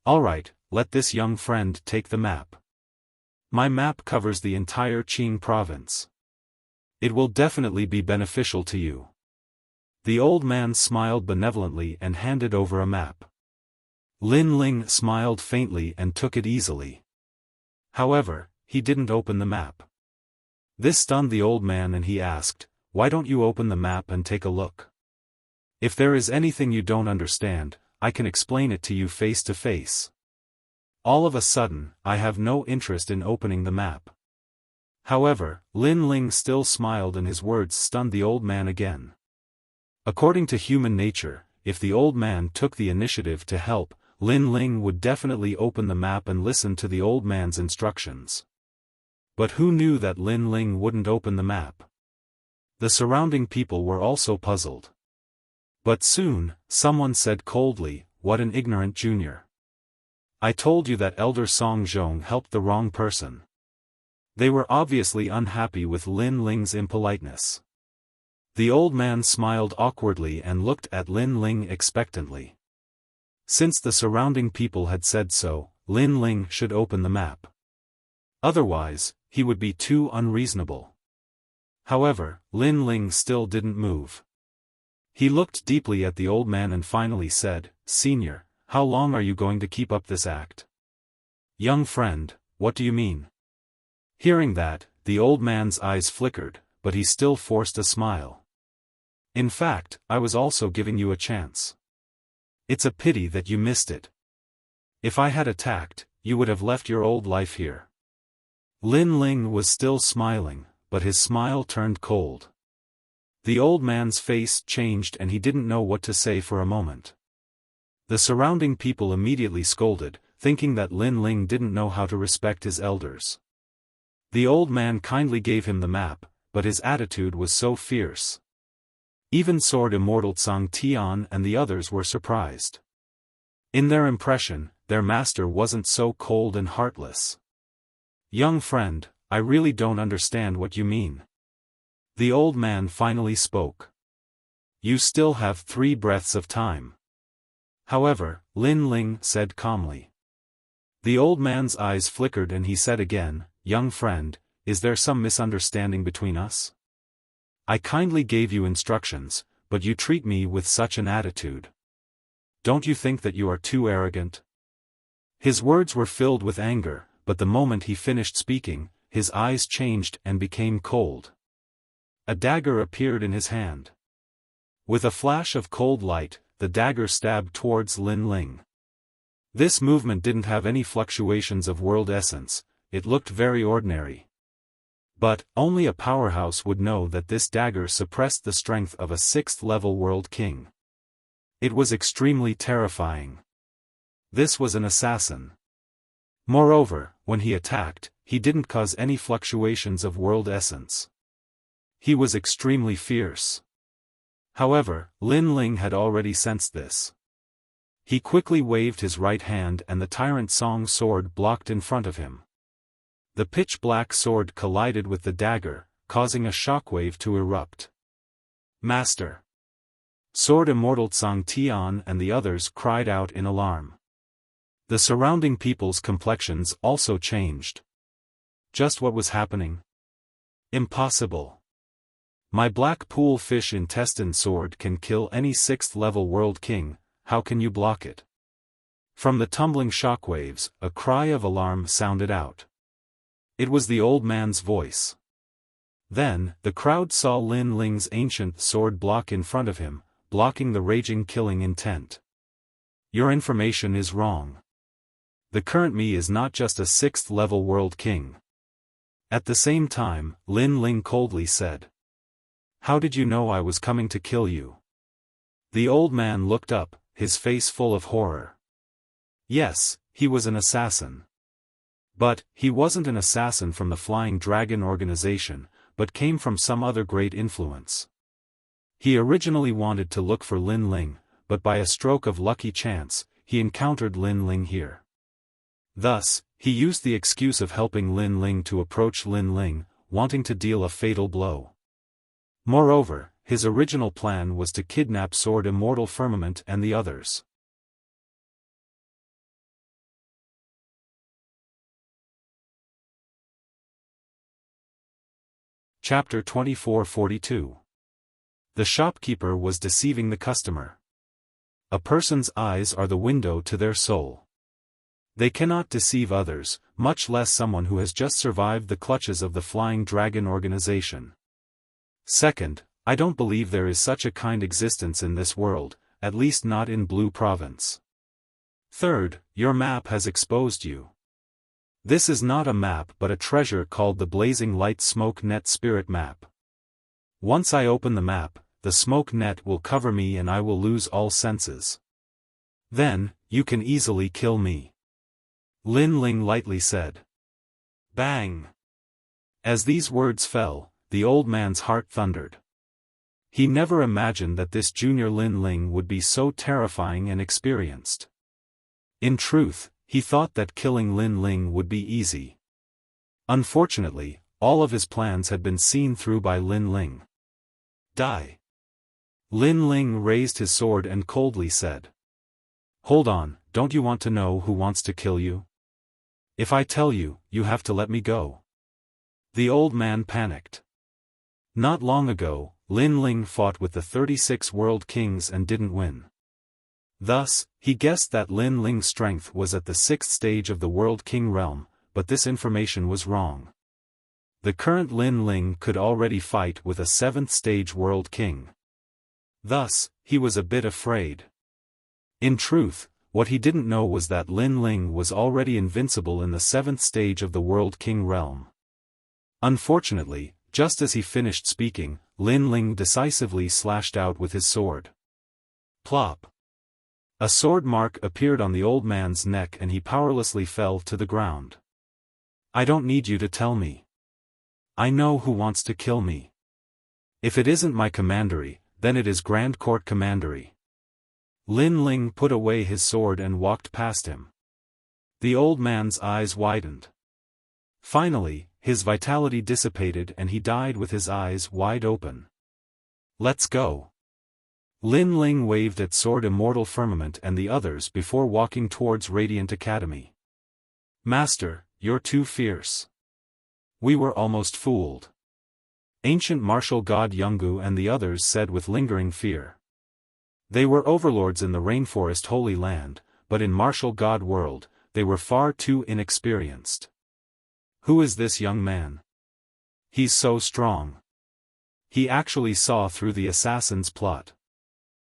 "All right, let this young friend take the map. My map covers the entire Qing province. It will definitely be beneficial to you." The old man smiled benevolently and handed over a map. Lin Ling smiled faintly and took it easily. However, he didn't open the map. This stunned the old man and he asked, "Why don't you open the map and take a look? If there is anything you don't understand, I can explain it to you face to face." All of a sudden, I have no interest in opening the map. However, Lin Ling still smiled and his words stunned the old man again. According to human nature, if the old man took the initiative to help, Lin Ling would definitely open the map and listen to the old man's instructions. But who knew that Lin Ling wouldn't open the map? The surrounding people were also puzzled. But soon, someone said coldly, "What an ignorant junior. I told you that Elder Song Zhong helped the wrong person." They were obviously unhappy with Lin Ling's impoliteness. The old man smiled awkwardly and looked at Lin Ling expectantly. Since the surrounding people had said so, Lin Ling should open the map. Otherwise, he would be too unreasonable. However, Lin Ling still didn't move. He looked deeply at the old man and finally said, "Senior, how long are you going to keep up this act?" "Young friend, what do you mean?" Hearing that, the old man's eyes flickered, but he still forced a smile. "In fact, I was also giving you a chance. It's a pity that you missed it. If I had attacked, you would have left your old life here." Lin Ling was still smiling, but his smile turned cold. The old man's face changed and he didn't know what to say for a moment. The surrounding people immediately scolded, thinking that Lin Ling didn't know how to respect his elders. The old man kindly gave him the map, but his attitude was so fierce. Even Sword Immortal Tsang Tian and the others were surprised. In their impression, their master wasn't so cold and heartless. "Young friend, I really don't understand what you mean." The old man finally spoke. "You still have 3 breaths of time." However, Lin Ling said calmly. The old man's eyes flickered and he said again, "Young friend, is there some misunderstanding between us? I kindly gave you instructions, but you treat me with such an attitude. Don't you think that you are too arrogant?" His words were filled with anger, but the moment he finished speaking, his eyes changed and became cold. A dagger appeared in his hand. With a flash of cold light, the dagger stabbed towards Lin Ling. This movement didn't have any fluctuations of world essence, it looked very ordinary. But, only a powerhouse would know that this dagger suppressed the strength of a 6th-level world king. It was extremely terrifying. This was an assassin. Moreover, when he attacked, he didn't cause any fluctuations of world essence. He was extremely fierce. However, Lin Ling had already sensed this. He quickly waved his right hand and the Tyrant Song sword blocked in front of him. The pitch-black sword collided with the dagger, causing a shockwave to erupt. "Master!" Sword Immortal Tsang Tian and the others cried out in alarm. The surrounding people's complexions also changed. Just what was happening? Impossible. My black pool fish intestine sword can kill any 6th-level world king, how can you block it? From the tumbling shockwaves, a cry of alarm sounded out. It was the old man's voice. Then, the crowd saw Lin Ling's ancient sword block in front of him, blocking the raging killing intent. "Your information is wrong. The current me is not just a 6th-level world king." At the same time, Lin Ling coldly said, "How did you know I was coming to kill you?" The old man looked up, his face full of horror. Yes, he was an assassin. But, he wasn't an assassin from the Flying Dragon organization, but came from some other great influence. He originally wanted to look for Lin Ling, but by a stroke of lucky chance, he encountered Lin Ling here. Thus, he used the excuse of helping Lin Ling to approach Lin Ling, wanting to deal a fatal blow. Moreover, his original plan was to kidnap Sword Immortal Firmament and the others. Chapter 2442. The shopkeeper was deceiving the customer. A person's eyes are the window to their soul. They cannot deceive others, much less someone who has just survived the clutches of the Flying Dragon organization. Second, I don't believe there is such a kind existence in this world, at least not in Blue Province. Third, your map has exposed you. This is not a map but a treasure called the Blazing Light Smoke Net Spirit Map. Once I open the map, the smoke net will cover me and I will lose all senses. Then, you can easily kill me. Lin Ling lightly said. Bang! As these words fell, the old man's heart thundered. He never imagined that this junior Lin Ling would be so terrifying and experienced. In truth, he thought that killing Lin Ling would be easy. Unfortunately, all of his plans had been seen through by Lin Ling. Die. Lin Ling raised his sword and coldly said. Hold on, don't you want to know who wants to kill you? If I tell you, you have to let me go. The old man panicked. Not long ago, Lin Ling fought with the 36 world kings and didn't win. Thus, he guessed that Lin Ling's strength was at the 6th stage of the World King realm, but this information was wrong. The current Lin Ling could already fight with a 7th stage World King. Thus, he was a bit afraid. In truth, what he didn't know was that Lin Ling was already invincible in the 7th stage of the World King realm. Unfortunately, just as he finished speaking, Lin Ling decisively slashed out with his sword. Plop! A sword mark appeared on the old man's neck and he powerlessly fell to the ground. I don't need you to tell me. I know who wants to kill me. If it isn't my commandery, then it is Grand Court commandery. Lin Ling put away his sword and walked past him. The old man's eyes widened. Finally, his vitality dissipated and he died with his eyes wide open. Let's go. Lin Ling waved at Sword Immortal Firmament and the others before walking towards Radiant Academy. Master, you're too fierce. We were almost fooled. Ancient martial god Yungu and the others said with lingering fear. They were overlords in the Rainforest Holy Land, but in martial god world, they were far too inexperienced. Who is this young man? He's so strong. He actually saw through the assassin's plot.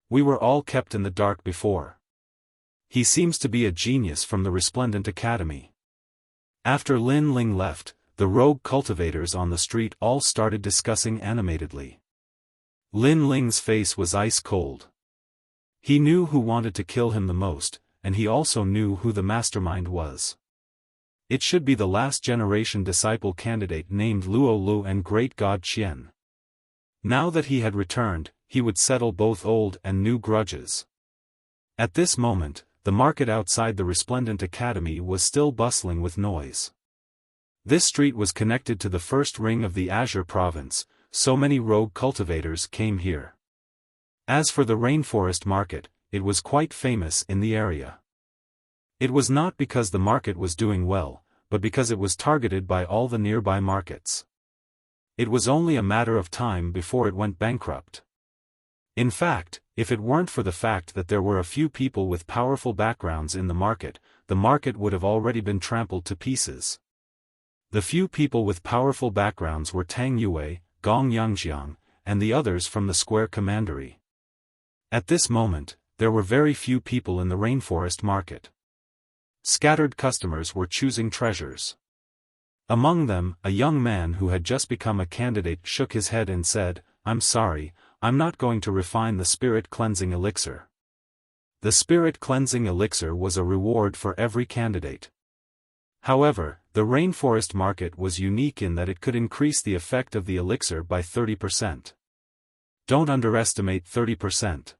We were all kept in the dark before. He seems to be a genius from the Resplendent Academy. After Lin Ling left, the rogue cultivators on the street all started discussing animatedly. Lin Ling's face was ice cold. He knew who wanted to kill him the most, and he also knew who the mastermind was. It should be the last generation disciple candidate named Luo Lu and great god Qian. Now that he had returned, he would settle both old and new grudges. At this moment, the market outside the Resplendent Academy was still bustling with noise. This street was connected to the first ring of the Azure province, so many rogue cultivators came here. As for the Rainforest Market, it was quite famous in the area. It was not because the market was doing well, but because it was targeted by all the nearby markets. It was only a matter of time before it went bankrupt. In fact, if it weren't for the fact that there were a few people with powerful backgrounds in the market would have already been trampled to pieces. The few people with powerful backgrounds were Tang Yue, Gong Yangjiang, and the others from the Square Commandery. At this moment, there were very few people in the Rainforest Market. Scattered customers were choosing treasures. Among them, a young man who had just become a candidate shook his head and said, "I'm sorry, I'm not going to refine the spirit cleansing elixir." The spirit cleansing elixir was a reward for every candidate. However, the Rainforest Market was unique in that it could increase the effect of the elixir by 30%. Don't underestimate 30%.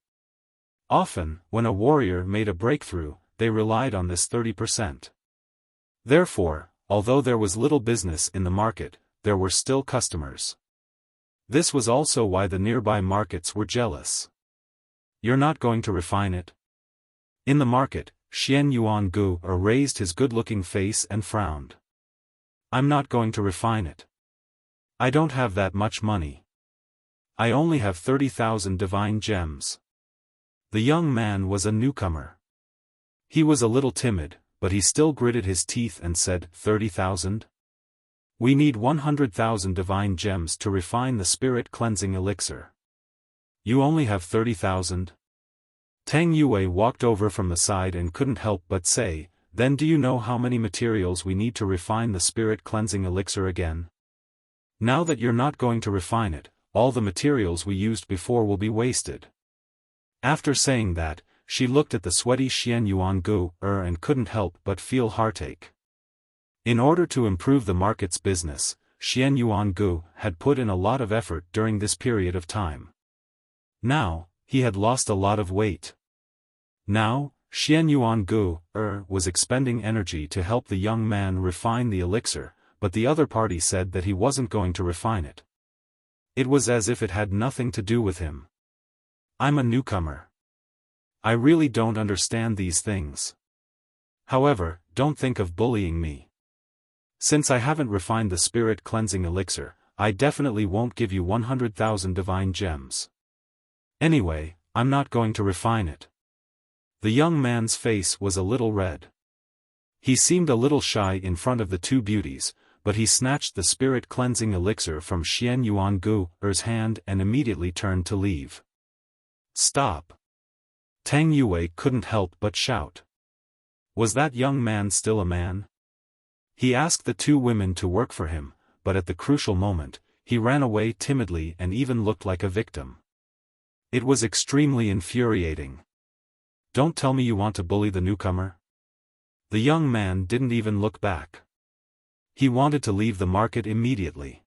Often, when a warrior made a breakthrough, they relied on this 30%. Therefore, although there was little business in the market, there were still customers. This was also why the nearby markets were jealous. You're not going to refine it? In the market, Xian Yuan Gu raised his good-looking face and frowned. I'm not going to refine it. I don't have that much money. I only have 30,000 divine gems. The young man was a newcomer. He was a little timid, but he still gritted his teeth and said, 30,000? We need 100,000 divine gems to refine the spirit cleansing elixir. You only have 30,000? Tang Yue walked over from the side and couldn't help but say, then do you know how many materials we need to refine the spirit cleansing elixir again? Now that you're not going to refine it, all the materials we used before will be wasted. After saying that, she looked at the sweaty Xian Yuan Gu and couldn't help but feel heartache. In order to improve the market's business, Xian Yuangu had put in a lot of effort during this period of time. Now, he had lost a lot of weight. Now, Xian Yuangu was expending energy to help the young man refine the elixir, but the other party said that he wasn't going to refine it. It was as if it had nothing to do with him. I'm a newcomer. I really don't understand these things. However, don't think of bullying me. Since I haven't refined the spirit cleansing elixir, I definitely won't give you 100,000 divine gems. Anyway, I'm not going to refine it. The young man's face was a little red. He seemed a little shy in front of the two beauties, but he snatched the spirit cleansing elixir from Xian Yuangu's hand and immediately turned to leave. Stop! Tang Yue couldn't help but shout. Was that young man still a man? He asked the two women to work for him, but at the crucial moment, he ran away timidly and even looked like a victim. It was extremely infuriating. Don't tell me you want to bully the newcomer? The young man didn't even look back. He wanted to leave the market immediately.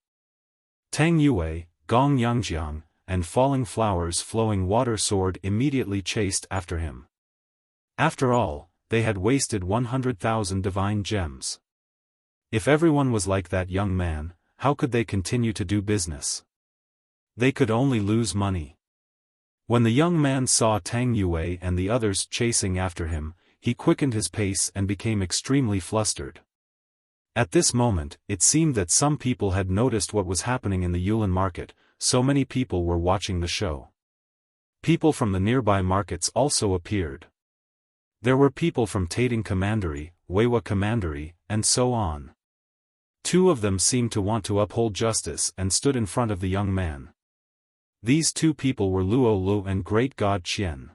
Tang Yue, Gong Yangjiang, and Falling Flowers Flowing Water Sword immediately chased after him. After all, they had wasted 100,000 divine gems. If everyone was like that young man, how could they continue to do business? They could only lose money. When the young man saw Tang Yue and the others chasing after him, he quickened his pace and became extremely flustered. At this moment, it seemed that some people had noticed what was happening in the Yulin market, so many people were watching the show. People from the nearby markets also appeared. There were people from Tating Commandery, Weiwa Commandery, and so on. Two of them seemed to want to uphold justice and stood in front of the young man. These two people were Luo Lu and Great God Qian.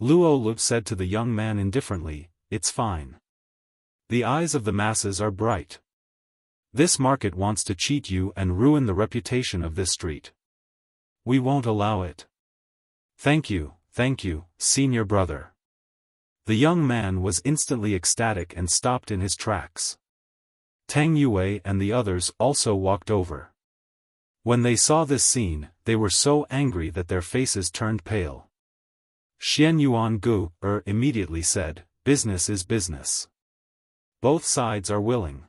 Luo Lu said to the young man indifferently, "It's fine. The eyes of the masses are bright. This market wants to cheat you and ruin the reputation of this street. We won't allow it. Thank you, senior brother." The young man was instantly ecstatic and stopped in his tracks. Tang Yue and the others also walked over. When they saw this scene, they were so angry that their faces turned pale. Xian Yuangu immediately said, "Business is business. Both sides are willing.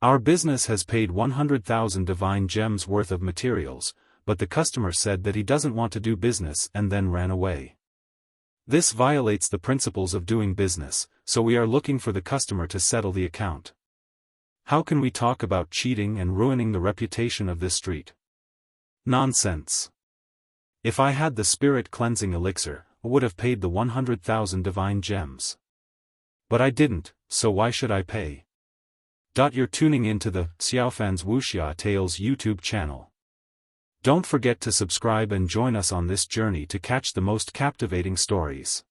Our business has paid 100,000 divine gems worth of materials, but the customer said that he doesn't want to do business and then ran away. This violates the principles of doing business, so we are looking for the customer to settle the account. How can we talk about cheating and ruining the reputation of this street? Nonsense. If I had the spirit cleansing elixir, I would have paid the 100,000 divine gems. But I didn't, so why should I pay?" You're tuning into the Xiaofan's Wuxia Tales YouTube channel. Don't forget to subscribe and join us on this journey to catch the most captivating stories.